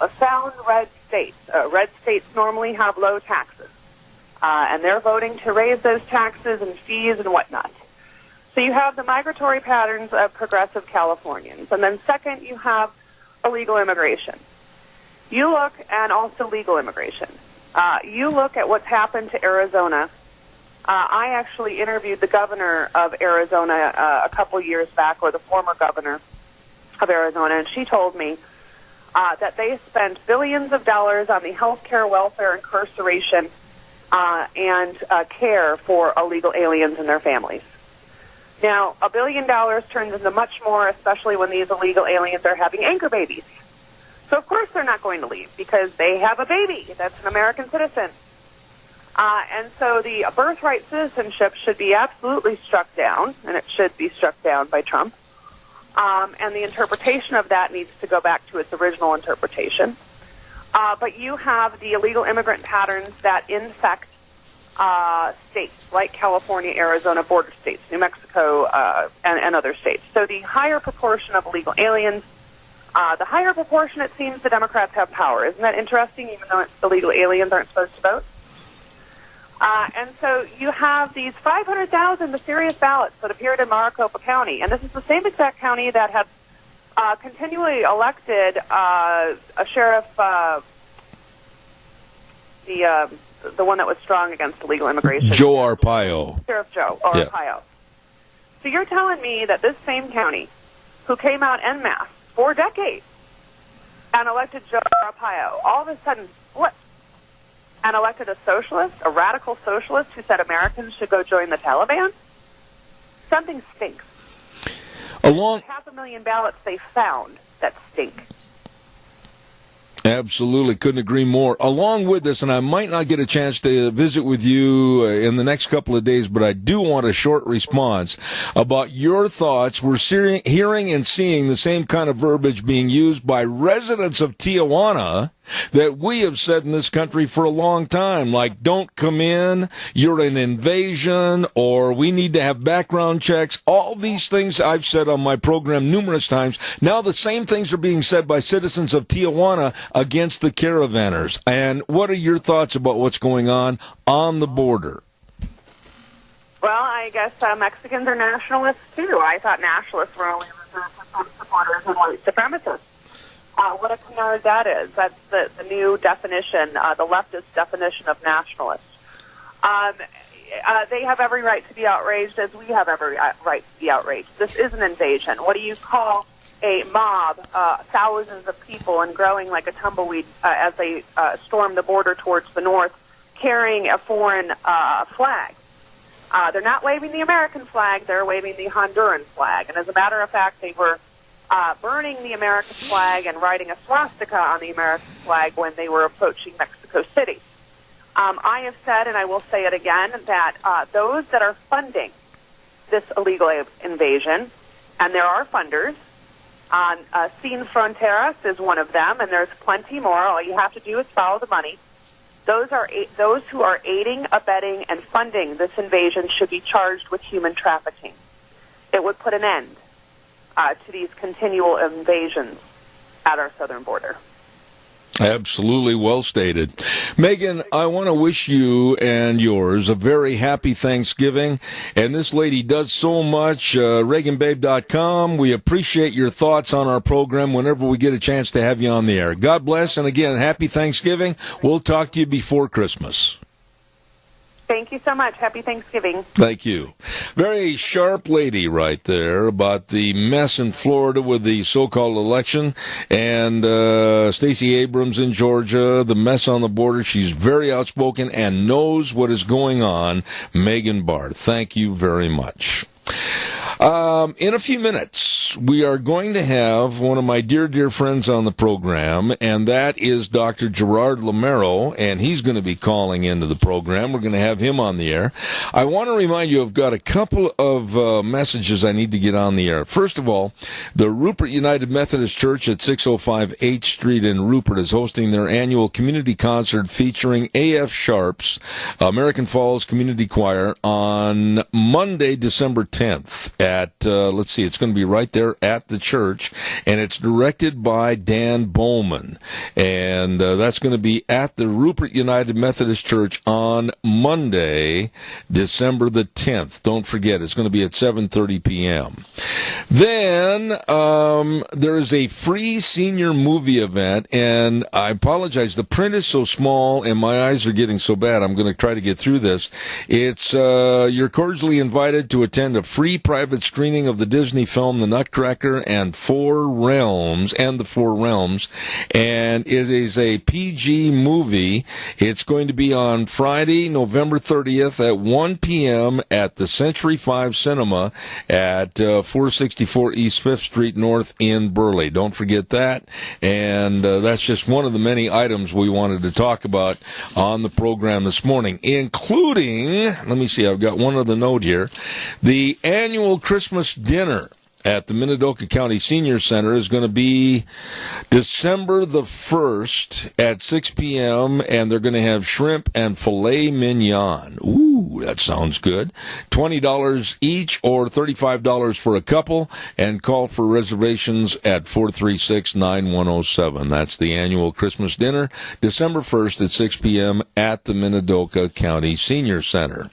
a sound red state. Red states normally have low taxes, and they're voting to raise those taxes and fees and whatnot. So you have the migratory patterns of progressive Californians. And then second, you have illegal immigration. You look, and also legal immigration. You look at what's happened to Arizona. I actually interviewed the governor of Arizona a couple years back, or the former governor of Arizona, and she told me that they spent billions of dollars on the health care, welfare, incarceration, and care for illegal aliens and their families. Now, $1 billion turns into much more, especially when these illegal aliens are having anchor babies. So, of course, they're not going to leave because they have a baby that's an American citizen. And so the birthright citizenship should be absolutely struck down, and it should be struck down by Trump. And the interpretation of that needs to go back to its original interpretation. But you have the illegal immigrant patterns that infect states like California, Arizona, border states, New Mexico, and other states. So the higher proportion of illegal aliens, the higher proportion it seems the Democrats have power. Isn't that interesting, even though illegal aliens aren't supposed to vote? And so you have these 500,000 mysterious ballots that appeared in Maricopa County, and this is the same exact county that had continually elected a sheriff, the one that was strong against illegal immigration. Joe Arpaio. Sheriff Joe Arpaio. So you're telling me that this same county, who came out en masse for decades and elected Joe Arpaio, all of a sudden flipped and elected a socialist, a radical socialist who said Americans should go join the Taliban? Something stinks. 500,000 ballots they found that stink. Absolutely, couldn't agree more. Along with this, and I might not get a chance to visit with you in the next couple of days, but I do want a short response about your thoughts. We're hearing and seeing the same kind of verbiage being used by residents of Tijuana that we have said in this country for a long time, like, don't come in, you're an invasion, or we need to have background checks. All these things I've said on my program numerous times. Now the same things are being said by citizens of Tijuana against the caravanners. And what are your thoughts about what's going on the border? Well, I guess Mexicans are nationalists, too. I thought nationalists were only reserved for Trump supporters and white supremacists. What a canard that is. That's the new definition, the leftist definition of nationalist. They have every right to be outraged, as we have every right to be outraged. This is an invasion. What do you call a mob, thousands of people and growing like a tumbleweed as they storm the border towards the north, carrying a foreign flag? They're not waving the American flag, they're waving the Honduran flag. And as a matter of fact, they were burning the American flag and writing a swastika on the American flag when they were approaching Mexico City. I have said, and I will say it again, that those that are funding this illegal invasion, and there are funders, Sin Fronteras is one of them, and there's plenty more. All you have to do is follow the money. Those who are aiding, abetting, and funding this invasion should be charged with human trafficking. It would put an end to these continual invasions at our southern border. Absolutely, well stated. Megan, I want to wish you and yours a very happy Thanksgiving. And this lady does so much. ReaganBabe.com. We appreciate your thoughts on our program whenever we get a chance to have you on the air. God bless. And again, happy Thanksgiving. We'll talk to you before Christmas. Thank you so much. Happy Thanksgiving. Thank you. Very sharp lady right there about the mess in Florida with the so-called election, and Stacey Abrams in Georgia, the mess on the border. She's very outspoken and knows what is going on. Megan Barth, thank you very much. In a few minutes, we are going to have one of my dear, dear friends on the program, and that is Dr. Gerard Lamero, and he's going to be calling into the program. We're going to have him on the air. I want to remind you, I've got a couple of messages I need to get on the air. First of all, the Rupert United Methodist Church at 605 H Street in Rupert is hosting their annual community concert featuring A.F. Sharp's American Falls Community Choir on Monday, December 10th at, it's going to be right there at the church, and it's directed by Dan Bowman, and that's going to be at the Rupert United Methodist Church on Monday, December the 10th. Don't forget, it's going to be at 7:30 p.m. Then there is a free senior movie event, and I apologize, the print is so small and my eyes are getting so bad, I'm going to try to get through this. It's you're cordially invited to attend a free private screening of the Disney film The Nutcracker and the Four Realms, and it is a PG movie. It's going to be on Friday, November 30th at 1 p.m. at the Century 5 Cinema at 464 East 5th Street North in Burley. Don't forget that. And that's just one of the many items we wanted to talk about on the program this morning, including, let me see, I've got one other note here, the annual Christmas dinner at the Minidoka County Senior Center is going to be December the 1st at 6 p.m., and they're going to have shrimp and filet mignon. Ooh, that sounds good. $20 each or $35 for a couple, and call for reservations at 436-9107. That's the annual Christmas dinner, December 1st at 6 p.m. at the Minidoka County Senior Center.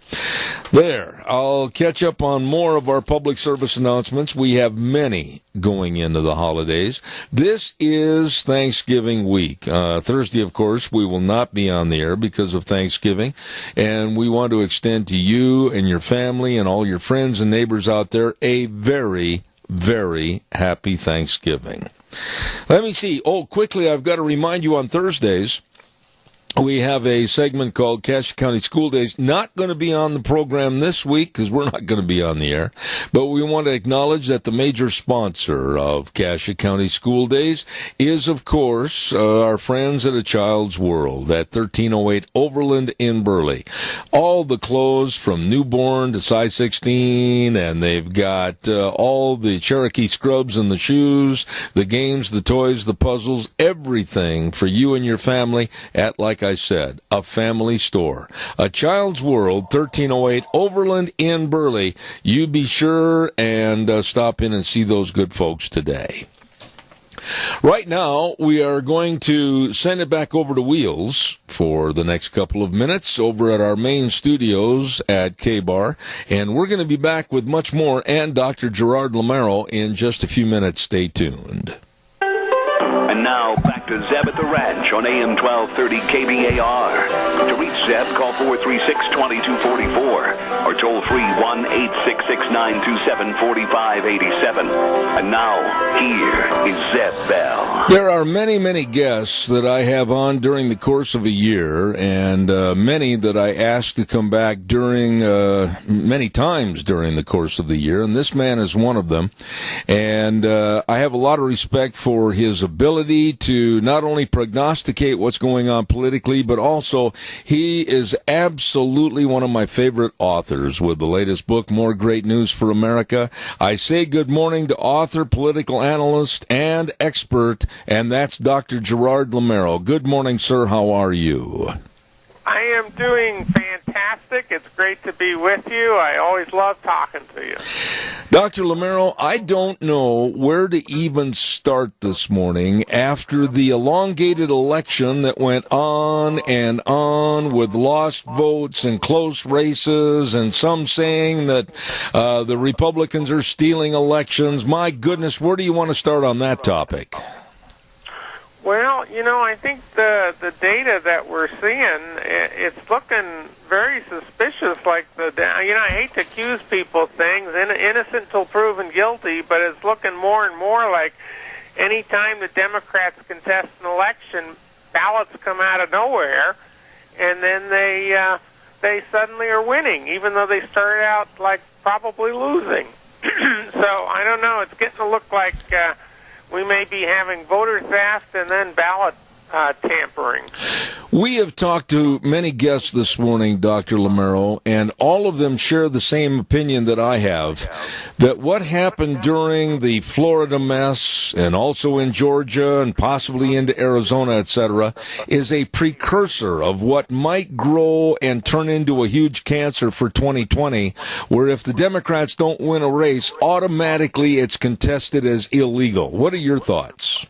There, I'll catch up on more of our public service announcements. We have many going into the holidays. This is Thanksgiving week. Thursday, of course, we will not be on the air because of Thanksgiving, and we want to extend to you and your family and all your friends and neighbors out there a very, very happy Thanksgiving. Let me see. Oh, quickly, I've got to remind you on Thursdays, we have a segment called Cassia County School Days. Not going to be on the program this week because we're not going to be on the air. But we want to acknowledge that the major sponsor of Cassia County School Days is, of course, our friends at A Child's World at 1308 Overland in Burley. All the clothes from newborn to size 16, and they've got all the Cherokee scrubs and the shoes, the games, the toys, the puzzles, everything for you and your family at, like I said, a family store. A Child's World, 1308 Overland in Burley. You be sure and stop in and see those good folks today. Right now, we are going to send it back over to Wheels for the next couple of minutes over at our main studios at K-Bar, and we're going to be back with much more and Dr. Gerard Lamero in just a few minutes. Stay tuned. And now, back to Zeb at the Ranch on AM 1230 KBAR. To reach Zeb, call 436-2244 or toll free 1-866-927-4587. And now, here is Zeb Bell. There are many, many guests that I have on during the course of a year, and many that I ask to come back during many times during the course of the year, and this man is one of them. And I have a lot of respect for his ability to not only prognosticate what's going on politically, but also he is absolutely one of my favorite authors with the latest book, More Great News for America. I say good morning to author, political analyst, and expert, and that's Dr. Gerard Lamero. Good morning, sir. How are you? I am doing fantastic. It's great to be with you. I always love talking to you. Dr. Lamero, I don't know where to even start this morning after the elongated election that went on and on with lost votes and close races and some saying that the Republicans are stealing elections. My goodness, where do you want to start on that topic? Well, you know, I think the data that we're seeing, it's looking very suspicious. Like I hate to accuse people of things, innocent till proven guilty, but it's looking more and more like any time the Democrats contest an election, ballots come out of nowhere, and then they suddenly are winning, even though they started out like probably losing. So I don't know. It's getting to look like we may be having voter theft and then ballot tampering. We have talked to many guests this morning, Dr. Lamero, and all of them share the same opinion that I have, that what happened during the Florida mess and also in Georgia and possibly into Arizona, etc., is a precursor of what might grow and turn into a huge cancer for 2020, where if the Democrats don't win a race, automatically it's contested as illegal. What are your thoughts?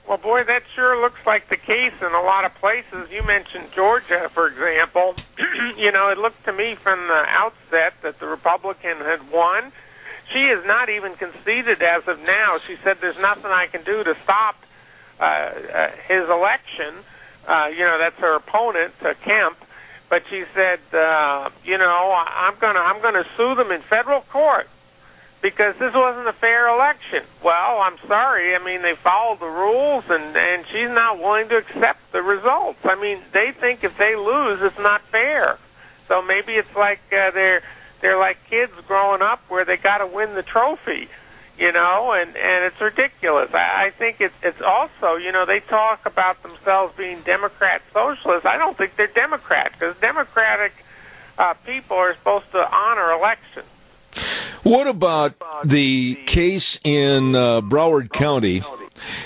Well, boy, that sure looks like the case in a lot of places. You mentioned Georgia, for example. It looked to me from the outset that the Republican had won. She has not even conceded as of now. She said there's nothing I can do to stop his election. That's her opponent, Kemp. But she said, I'm going to sue them in federal court. because this wasn't a fair election. Well, I'm sorry. I mean, they followed the rules, and she's not willing to accept the results. I mean, they think if they lose, it's not fair. So maybe it's like they're like kids growing up where they got to win the trophy, you know, and it's ridiculous. I think it's also, you know, they talk about themselves being Democrat socialists. I don't think they're Democrats, because Democratic people are supposed to honor elections. What about the case in Broward County?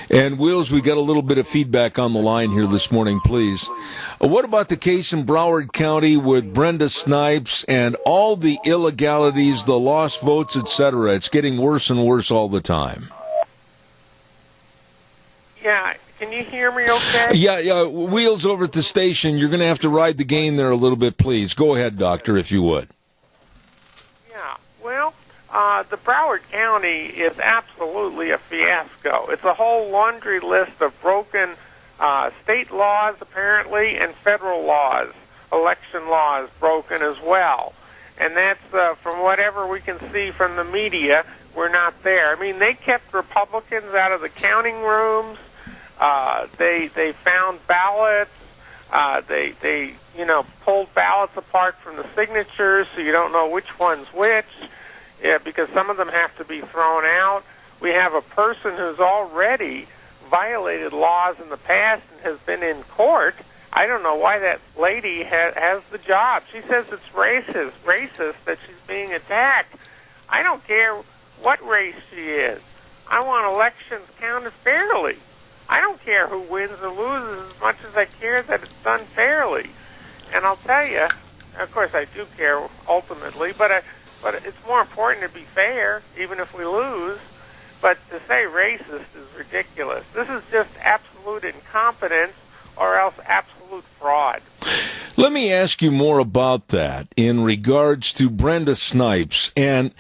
And, Wills, we got a little bit of feedback on the line here this morning, please. What about the case in Broward County with Brenda Snipes and all the illegalities, the lost votes, etc.? It's getting worse and worse all the time. Yeah, can you hear me okay? Yeah, Wheels over at the station. You're going to have to ride the gain there a little bit, please. Go ahead, Doctor, if you would. Yeah, well, the Broward County is absolutely a fiasco. It's a whole laundry list of broken state laws, apparently, and federal laws, election laws broken as well. And that's, from whatever we can see from the media, we're not there. I mean, they kept Republicans out of the counting rooms. They found ballots. They pulled ballots apart from the signatures, so you don't know which one's which. Yeah, because some of them have to be thrown out. We have a person who's already violated laws in the past and has been in court. I don't know why that lady has the job. She says it's racist that she's being attacked. I don't care what race she is. I want elections counted fairly. I don't care who wins or loses as much as I care that it's done fairly. And I'll tell you, of course I do care ultimately, but it's more important to be fair, even if we lose. But to say racist is ridiculous. This is just absolute incompetence or else absolute fraud. Let me ask you more about that in regards to Brenda Snipes. And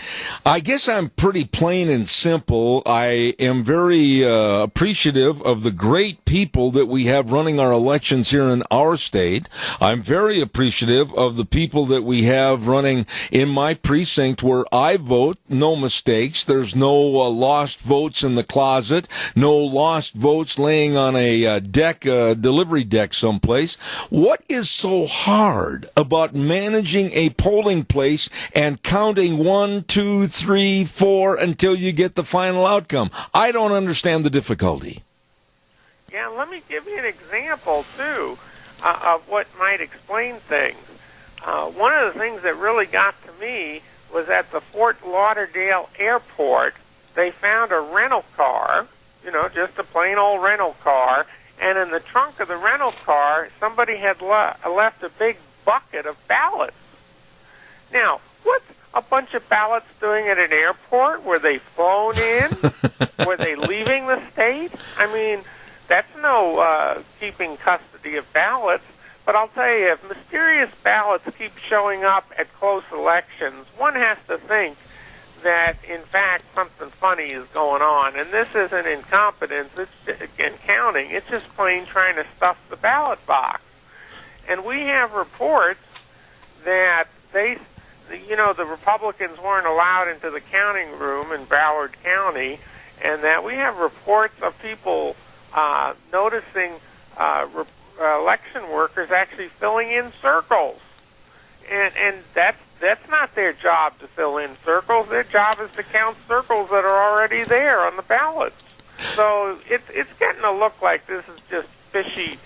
I guess I'm pretty plain and simple. I am very appreciative of the great people that we have running our elections here in our state. I'm very appreciative of the people that we have running in my precinct where I vote. No mistakes. There's no lost votes in the closet. No lost votes laying on a delivery deck someplace. What is so hard about managing a polling place and counting 1, 2, 3, 4 until you get the final outcome? I don't understand the difficulty. Yeah, let me give you an example, too, of what might explain things. One of the things that really got to me was at the Fort Lauderdale airport. They found a rental car, just a plain old rental car, and in the trunk of the rental car, somebody had left a big bucket of ballots. Now, what's a bunch of ballots doing at an airport? Were they flown in? Were they leaving the state? I mean, that's no keeping custody of ballots. But I'll tell you, if mysterious ballots keep showing up at close elections, one has to think that, in fact, something funny is going on. And this isn't incompetence in counting. It's just plain trying to stuff the ballot box. And we have reports that the Republicans weren't allowed into the counting room in Broward County, and that we have reports of people noticing election workers actually filling in circles. And that's not their job to fill in circles. Their job is to count circles that are already there on the ballots. So it's getting to look like this is just fishy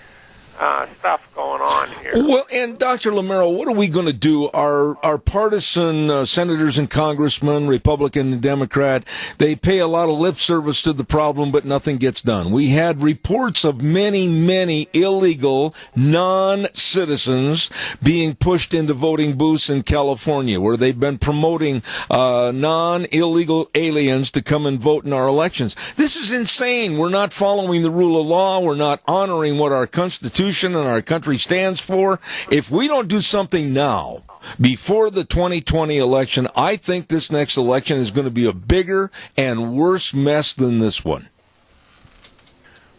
stuff going on here. Well, and Dr. Lamero, what are we going to do? Our partisan senators and congressmen, Republican and Democrat, they pay a lot of lip service to the problem, but nothing gets done. We had reports of many, many illegal non-citizens being pushed into voting booths in California, where they've been promoting non-illegal aliens to come and vote in our elections. This is insane. We're not following the rule of law. We're not honoring what our Constitution and our country stands for. If we don't do something now, before the 2020 election, I think this next election is going to be a bigger and worse mess than this one.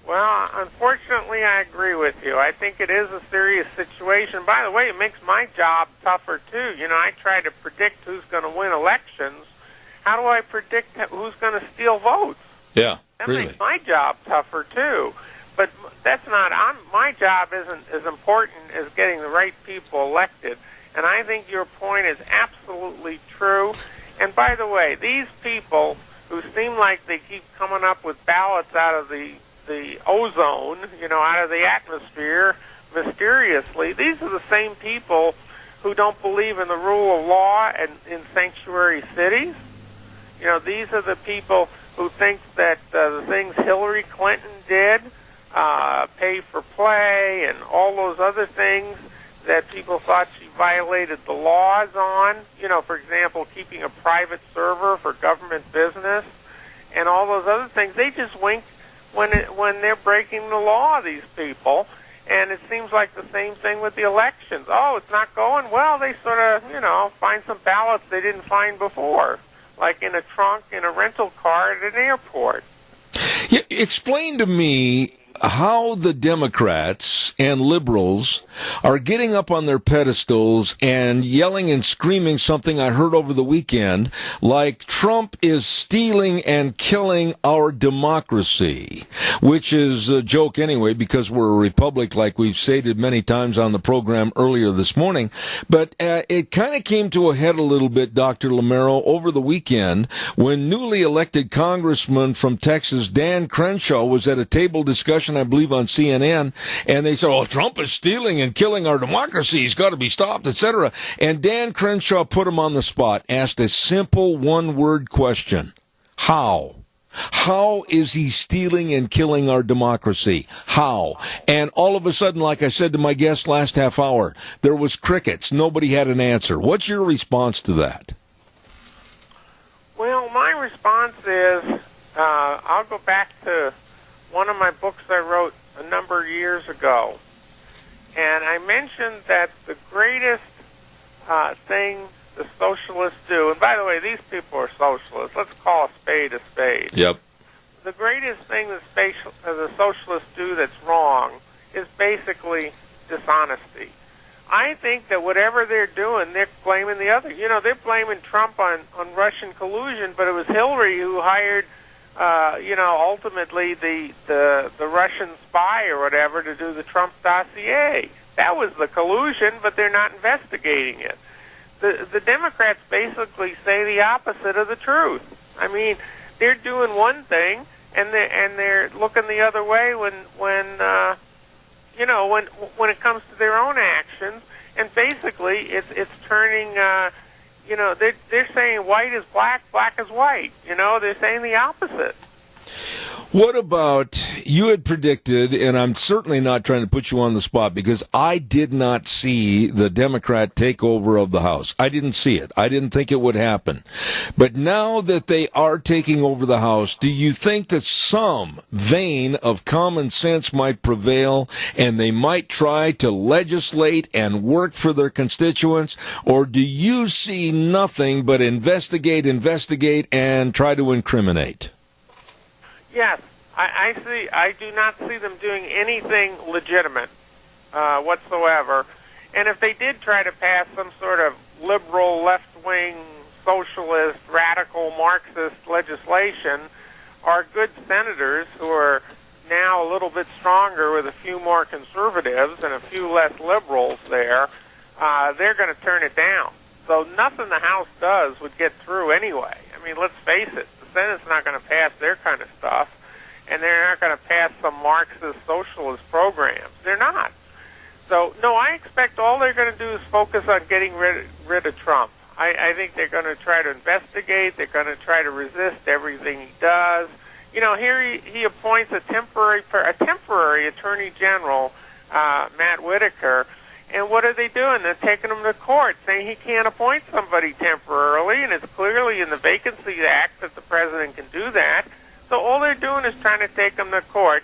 Well, unfortunately, I agree with you. I think it is a serious situation. By the way, it makes my job tougher, too. I try to predict who's going to win elections, how do I predict who's going to steal votes? Yeah, That really. makes my job tougher, too. But that's not, my job isn't as important as getting the right people elected. And I think your point is absolutely true. And by the way, these people who seem like they keep coming up with ballots out of the ozone, out of the atmosphere mysteriously, these are the same people who don't believe in the rule of law and in sanctuary cities. These are the people who think that the things Hillary Clinton did, pay for play, and all those other things that people thought she violated the laws on, for example, keeping a private server for government business, and all those other things, they just wink when they're breaking the law, these people. And it seems like the same thing with the elections. Oh, it's not going? Well, they sort of, find some ballots they didn't find before, like in a trunk in a rental car at an airport. Yeah, explain to me how the Democrats and liberals are getting up on their pedestals and yelling and screaming something I heard over the weekend, like Trump is stealing and killing our democracy, which is a joke anyway because we're a republic, like we've stated many times on the program earlier this morning. But it kind of came to a head a little bit, Dr. Lamero, over the weekend when newly elected Congressman from Texas, Dan Crenshaw, was at a table discussion, I believe, on CNN, and they said, oh, Trump is stealing and killing our democracy. He's got to be stopped, etc. And Dan Crenshaw put him on the spot, asked a simple one-word question. How? How is he stealing and killing our democracy? How? And all of a sudden, like I said to my guest last half hour, there was crickets. Nobody had an answer. What's your response to that? Well, my response is, I'll go back to one of my books I wrote a number of years ago. And I mentioned that the greatest thing the socialists do, and by the way, these people are socialists. Let's call a spade a spade. Yep. The greatest thing the socialists do that's wrong is basically dishonesty. I think that whatever they're doing, they're blaming the other. They're blaming Trump on Russian collusion, but it was Hillary who hired ultimately the Russian spy or whatever to do the Trump dossier. That was the collusion, but they're not investigating it. The Democrats basically say the opposite of the truth. I mean, they're doing one thing and they're looking the other way when it comes to their own actions, and basically it's turning. They're saying white is black, black is white. They're saying the opposite. What about, you had predicted, and I'm certainly not trying to put you on the spot because I did not see the Democrat takeover of the House. I didn't see it. I didn't think it would happen. But now that they are taking over the House, do you think that some vein of common sense might prevail and they might try to legislate and work for their constituents? Or do you see nothing but investigate, and try to incriminate? Yes, I do not see them doing anything legitimate whatsoever. And if they did try to pass some sort of liberal, left-wing, socialist, radical, Marxist legislation, our good senators, who are now a little bit stronger with a few more conservatives and a few less liberals there, they're going to turn it down. So nothing the House does would get through anyway. I mean, let's face it. The Senate's not going to pass their kind of stuff, and they're not going to pass some Marxist socialist programs. They're not. So, no, I expect all they're going to do is focus on getting rid of Trump. I think they're going to try to investigate. They're going to try to resist everything he does. Here he appoints a temporary attorney general, Matt Whitaker. And what are they doing? They're taking him to court, saying he can't appoint somebody temporarily, and it's clearly in the Vacancy Act that the president can do that. So all they're doing is trying to take him to court.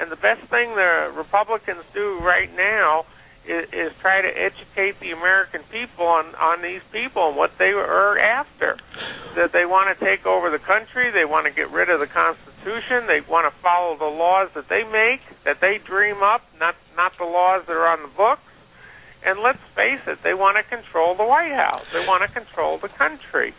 And the best thing the Republicans do right now is try to educate the American people on these people and what they are after. That they want to take over the country, they want to get rid of the Constitution, they want to follow the laws that they make, that they dream up, not the laws that are on the books. And let's face it, they want to control the White House. They want to control the country.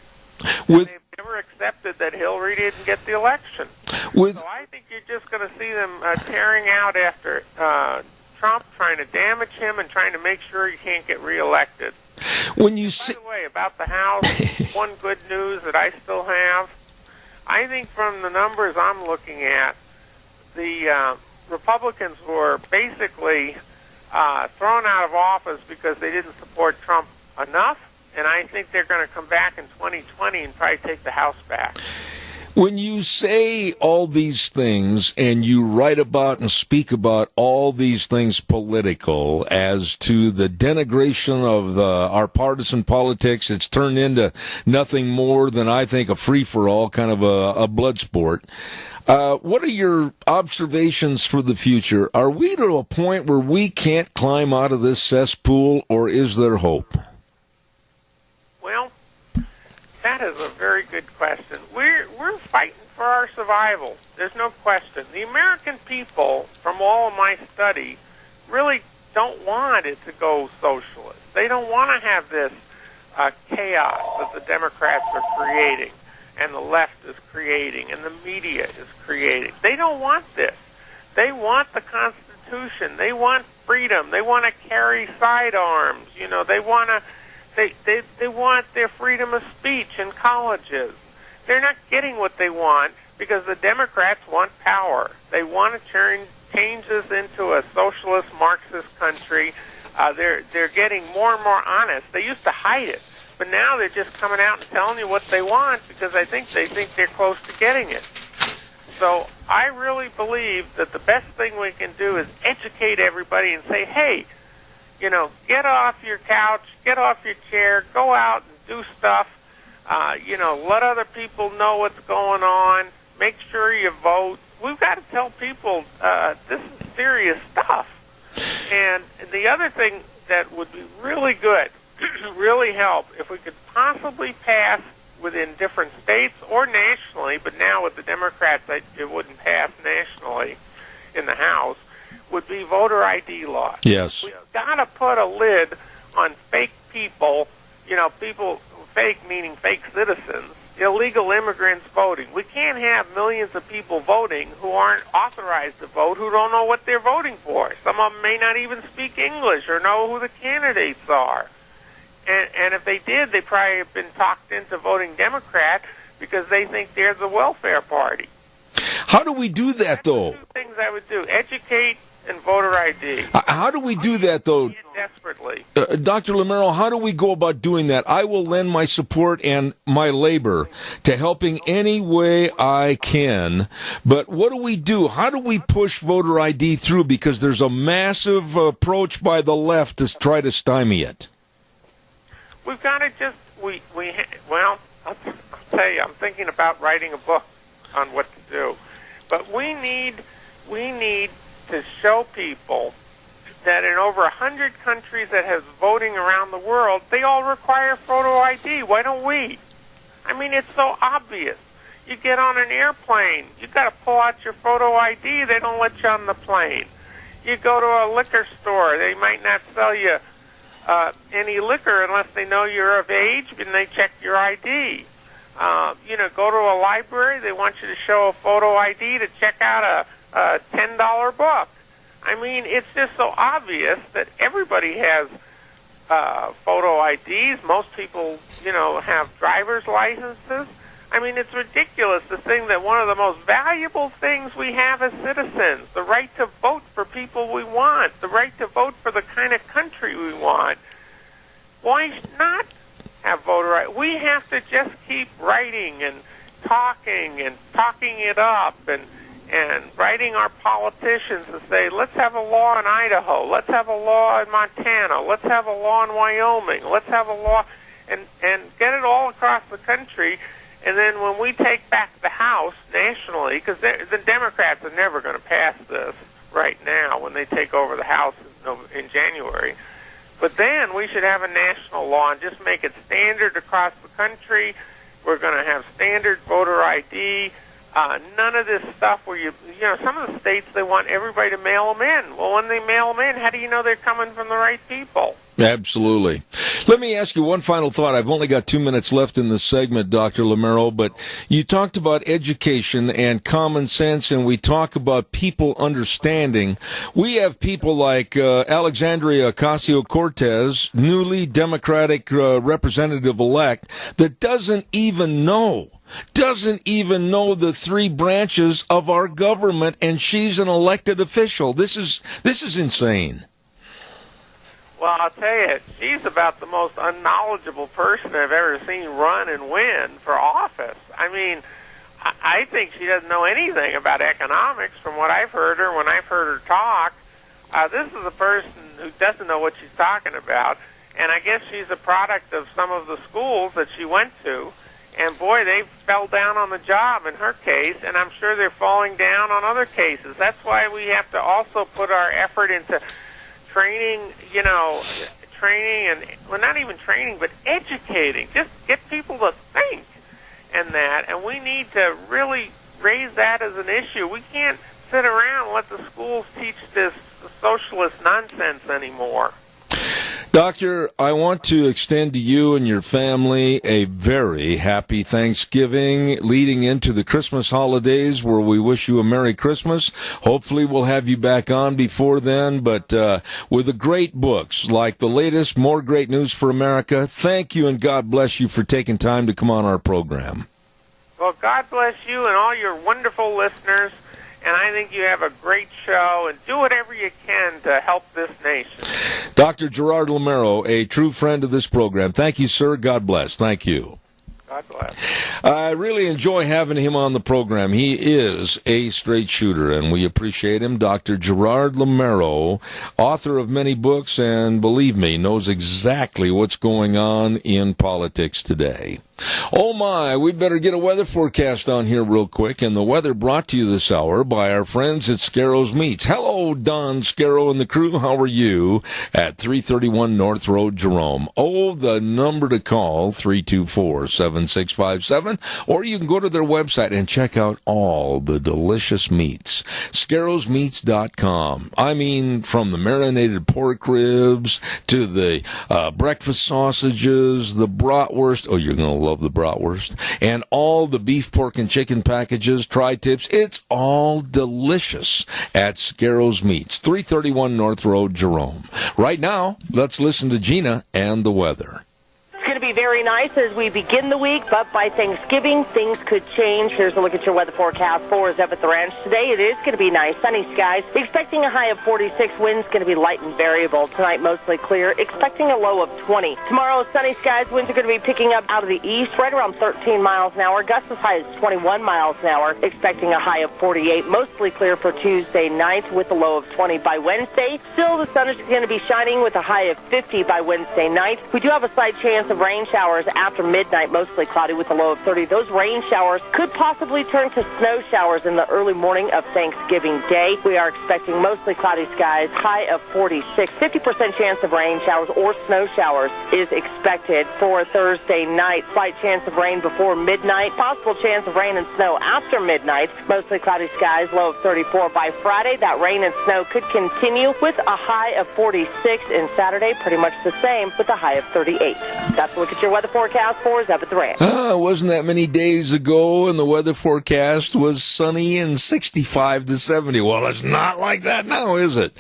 They've never never accepted that Hillary didn't get the election. So I think you're just going to see them tearing out after Trump, trying to damage him and trying to make sure he can't get reelected. By the way, about the House, one good news that I still have, I think from the numbers I'm looking at, the Republicans were basically thrown out of office because they didn't support Trump enough, and I think they're going to come back in 2020 and probably take the House back. When you say all these things and you write about and speak about all these things political as to the denigration of our partisan politics, it's turned into nothing more than, I think, a free-for-all, kind of a blood sport. What are your observations for the future? Are we to a point where we can't climb out of this cesspool, or is there hope? Well, that is a very good question. We're fighting for our survival. There's no question. The American people, from all of my study, really don't want it to go socialist. They don't want to have this chaos that the Democrats are creating and the left is creating and the media is creating. They don't want this. They want the Constitution. They want freedom. They want to carry sidearms. You know, they want to. They want their freedom of speech in colleges. They're not getting what they want because the Democrats want power. They want to change this into a socialist Marxist country. They're getting more and more honest. They used to hide it, but now they're just coming out and telling you what they want because they think they're close to getting it. So I really believe that the best thing we can do is educate everybody and say, hey, you know, get off your couch, get off your chair, go out and do stuff. You know, let other people know what's going on. Make sure you vote. We've got to tell people this is serious stuff. And the other thing that would be really good, really help, if we could possibly pass within different states or nationally, but now with the Democrats it wouldn't pass nationally in the House, would be voter ID laws. Yes. We've got to put a lid on fake people, you know, people, fake meaning fake citizens, illegal immigrants voting. We can't have millions of people voting who aren't authorized to vote, who don't know what they're voting for. Some of them may not even speak English or know who the candidates are. And if they did, they probably have been talked into voting Democrat because they think they're the welfare party. How do we do that, though? Two things I would do: educate and voter ID. How do we do that, though? Desperately. Dr. Lamero, how do we go about doing that? I will lend my support and my labor to helping any way I can. But what do we do? How do we push voter ID through? Because there's a massive approach by the left to try to stymie it. We've got to just, well, I'll tell you, I'm thinking about writing a book on what to do. But we need to show people that in over 100 countries that have voting around the world, they all require photo ID. Why don't we? I mean, it's so obvious. You get on an airplane, you got to pull out your photo ID. They don't let you on the plane. You go to a liquor store, they might not sell you any liquor unless they know you're of age and they check your ID. You know, go to a library, they want you to show a photo ID to check out a $10 book. I mean, it's just so obvious that everybody has photo IDs. Most people, you know, have driver's licenses. I mean, it's ridiculous to think that one of the most valuable things we have as citizens, the right to vote for people we want, the right to vote for the kind of country we want, why not have voter rights? We have to just keep writing and talking it up and writing our politicians to say, let's have a law in Idaho, let's have a law in Montana, let's have a law in Wyoming, let's have a law, and get it all across the country. And then when we take back the House nationally, because the Democrats are never going to pass this right now when they take over the House in January. But then we should have a national law and just make it standard across the country. We're going to have standard voter ID. None of this stuff where some of the states, they want everybody to mail them in. Well, when they mail them in, how do you know they're coming from the right people? Absolutely. Let me ask you one final thought. I've only got 2 minutes left in this segment, Dr. Lamero, but you talked about education and common sense, and we talk about people understanding. We have people like Alexandria Ocasio-Cortez, newly Democratic representative-elect, that doesn't even know the three branches of our government, and she's an elected official. This is insane. Well, I'll tell you, she's about the most unknowledgeable person I've ever seen run and win for office. I mean, I think she doesn't know anything about economics from what I've heard her when I've heard her talk. This is a person who doesn't know what she's talking about, and I guess she's a product of some of the schools that she went to. And, boy, they fell down on the job in her case, and I'm sure they're falling down on other cases. That's why we have to also put our effort into training, well, not even training, but educating. Just get people to think and that. And we need to really raise that as an issue. We can't sit around and let the schools teach this socialist nonsense anymore. Doctor, I want to extend to you and your family a very happy Thanksgiving leading into the Christmas holidays, where we wish you a Merry Christmas. Hopefully we'll have you back on before then, but with the great books like the latest, More Great News for America, thank you and God bless you for taking time to come on our program. Well, God bless you and all your wonderful listeners. And I think you have a great show, and do whatever you can to help this nation. Dr. Gerard Lamero, a true friend of this program. Thank you, sir. God bless. Thank you. God bless. I really enjoy having him on the program. He is a straight shooter, and we appreciate him. Dr. Gerard Lamero, author of many books, and believe me, knows exactly what's going on in politics today. Oh my, we better get a weather forecast on here real quick, and the weather brought to you this hour by our friends at Scarrows Meats. Hello, Don Scarrow and the crew. How are you? At 331 North Road, Jerome. Oh, the number to call, 324-7657, or you can go to their website and check out all the delicious meats. ScarrowsMeats.com. I mean, from the marinated pork ribs to the breakfast sausages, the bratwurst. Oh, you're going to love the bratwurst, and all the beef, pork, and chicken packages, tri-tips. It's all delicious at Scarrows Meats, 331 North Road, Jerome. Right now, let's listen to Gina and the weather. It's going to be very nice as we begin the week, but by Thanksgiving, things could change. Here's a look at your weather forecast for Zeb at the Ranch today. It is going to be nice, sunny skies. Expecting a high of 46. Winds going to be light and variable. Tonight, mostly clear. Expecting a low of 20. Tomorrow, sunny skies. Winds are going to be picking up out of the east, right around 13 miles an hour. Gusts as high as 21 miles an hour. Expecting a high of 48. Mostly clear for Tuesday night with a low of 20 by Wednesday. Still, the sun is going to be shining with a high of 50 by Wednesday night. We do have a slight chance of rain showers after midnight, mostly cloudy with a low of 30. Those rain showers could possibly turn to snow showers in the early morning of Thanksgiving Day. We are expecting mostly cloudy skies, high of 46. 50% chance of rain showers or snow showers is expected for Thursday night. Slight chance of rain before midnight. Possible chance of rain and snow after midnight. Mostly cloudy skies, low of 34 by Friday. That rain and snow could continue with a high of 46, and Saturday pretty much the same with a high of 38. That's a look at your weather forecast for Zeb at the Ranch. Wasn't that many days ago, and the weather forecast was sunny and 65 to 70. Well, it's not like that now, is it?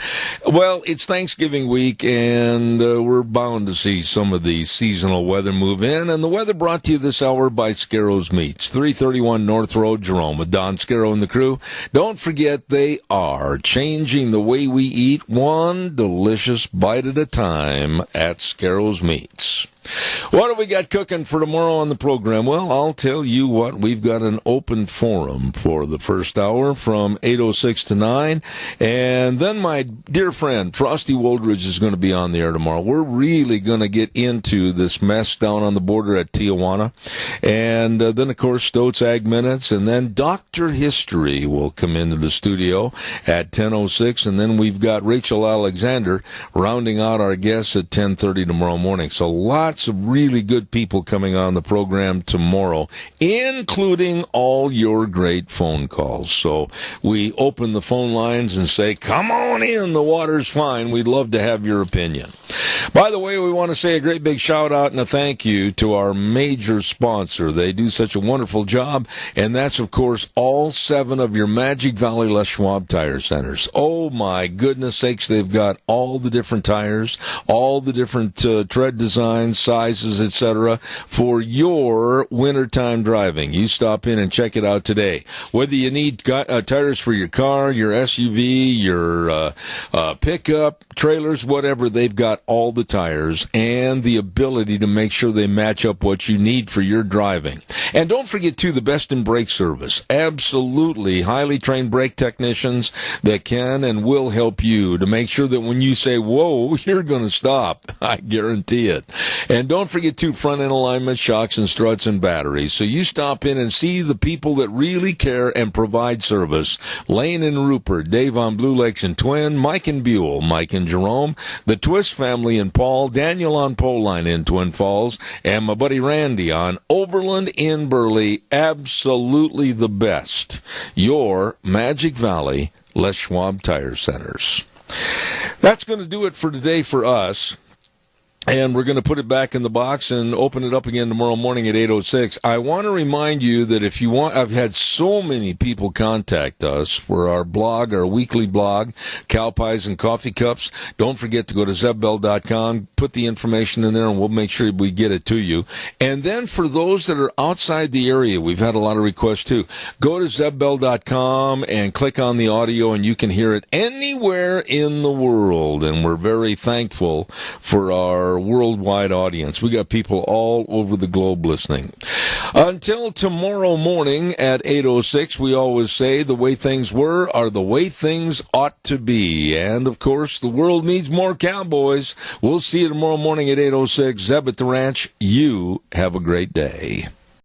Well, it's Thanksgiving week, and we're bound to see some of the seasonal weather move in, and the weather brought to you this hour by Scarrows Meats, 331 North Road, Jerome, with Don Scarrow and the crew. Don't forget, they are changing the way we eat, one delicious bite at a time at Scarrows Meats. What do we got cooking for tomorrow on the program? Well, I'll tell you what. We've got an open forum for the first hour from 8:06 to 9. And then my dear friend, Frosty Woldridge, is going to be on the air tomorrow. We're really going to get into this mess down on the border at Tijuana. And then, of course, Stoats Ag Minutes. And then Dr. History will come into the studio at 10:06. And then we've got Rachel Alexander rounding out our guests at 10:30 tomorrow morning. So lots lots of really good people coming on the program tomorrow, including all your great phone calls. So we open the phone lines and say, come on in, the water's fine. We'd love to have your opinion. By the way, we want to say a great big shout out and a thank you to our major sponsor. They do such a wonderful job, and that's, of course, all 7 of your Magic Valley Les Schwab tire centers. Oh, my goodness sakes, they've got all the different tires, all the different tread designs, sizes, etc. for your wintertime driving. You stop in and check it out today. Whether you need tires for your car, your SUV, your pickup, trailers, whatever, they've got all the tires and the ability to make sure they match up what you need for your driving. And don't forget, too, the best in brake service. Absolutely highly trained brake technicians that can and will help you to make sure that when you say, whoa, you're going to stop. I guarantee it. And don't forget, too, front end alignment, shocks and struts and batteries. So you stop in and see the people that really care and provide service. Lane and Rupert, Dave on Blue Lakes and Twin, Mike and Buell, Mike and Jerome, the Twist family in Paul, Daniel on Pole Line in Twin Falls, and my buddy Randy on Overland in Burley. Absolutely the best. Your Magic Valley Les Schwab Tire Centers. That's going to do it for today for us. And we're going to put it back in the box and open it up again tomorrow morning at 8:06. I want to remind you that if you want, I've had so many people contact us for our blog, our weekly blog, Cow Pies and Coffee Cups. Don't forget to go to zebbell.com, put the information in there, and we'll make sure we get it to you. And then for those that are outside the area, we've had a lot of requests too. Go to zebbell.com and click on the audio, and you can hear it anywhere in the world. And we're very thankful for our worldwide audience. We got people all over the globe listening. Until tomorrow morning at 8:06, we always say the way things were are the way things ought to be. And, of course, the world needs more cowboys. We'll see you tomorrow morning at 8:06. Zeb at the Ranch, you have a great day.